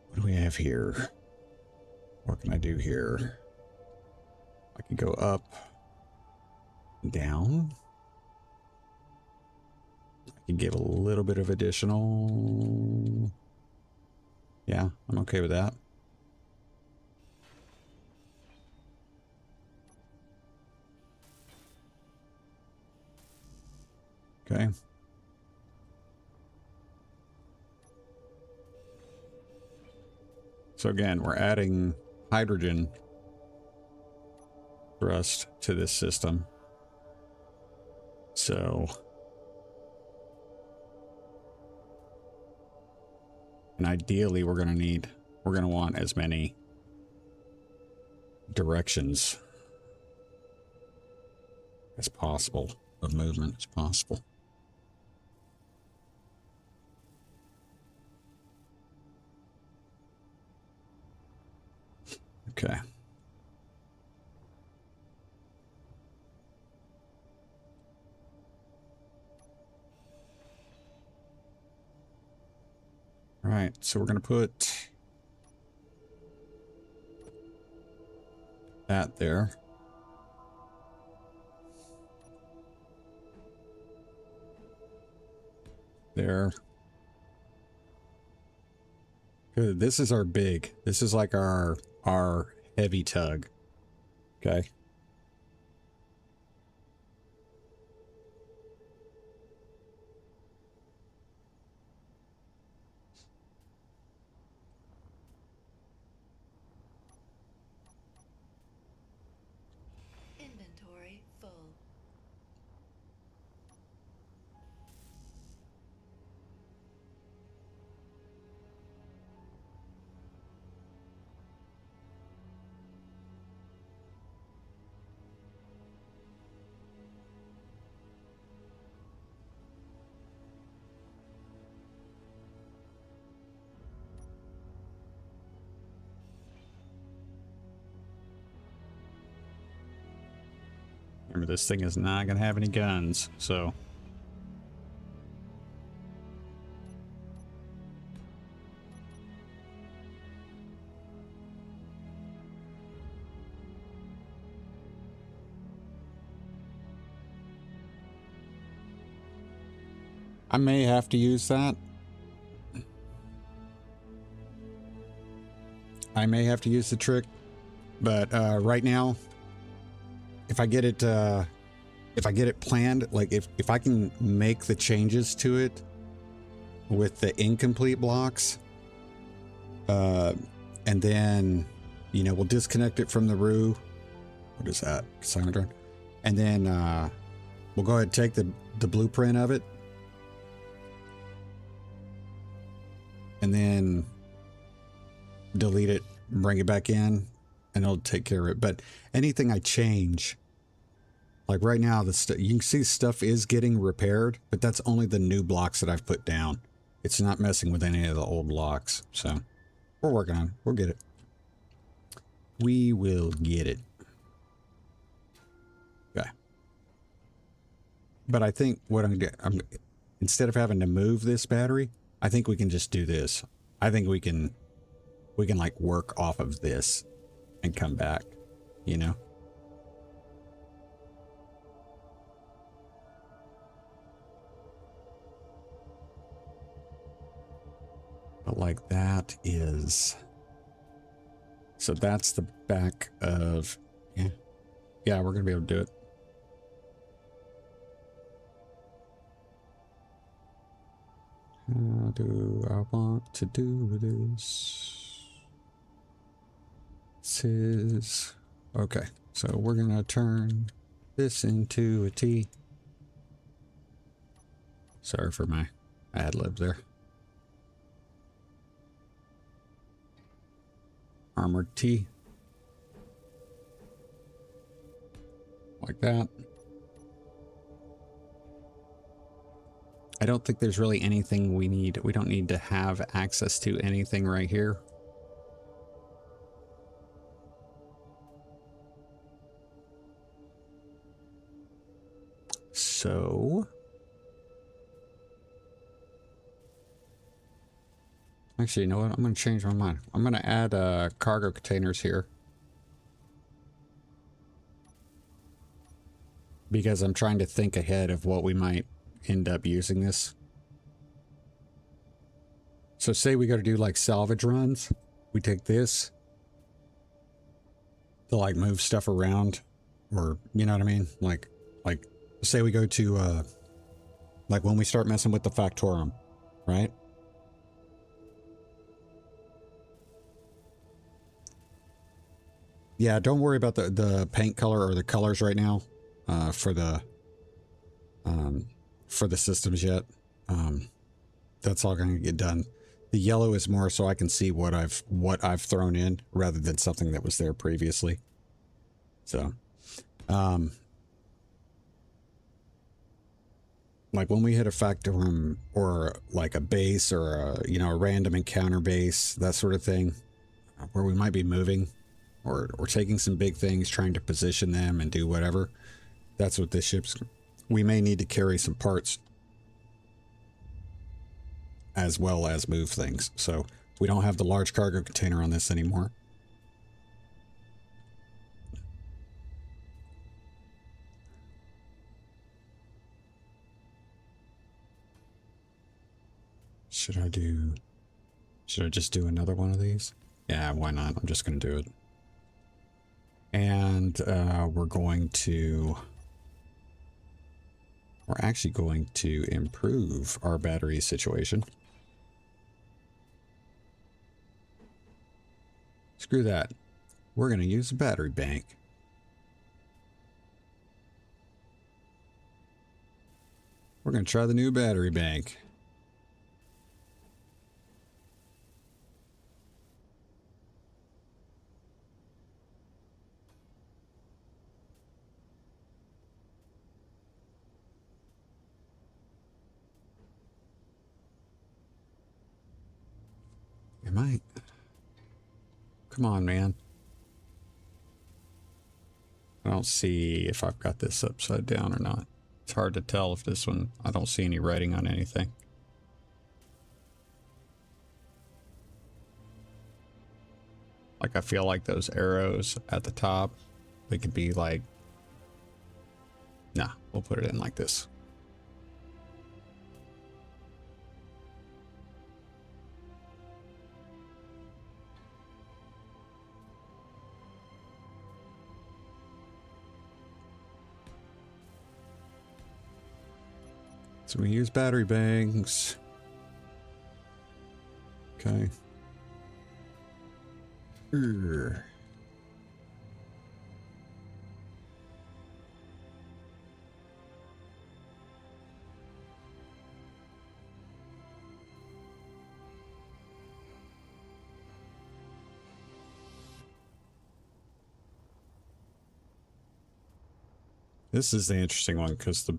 What do we have here? What can I do here? I can go up, down. I can give a little bit of additional. Yeah, I'm okay with that. Okay. So again, we're adding hydrogen thrust to this system. So, and ideally we're going to want as many directions as possible of movement as possible. Okay. All right, so we're going to put that there. There. Good. This is our big. This is like our heavy tug. Okay. Inventory full. Remember, this thing is not going to have any guns, so. I may have to use that. I may have to use the trick, but right now, if I get it planned, like if I can make the changes to it with the incomplete blocks, and then, you know, we'll disconnect it from the RU. What is that? Cyclotron. And then we'll go ahead and take the blueprint of it, and then delete it, bring it back in, and it'll take care of it. But anything I change, like right now, you can see stuff is getting repaired, but that's only the new blocks that I've put down. It's not messing with any of the old blocks. So we're working on it. We'll get it. We will get it. Okay. But I think what I'm instead of having to move this battery, I think we can just do this. I think we can like work off of this and come back, you know? But like that is, so that's the back of, yeah, we're gonna be able to do it. How do I want to do this? This is, okay, so we're gonna turn this into a T. Sorry for my ad lib there. Armored T. like that. I don't think there's really anything we need. We don't need to have access to anything right here. So actually, you know what? I'm going to change my mind. I'm going to add cargo containers here. Because I'm trying to think ahead of what we might end up using this. So say we got to do like salvage runs. We take this to like move stuff around, or you know what I mean? Like say we go to like when we start messing with the Factorum, right? Yeah, don't worry about the paint color or the colors right now for the systems yet. That's all going to get done. The yellow is more so I can see what I've thrown in rather than something that was there previously. So, like when we hit a Factorum or like a base or a, you know, a random encounter base, that sort of thing, where we might be moving or taking some big things, trying to position them and do whatever. That's what this ship's... We may need to carry some parts as well as move things. So we don't have the large cargo container on this anymore. Should I just do another one of these? Yeah, why not? I'm just going to do it. And we're actually going to improve our battery situation. Screw that. We're going to use a battery bank. We're going to try the new battery bank. Am I? Come on, man. I don't see if I've got this upside down or not. It's hard to tell if this one, I don't see any writing on anything. Like I feel like those arrows at the top, they could be like, nah, we'll put it in like this. So we use battery banks. Okay. This is the interesting one because the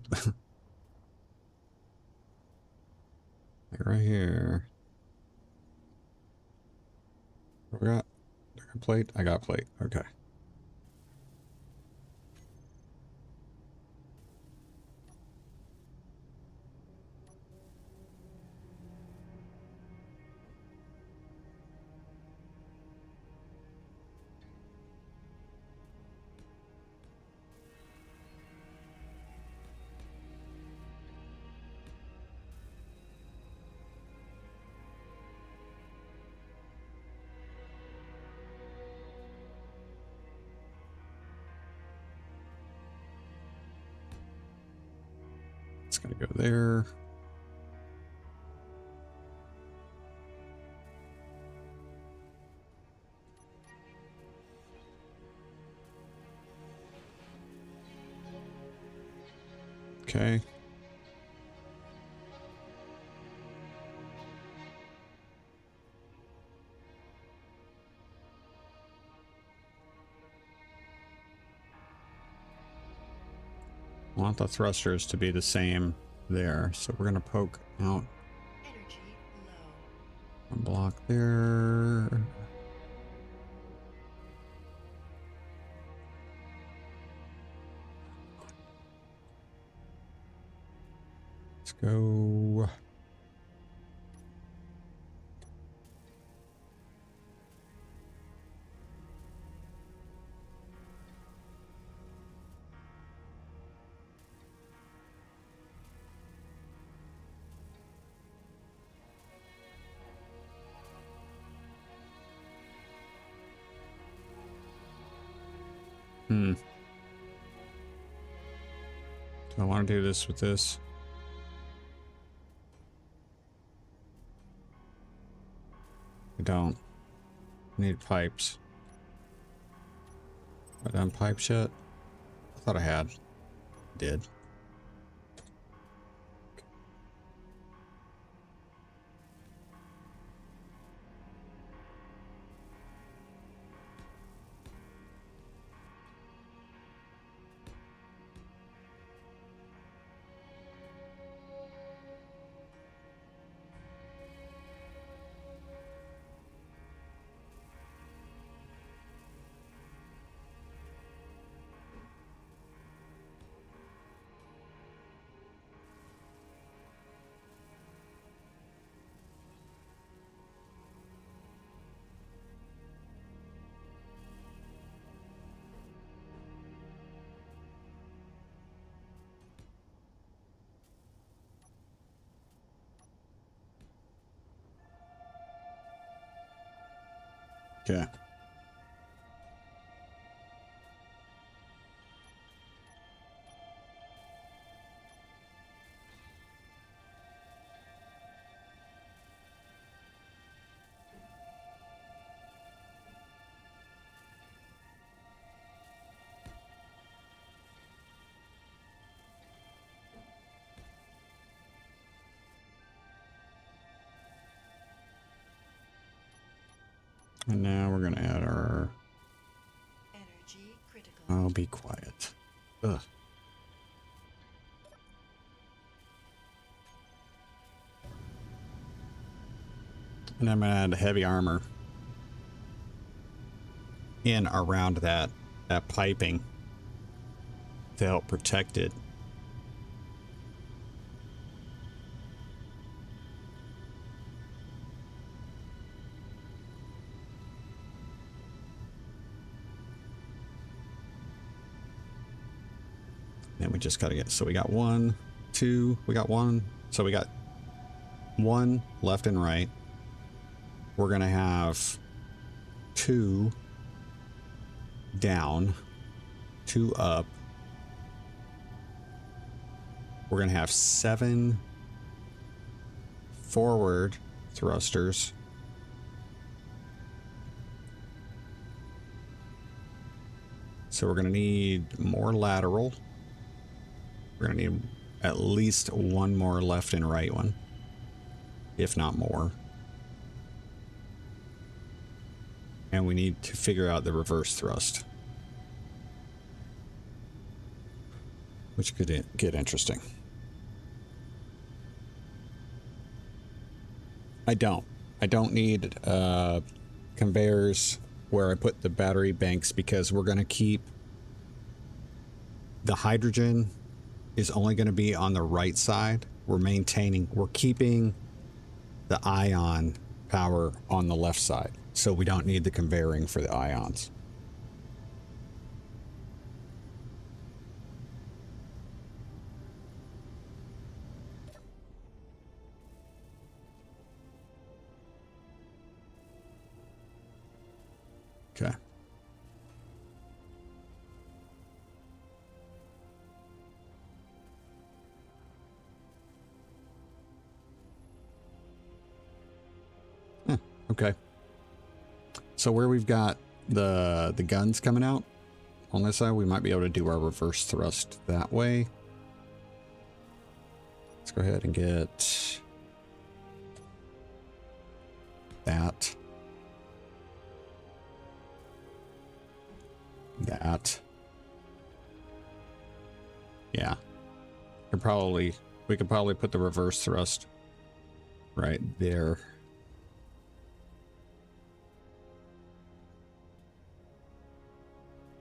like right here. What we got? I got plate. I got plate. Okay. It's gonna go there. Okay. want the thrusters to be the same there. So we're going to poke out Energy low. a block there. Let's go. Do I want to do this with this? I don't. Need pipes. Have I done pipes yet? I thought I had. Did. Okay. And now we're going to add our... Energy critical. I'll be quiet. Ugh. And I'm going to add heavy armor in around that piping to help protect it. Then we just got to get, so we got 1, 2, we got 1. So we got 1 left and right. We're going to have 2 down, 2 up. We're going to have 7 forward thrusters. So we're going to need more lateral. We're going to need at least 1 more left and right one, if not more. And we need to figure out the reverse thrust, which could get interesting. I don't need conveyors where I put the battery banks, because we're going to keep the hydrogen is only going to be on the right side. We're keeping the ion power on the left side, so we don't need the conveying for the ions. Okay. Okay. So where we've got the guns coming out on this side, we might be able to do our reverse thrust that way. Let's go ahead and get that. That. Yeah. We could probably put the reverse thrust right there.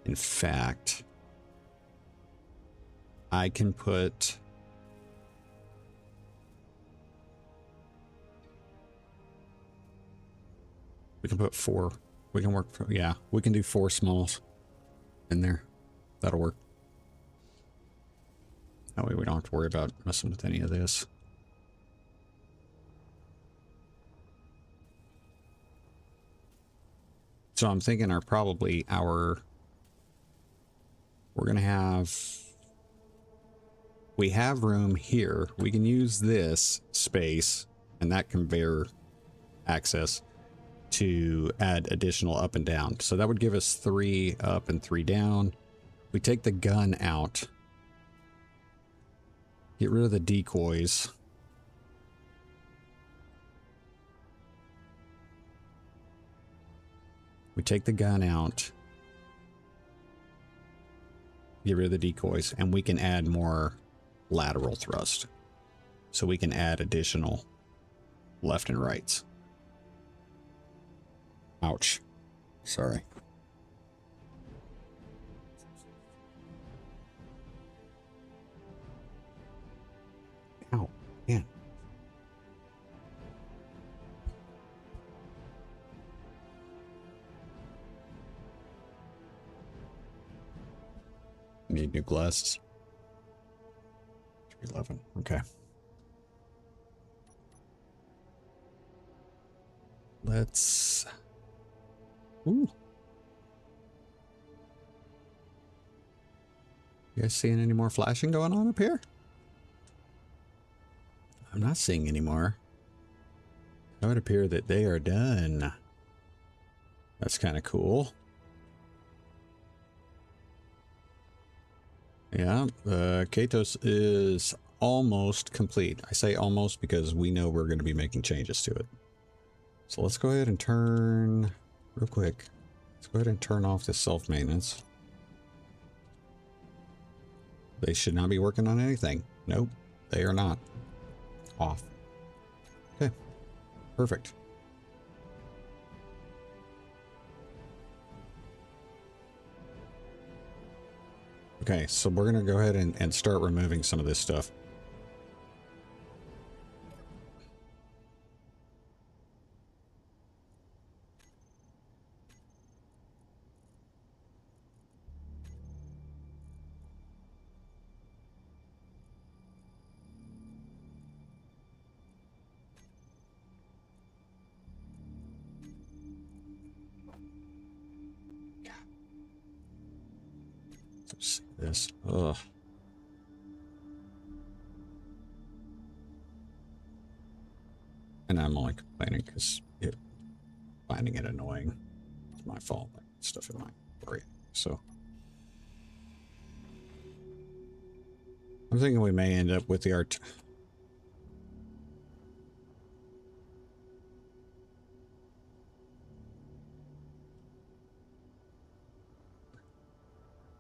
In fact, I can put... We can put 4. We can work... Yeah, we can do 4 smalls in there. That'll work. That way we don't have to worry about messing with any of this. So I'm thinking we're going to have... We have room here. We can use this space and that conveyor access to add additional up and down. So that would give us 3 up and 3 down. We take the gun out. Get rid of the decoys. We take the gun out. Get rid of the decoys, and we can add more lateral thrust. So we can add additional left and rights. Ouch. Sorry. Ow, man. Need new glasses. 311. Okay. Let's... Ooh. You guys seeing any more flashing going on up here? I'm not seeing any more. It would appear that they are done. That's kind of cool. Yeah, the Katos is almost complete. I say almost because we know we're going to be making changes to it. So let's go ahead and turn, real quick, let's go ahead and turn off this self-maintenance. They should not be working on anything. Nope, they are not. Off. Okay, perfect. Okay, so we're going to go ahead and start removing some of this stuff. Let's see this. Ugh. And I'm only complaining because finding it annoying. It's my fault. Like, stuff in my brain. So I'm thinking we may end up with the art.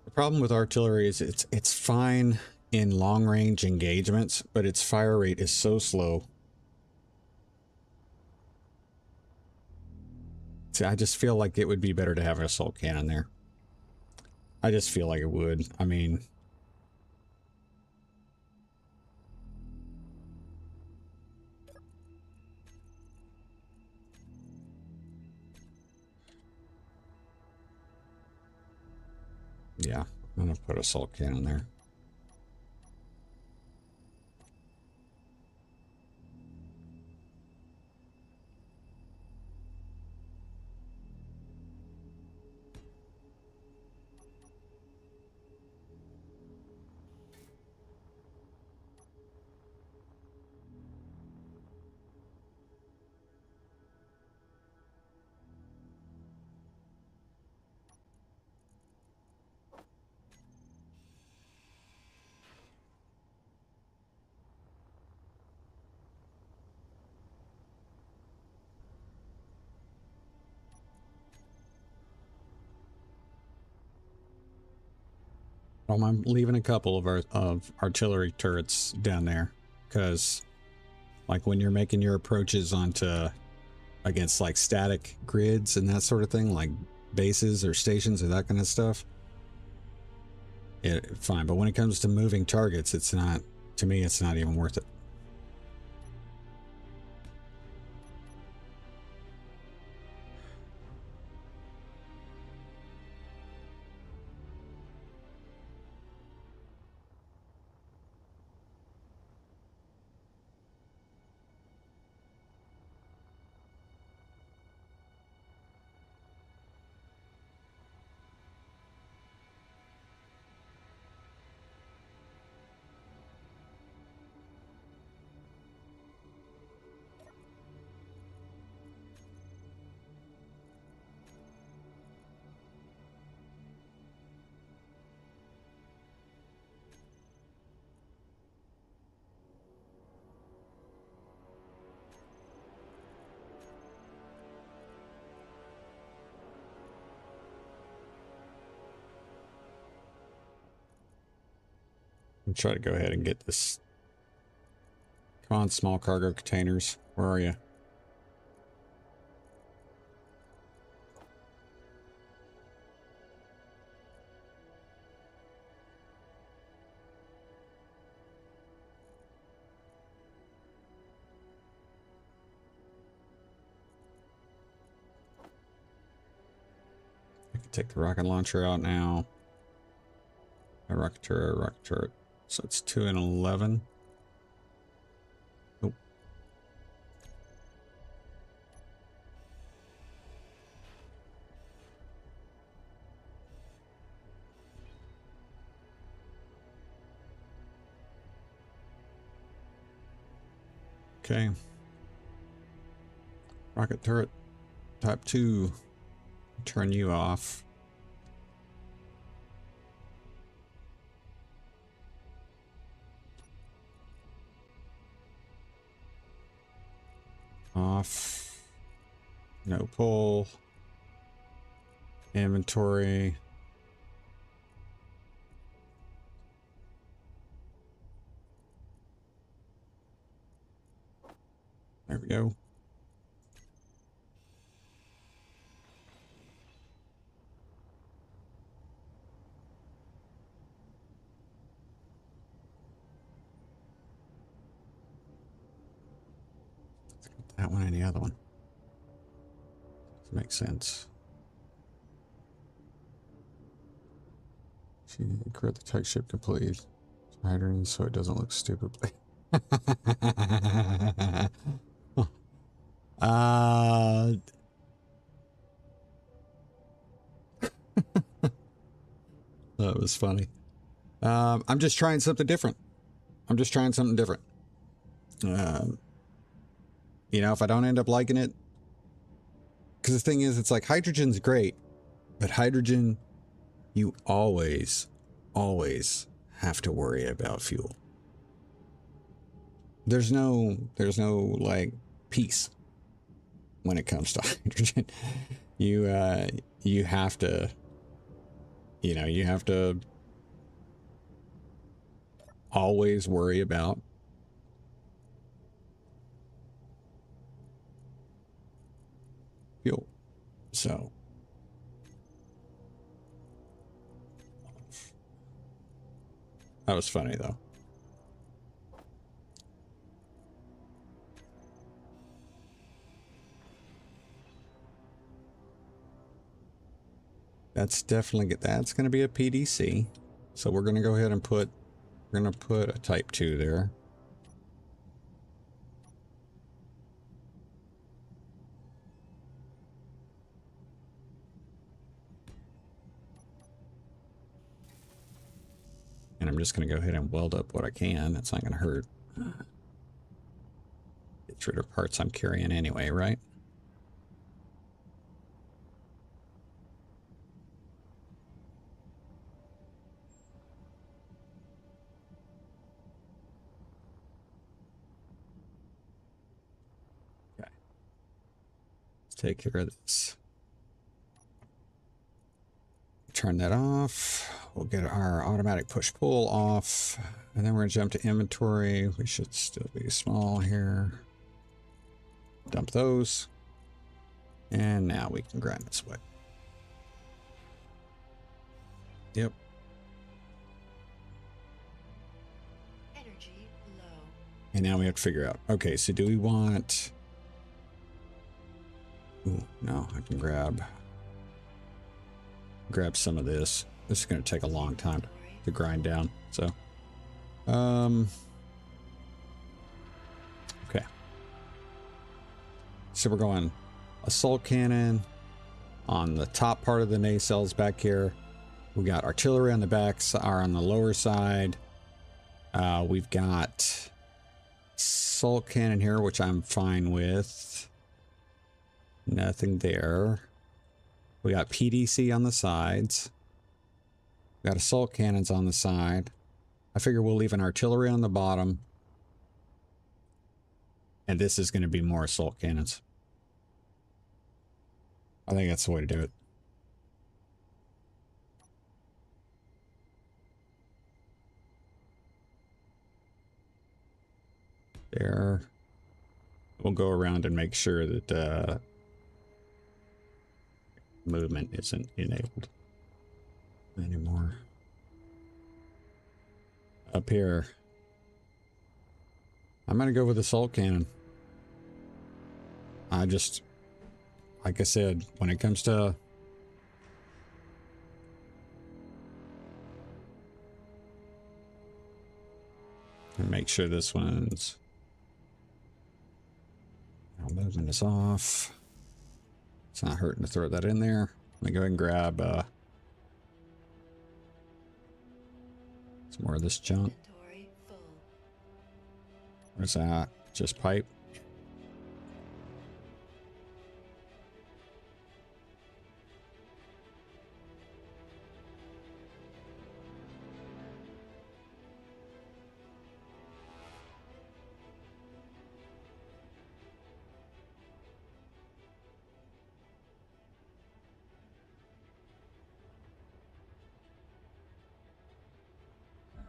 The problem with artillery is it's fine in long range engagements, but its fire rate is so slow. See, I just feel like it would be better to have an assault cannon there. I just feel like it would. I mean, yeah, I'm gonna put assault cannon there. Well, I'm leaving a couple of artillery turrets down there because, like, when you're making your approaches onto against like static grids and that sort of thing, like bases or stations or that kind of stuff, fine. But when it comes to moving targets, it's not. To me, it's not even worth it. I'll try to go ahead and get this. Come on, small cargo containers. Where are you? I can take the rocket launcher out now. A rocket turret. So it's 2 and 11. Nope. Okay. Rocket turret type 2. Turn you off. Off. No pull. Inventory. There we go. That one and the other one. Makes sense. She create the tech ship complete. Hydrogen so it doesn't look stupid. That was funny. I'm just trying something different. I'm just trying something different. You know, if I don't end up liking it, because the thing is, it's like hydrogen's great, but hydrogen, you always have to worry about fuel. There's no like peace when it comes to hydrogen. You have to, you have to always worry about fuel. So that was funny though. That's definitely, that's going to be a PDC. So we're going to go ahead and put a type 2 there. And I'm just going to go ahead and weld up what I can. It's not going to hurt. Get rid of parts I'm carrying anyway, right? Okay. Let's take care of this. Turn that off. we'll get our automatic push-pull off, and then we're going to jump to inventory. We should still be small here. Dump those. And now we can grind this way. Yep. Energy low. And now we have to figure out, okay, so do we want... Ooh, no, I can grab some of this. This is going to take a long time to grind down, so... Okay. So we're going assault cannon on the top part of the nacelles back here. We got artillery on the back, or on the lower side. We've got assault cannon here, which I'm fine with. Nothing there. We got PDC on the sides. We got assault cannons on the side. I figure we'll leave an artillery on the bottom. And this is going to be more assault cannons. I think that's the way to do it. There. We'll go around and make sure that movement isn't enabled anymore. Up here, I'm gonna go with assault cannon. I just, like I said, when it comes to and make sure this one's movement is off. It's not hurting to throw that in there. Let me go ahead and grab some more of this junk. Inventory full. What's that? Just pipe?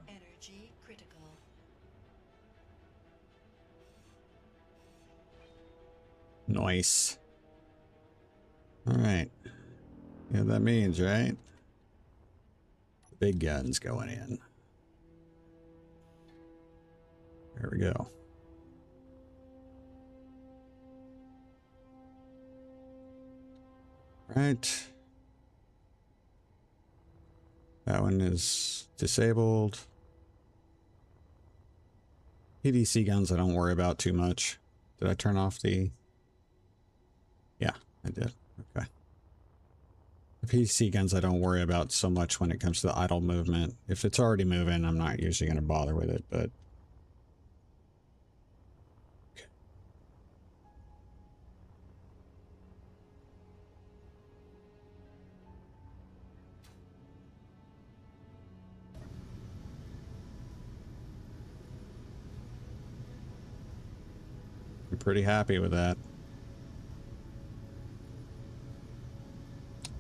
Energy critical. Nice. Alright. Yeah, that means, right? The big guns going in. There we go. Right. That one is disabled. PDC guns I don't worry about too much. Did I turn off the... Yeah, I did. Okay. The PDC guns I don't worry about so much when it comes to the idle movement. If it's already moving, I'm not usually going to bother with it, but... Okay. I'm pretty happy with that.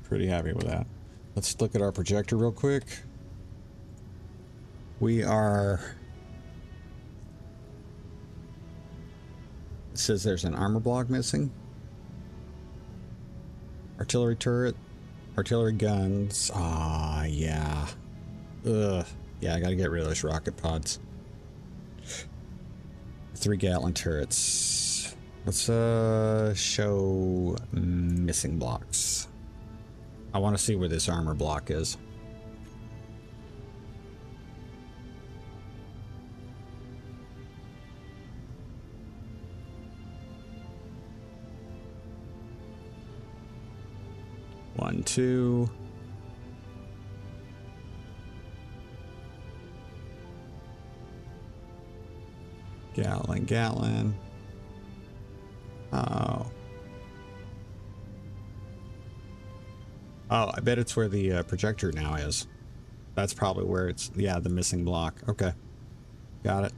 Pretty happy with that. Let's look at our projector real quick. We are... It says there's an armor block missing. Artillery turret. Artillery guns. Ah, yeah. Ugh. Yeah, I gotta get rid of those rocket pods. 3 Gatling turrets. Let's show missing blocks. I want to see where this armor block is. One, two. Gatling. Oh. Oh, I bet it's where the projector now is. That's probably where it's... Yeah, the missing block. Okay. Got it.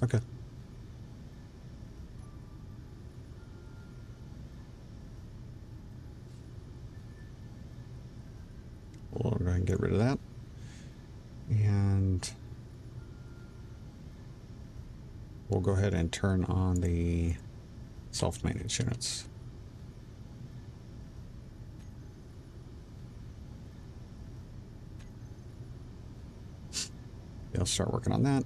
Okay. We'll go ahead ahead and get rid of that. And we'll go ahead and turn on the self-maintenance units. They'll start working on that.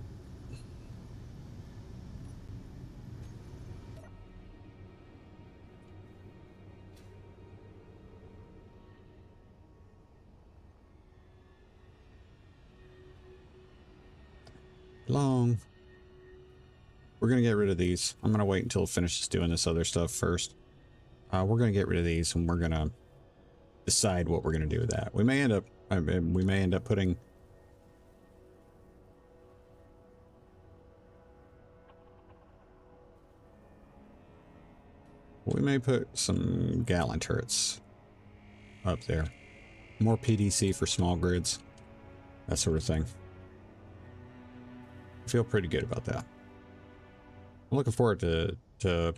Long. We're going to get rid of these. I'm going to wait until it finishes doing this other stuff first. We're going to get rid of these and we're going to decide what we're going to do with that. We may end up putting some gallon turrets up there. More PDC for small grids. That sort of thing. I feel pretty good about that. I'm looking forward to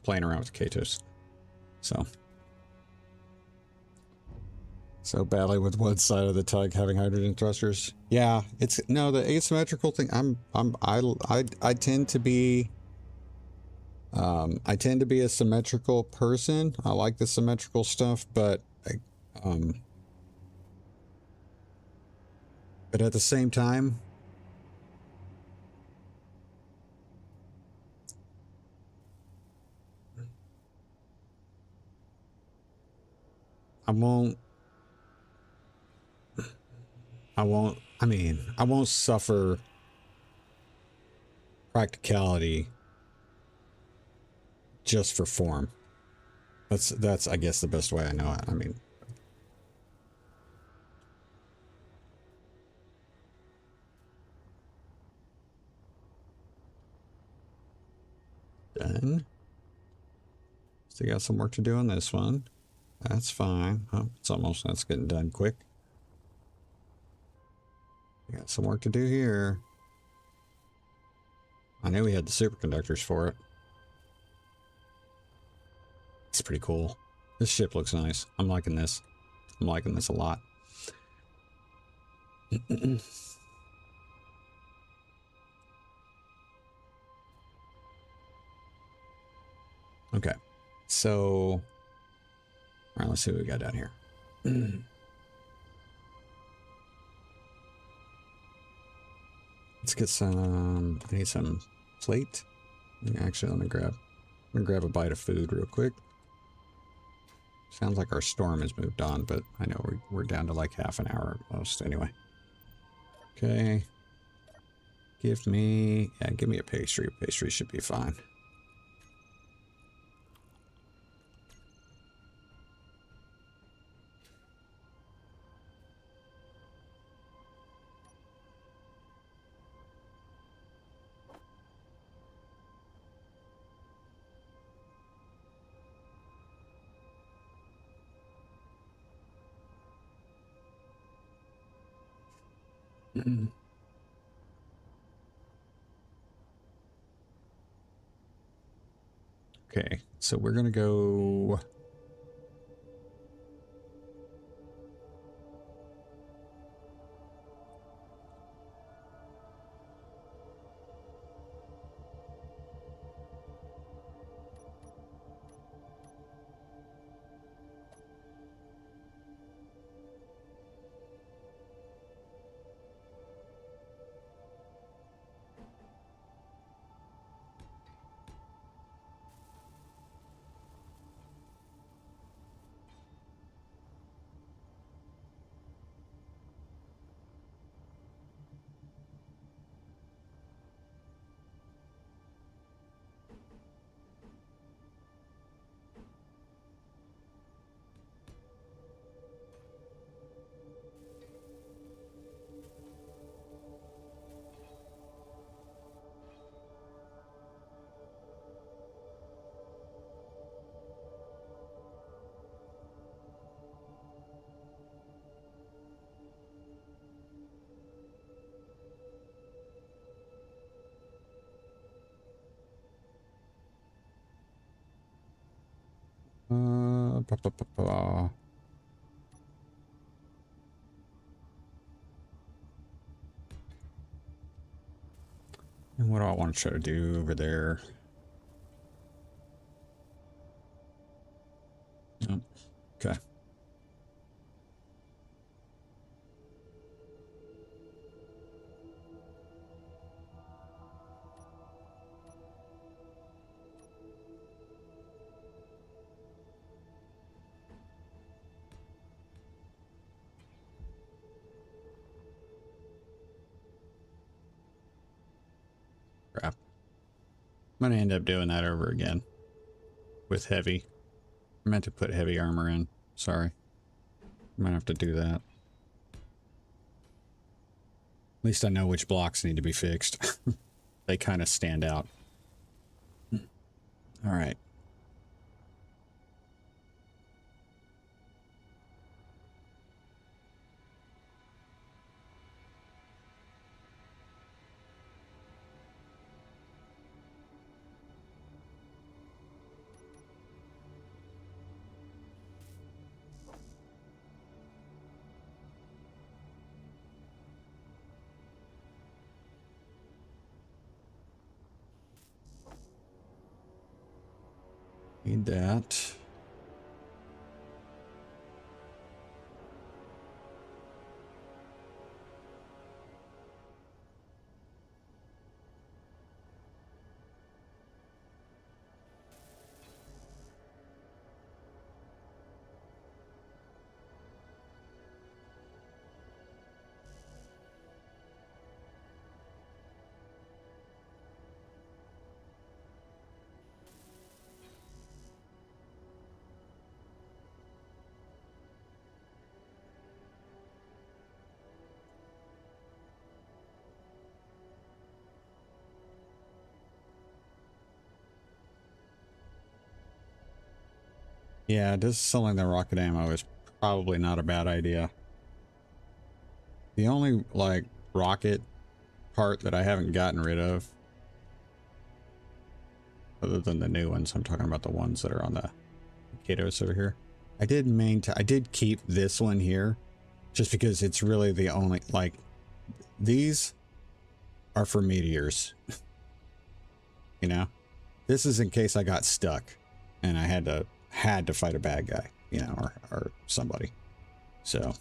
playing around with Katos. So badly with one side of the tug having hydrogen thrusters. Yeah, it's no, the asymmetrical thing. I tend to be a symmetrical person. I like the symmetrical stuff, but at the same time, I won't suffer practicality just for form. That's I guess the best way I know it. I mean, done. Still got some work to do on this one. That's fine. Oh, that's getting done quick. We got some work to do here. I knew we had the superconductors for it. It's pretty cool. This ship looks nice. I'm liking this. I'm liking this a lot. Okay. So, all right, let's see what we got down here. Let's get some, I need some plate. Actually, I'm gonna grab a bite of food real quick. Sounds like our storm has moved on, but I know we're down to like half an hour at most anyway. Okay. Give me a pastry. Pastry should be fine. Okay, so we're gonna go. Ba, ba, ba, ba. What do I want to try to do over there? Oh, okay. Crap. I'm gonna end up doing that over again with heavy. I meant to put heavy armor in. Sorry. I'm gonna have to do that. At least I know which blocks need to be fixed. They kind of stand out. All right. Need that. Yeah, disselling the rocket ammo is probably not a bad idea. The only, like, rocket part that I haven't gotten rid of, other than the new ones, I'm talking about the ones that are on the Katos over here. I did keep this one here, just because it's really the only, like, these are for meteors. You know? This is in case I got stuck and I had to fight a bad guy, you know, or somebody. So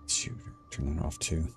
shoot, turn that off too.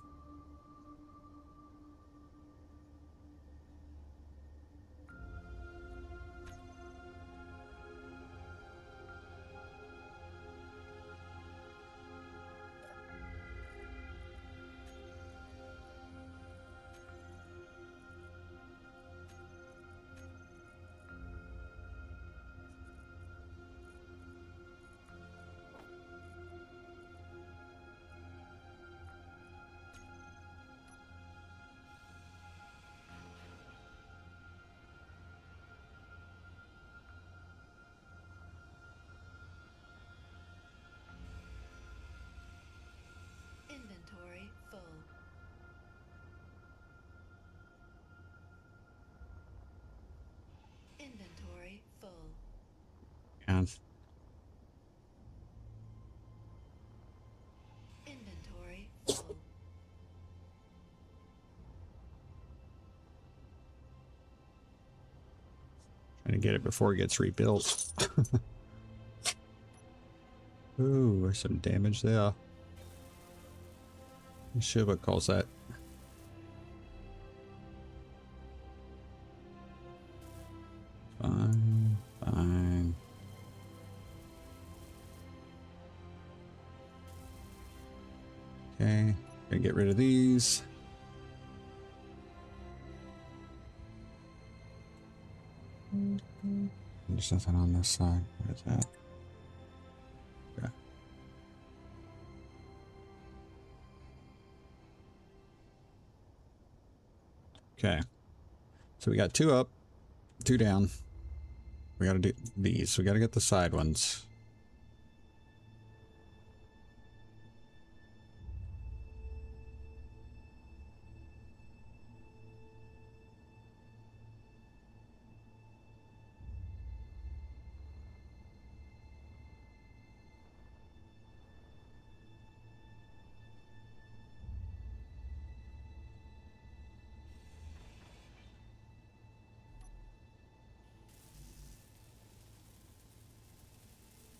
Gonna get it before it gets rebuilt. Ooh, there's some damage there. Shiva calls that. Fine, fine. Okay, gonna get rid of these. There's nothing on this side. What is that? Okay. Okay. So we got 2 up, 2 down. We gotta do these. We gotta get the side ones.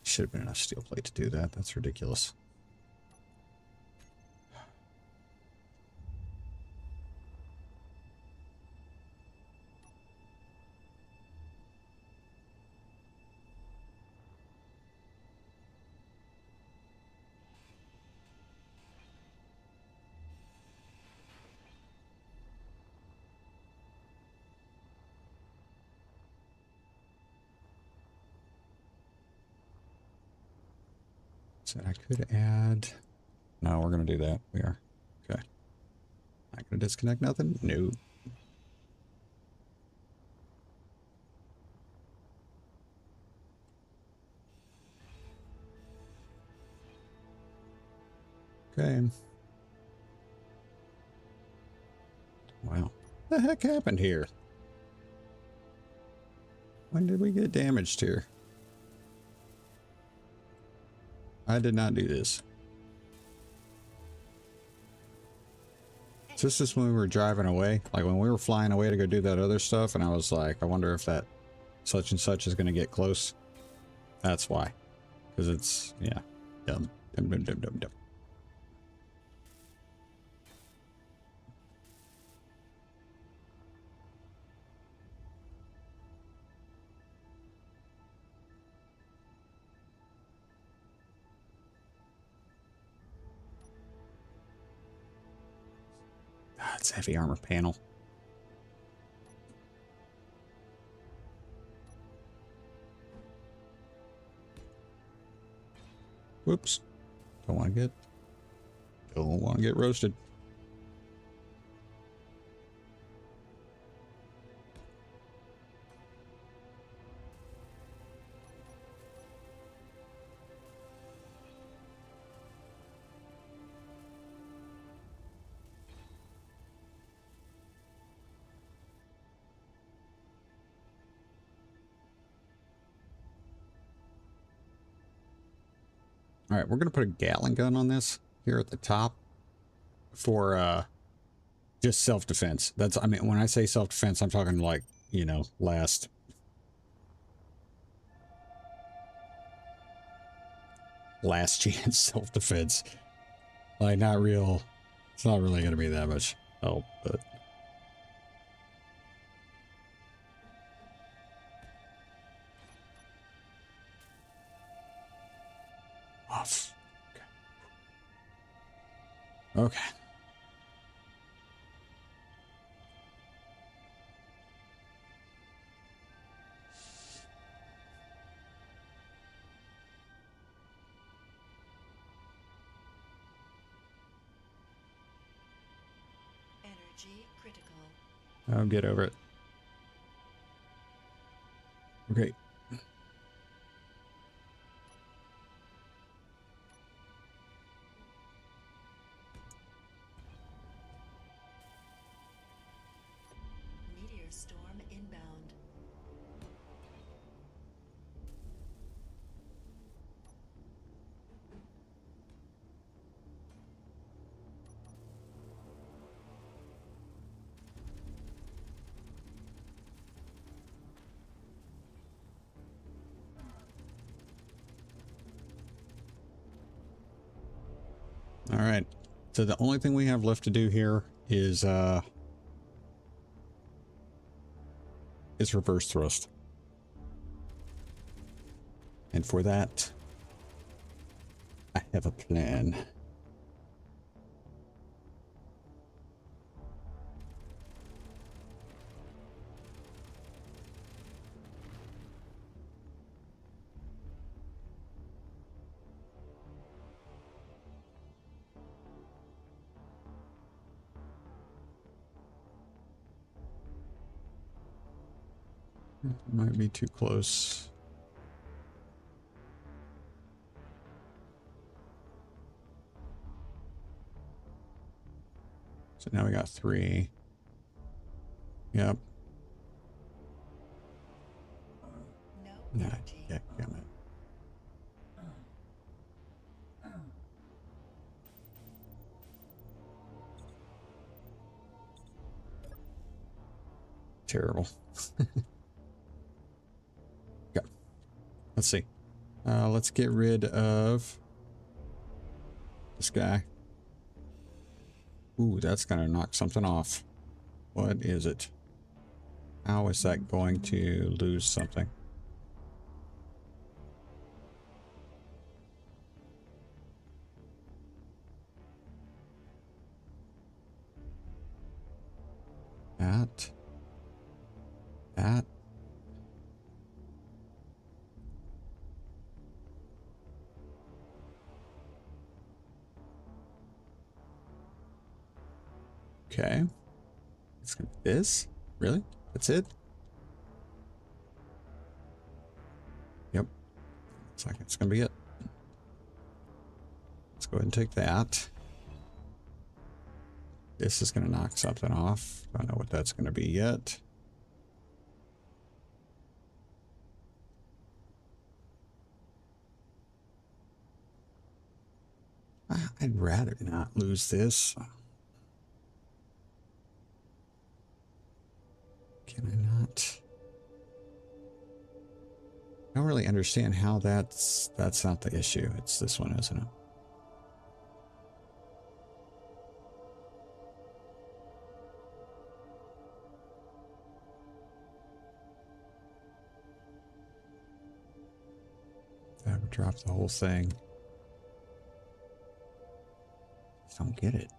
Should have been enough steel plate to do that. That's ridiculous. So I could add... No, we're going to do that. We are. Okay. Not going to disconnect nothing? No. Okay. Wow. What the heck happened here? When did we get damaged here? I did not do this. So this is when we were driving away, like when we were flying away to go do that other stuff, and I was like, I wonder if that such and such is going to get close. That's why. Because it's, yeah, dumb. Dumb, dumb, dumb, dumb, dumb. Ah, it's a heavy armor panel. Whoops. Don't want to get roasted. All right, we're going to put a Gatling gun on this here at the top for just self-defense. That's, I mean, when I say self-defense, I'm talking like, you know, last chance self-defense. Like, not real. It's not really going to be that much help, but. Off. Okay. Okay. Energy critical. I'll get over it. Okay. Meteor storm inbound. All right. So the only thing we have left to do here is reverse thrust. And for that, I have a plan. Might be too close. So now we got 3. Yep. No Nah, energy. yeah, damn it. Terrible. Yeah. Let's see. Let's get rid of this guy. Ooh, that's gonna knock something off. What is it? How is that going to lose something? That. Okay. It's gonna be this? Really? That's it? Yep. Looks like it's gonna be it. Let's go ahead and take that. This is gonna knock something off. Don't know what that's gonna be yet. I'd rather not lose this. Can I not? I don't really understand how that's not the issue. It's this one, isn't it? That would drop the whole thing. Just don't get it.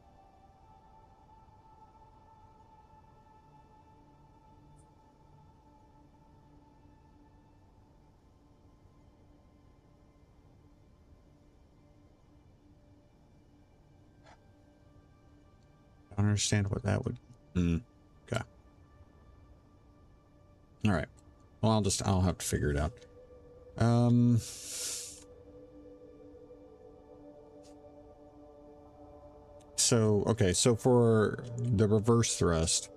I don't understand what that would. Okay. All right. Well, I'll have to figure it out. So, okay. So for the reverse thrust,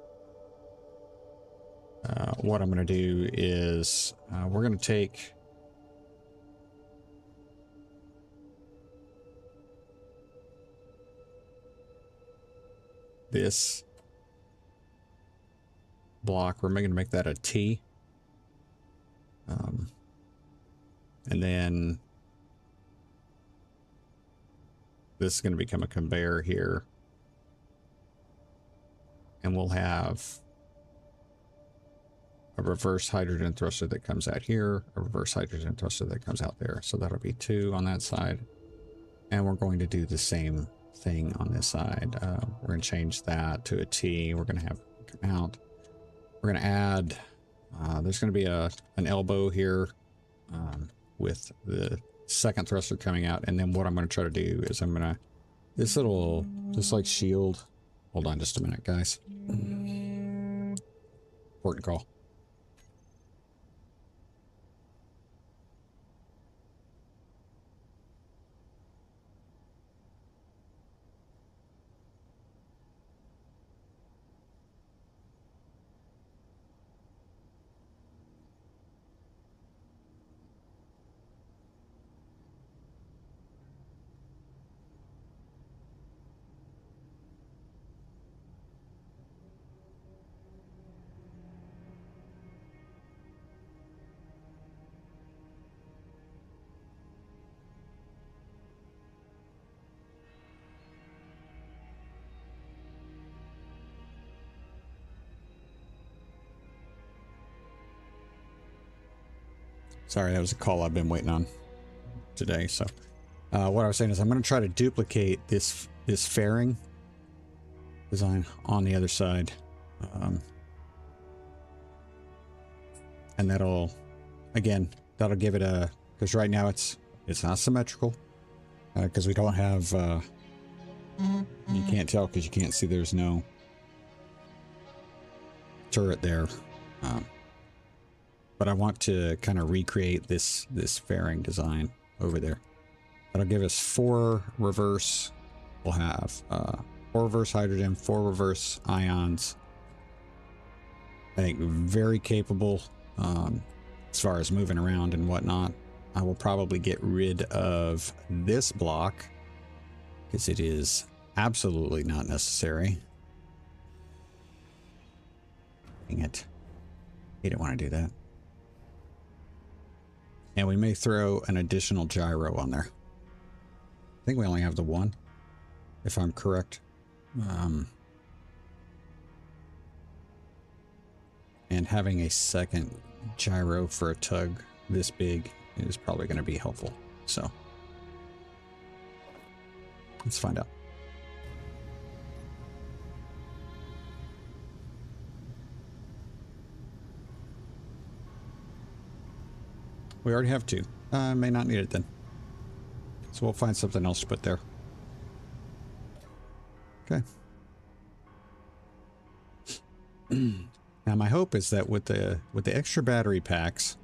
what I'm going to do is we're going to take this block. We're going to make that a T. And then this is going to become a conveyor here. And we'll have a reverse hydrogen thruster that comes out here, a reverse hydrogen thruster that comes out there. So that'll be 2 on that side. And we're going to do the same thing on this side. We're going to change that to a T. We're going to have it come out. We're going to add, there's going to be an elbow here with the second thruster coming out. And then what I'm going to try to do is I'm going to, this little, just like shield. Hold on just a minute, guys. Important call. Sorry, that was a call I've been waiting on today. So what I was saying is I'm going to try to duplicate this fairing design on the other side. And that'll, again, that'll give it a, because right now it's not symmetrical, because we don't have, you can't tell because you can't see there's no turret there. But I want to kind of recreate this fairing design over there. That'll give us 4 reverse. We'll have 4 reverse hydrogen, 4 reverse ions. I think very capable as far as moving around and whatnot. I will probably get rid of this block because it is absolutely not necessary. Dang it. He didn't want to do that. And we may throw an additional gyro on there. I think we only have the one, if I'm correct. And having a second gyro for a tug this big is probably going to be helpful. So let's find out. We already have 2. May not need it then. So we'll find something else to put there. Okay. Now my hope is that with the extra battery packs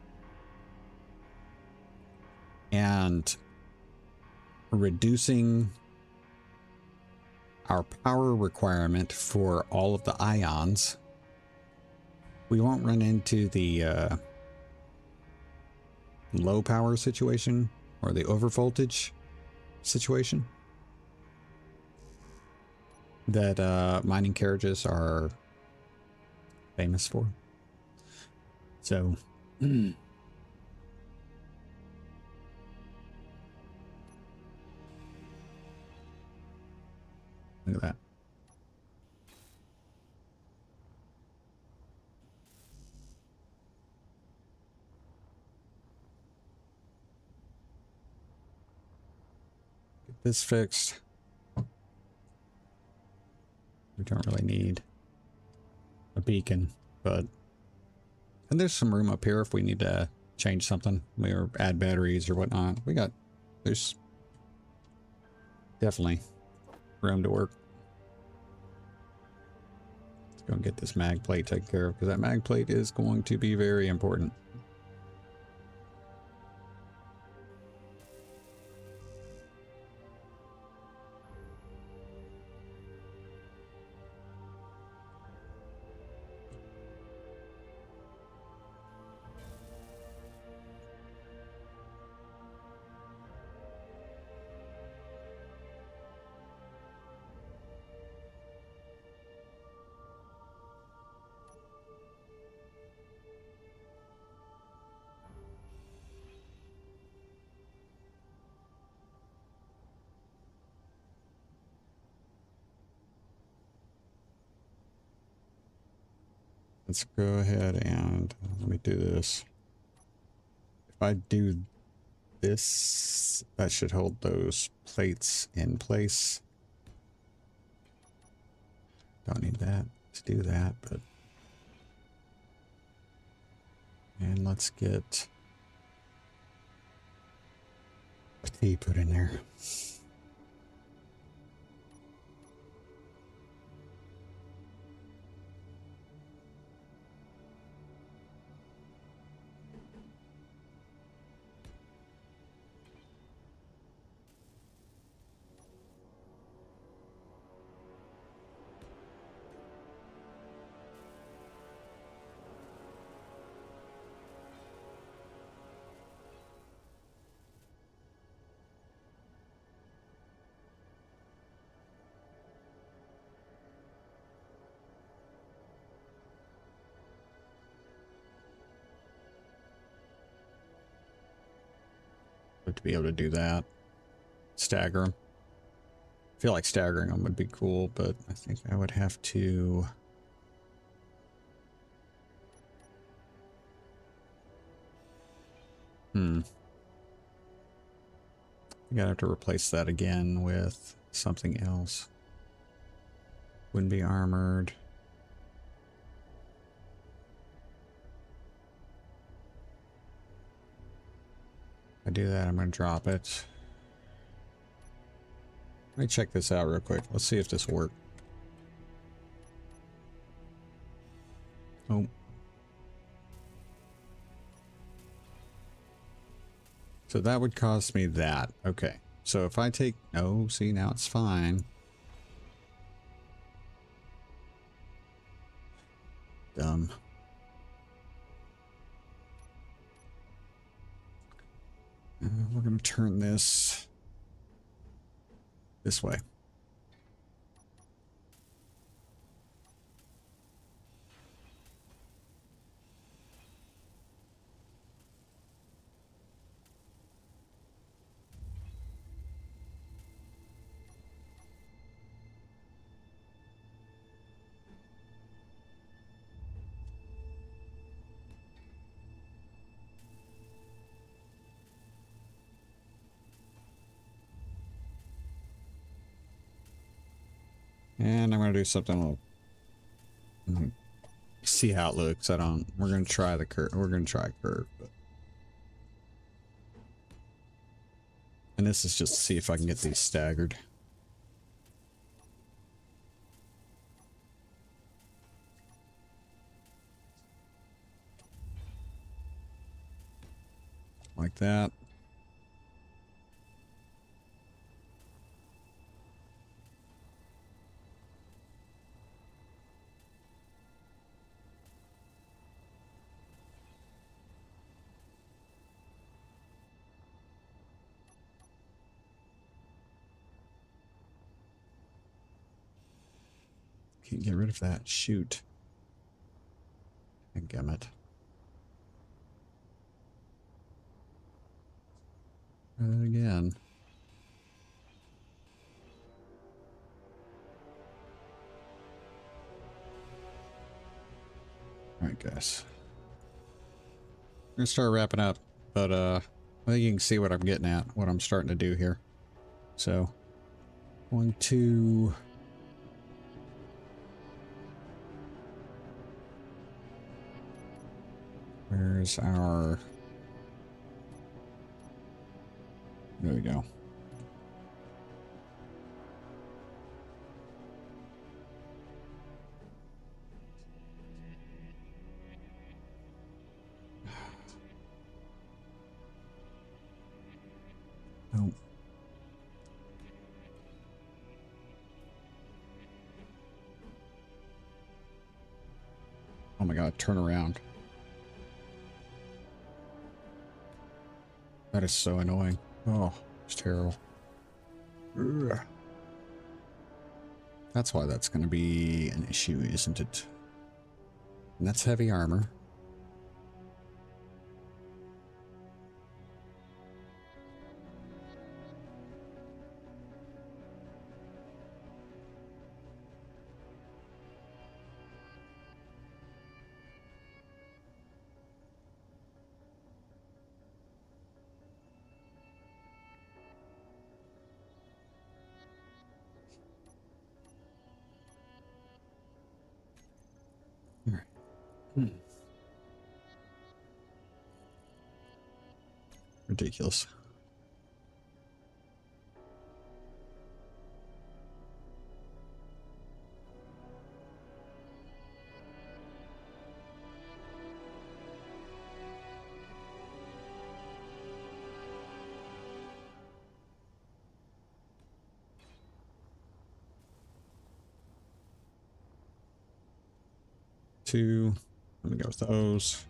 and reducing our power requirement for all of the ions, we won't run into the low power situation or the overvoltage situation that mining carriages are famous for. So look at that. Get this fixed. We don't really need a beacon, but and there's some room up here if we need to change something or add batteries or whatnot. There's definitely room to work. Let's go and get this mag plate taken care of, because that mag plate is going to be very important. Let's go ahead and let me do this. If I do this, that should hold those plates in place. Don't need that to do that, but... And let's get a T put in there. To be able to do that, stagger them. I feel like staggering them would be cool, but I think I would have to I'm gonna have to replace that again with something else. Wouldn't be armored. If I do that, I'm gonna drop it. Let me check this out real quick. Let's see if this works. Oh. So that would cost me that. Okay. So if I take... Oh, see, now it's fine. Dumb. We're going to turn this way. And I'm going to do something a little... See how it looks. We're going to try the curve. We're going to try curve. But... And this is just to see if I can get these staggered. Like that. Can't get rid of that. Shoot. Gummit. Try that again. Alright, guys. I'm gonna start wrapping up, but I think you can see what I'm getting at, what I'm starting to do here. So, 1, 2... Where's our... There we go. Oh. Oh my god, turn around. That is so annoying. Oh, it's terrible. Ugh. That's why that's going to be an issue, isn't it? And that's heavy armor. All right. Ridiculous. Two. Let me go with those.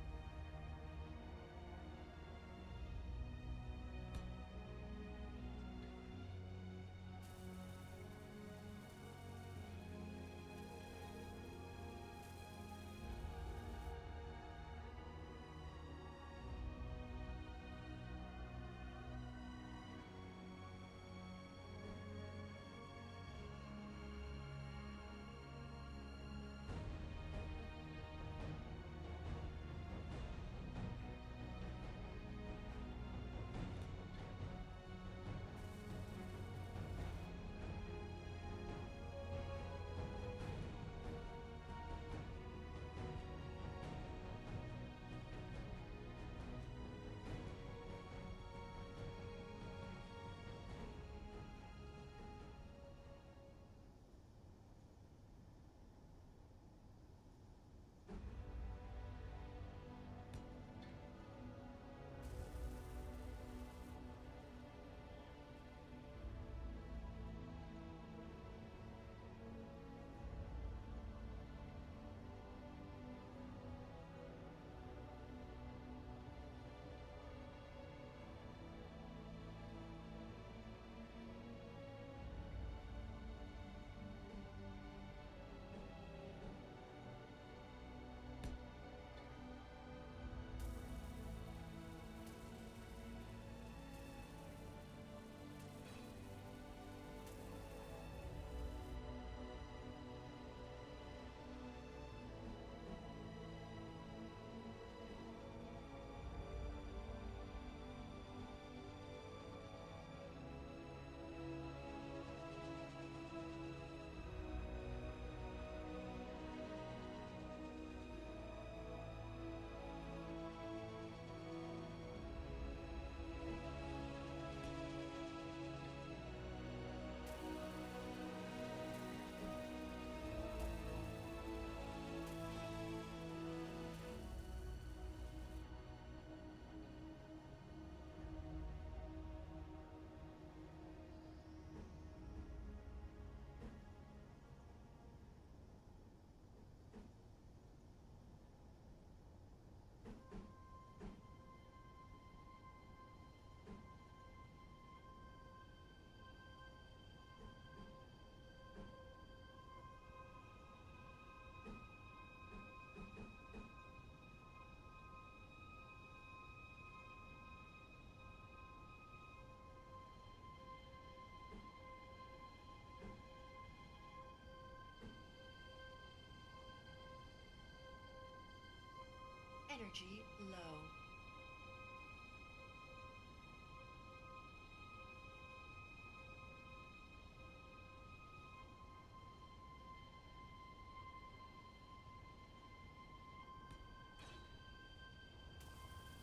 Energy low.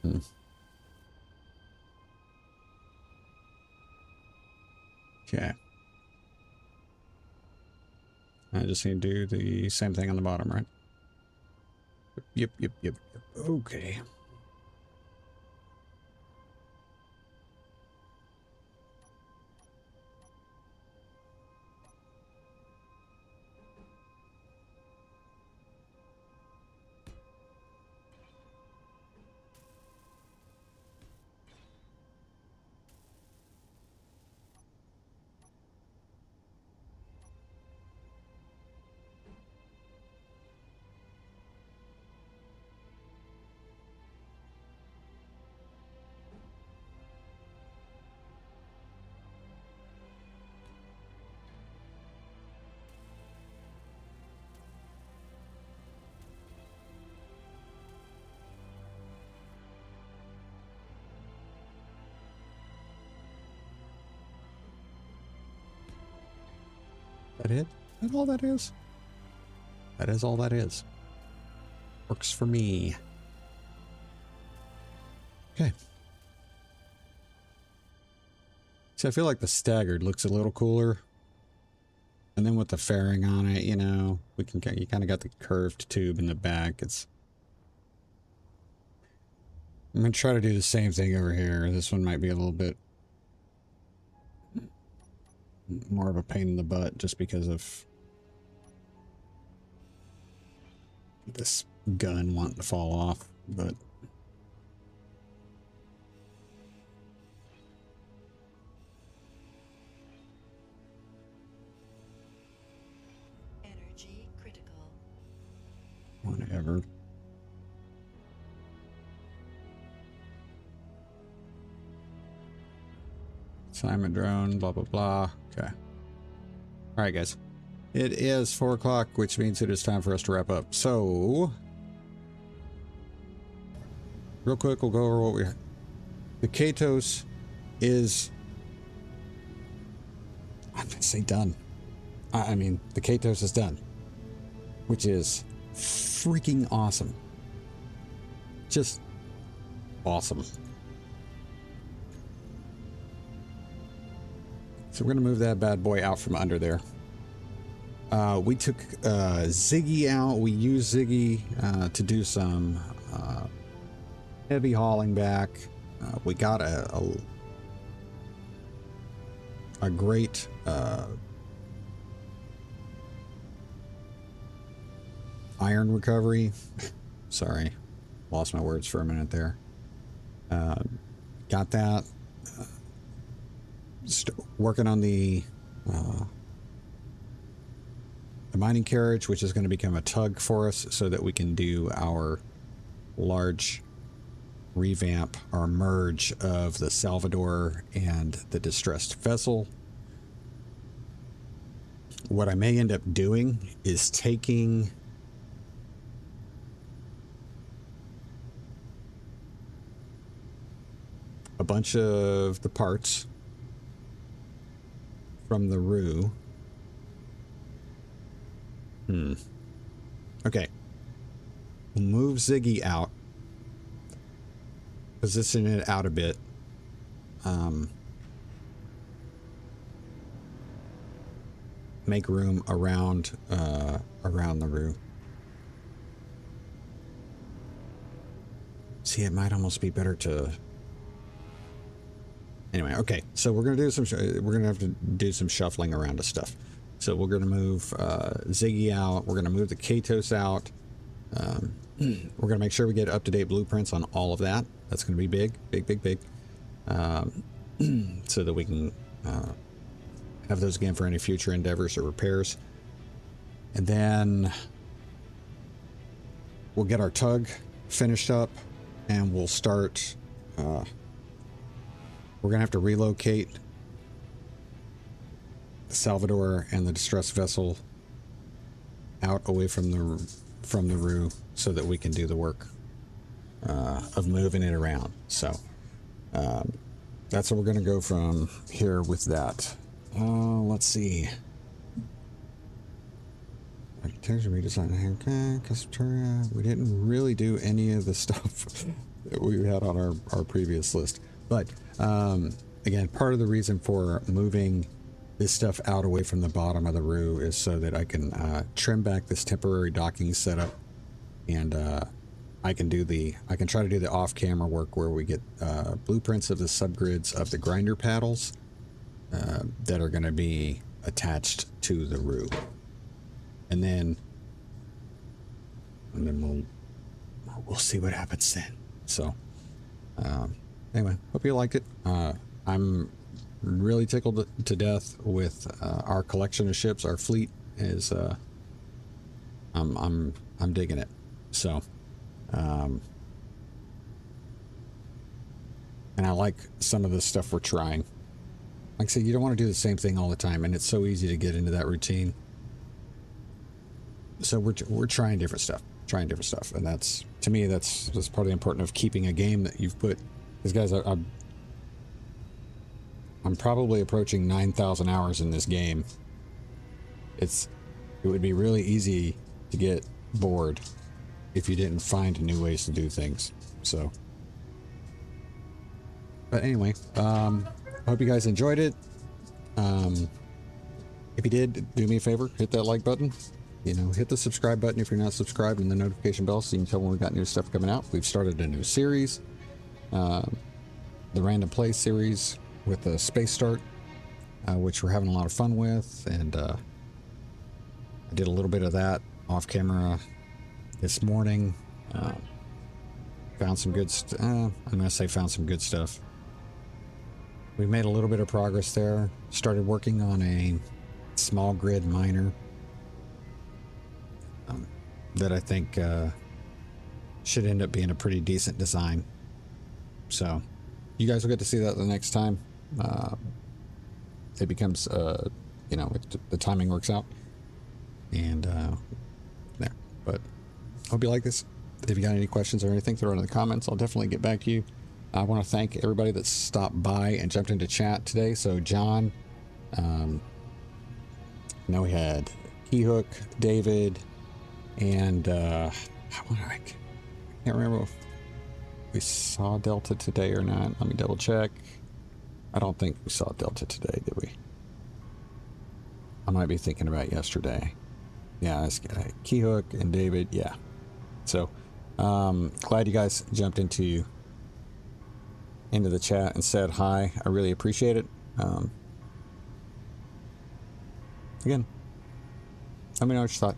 Hmm. Okay. I just need to do the same thing on the bottom, right? Yep. Okay. That it? That all that is? That is all that is. Works for me. Okay. See, I feel like the staggered looks a little cooler. And then with the fairing on it, you know, you kind of got the curved tube in the back. I'm going to try to do the same thing over here. This one might be a little bit more of a pain in the butt just because of this gun wanting to fall off, but Energy critical. whatever. Assignment drone, blah, blah, blah. Okay. All right, guys. It is 4 o'clock, which means it is time for us to wrap up. So, real quick, we'll go over what we... The Katos is... I'm going to say done. I mean, the Katos is done. Which is freaking awesome. Just awesome. So we're going to move that bad boy out from under there. We took Ziggy out. We used Ziggy to do some heavy hauling back. We got a great iron recovery. Sorry, lost my words for a minute there. Got that. Working on the mining carriage, which is going to become a tug for us so that we can do our large revamp, our merge of the Salvador and the distressed vessel. What I may end up doing is taking a bunch of the parts from the Rue. Okay. We'll move Ziggy out. Position it out a bit. Make room around the Rue. See, it might almost be better to... Anyway, okay, so we're gonna do some. We're gonna have to do some shuffling around of stuff. So we're gonna move Ziggy out. We're gonna move the Katos out. We're gonna make sure we get up-to-date blueprints on all of that. That's gonna be big, big. So that we can have those again for any future endeavors or repairs. And then we'll get our tug finished up, and we'll start. We're going to have to relocate the Salvador and the distressed vessel out away from the Rue so that we can do the work. of moving it around. So that's what we're going to go from here with that. Let's see. Architecture redesign. Okay, custom. We didn't really do any of the stuff that we had on our previous list. But again, part of the reason for moving this stuff out away from the bottom of the roux is so that I can trim back this temporary docking setup, and I can try to do the off-camera work where we get blueprints of the subgrids of the grinder paddles that are going to be attached to the roux. And then we'll see what happens then. So anyway, hope you liked it. I'm really tickled to death with our collection of ships. Our fleet is I'm digging it. So and I like some of the stuff we're trying. Like I said, you don't want to do the same thing all the time, and it's so easy to get into that routine. So we're trying different stuff, and that's, to me, that's part of the importance of keeping a game that you've put. These guys, I'm probably approaching 9,000 hours in this game. It would be really easy to get bored if you didn't find new ways to do things. So, but anyway, I hope you guys enjoyed it. If you did, do me a favor, hit that like button. You know, hit the subscribe button if you're not subscribed, and the notification bell so you can tell when we got new stuff coming out. We've started a new series, the Random Play series with the Space Start, which we're having a lot of fun with, and I did a little bit of that off camera this morning. Found some good I'm gonna say found some good stuff. We've made a little bit of progress there. Started working on a small grid miner that I think should end up being a pretty decent design. So you guys will get to see that the next time it becomes you know, the timing works out. And there. But hope you like this. If you got any questions or anything, throw it in the comments. I'll definitely get back to you. I want to thank everybody that stopped by and jumped into chat today. So John, now we had Keyhook, David, and I can't remember if we saw Delta today or not. Let me double check. I don't think we saw Delta today, did we? I might be thinking about yesterday. Yeah, it's Keyhook and David. Yeah. So glad you guys jumped into the chat and said hi. I really appreciate it. Again, let me know what you thought.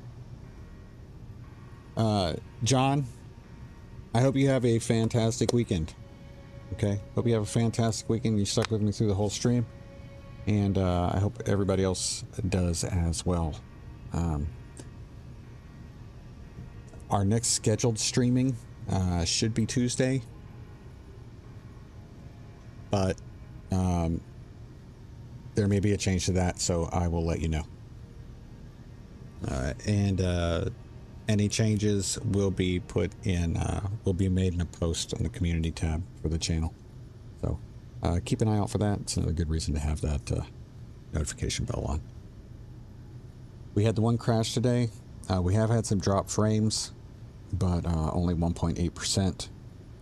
John, I hope you have a fantastic weekend. Okay, hope you have a fantastic weekend. You stuck with me through the whole stream, and I hope everybody else does as well. Our next scheduled streaming should be Tuesday, but there may be a change to that, so I will let you know. And any changes will be put in, will be made in a post on the community tab for the channel. So keep an eye out for that. It's another good reason to have that notification bell on. We had the one crash today. We have had some drop frames, but only 1.8%.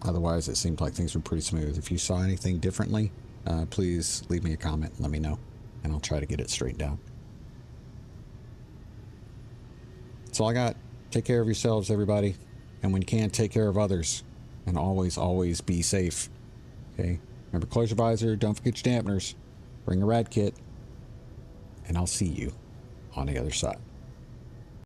Otherwise, it seemed like things were pretty smooth. If you saw anything differently, please leave me a comment and let me know, and I'll try to get it straightened out. That's all I got. Take care of yourselves, everybody. And when you can, take care of others. And always, always be safe. Okay? Remember, close your visor. Don't forget your dampeners. Bring a rad kit. And I'll see you on the other side.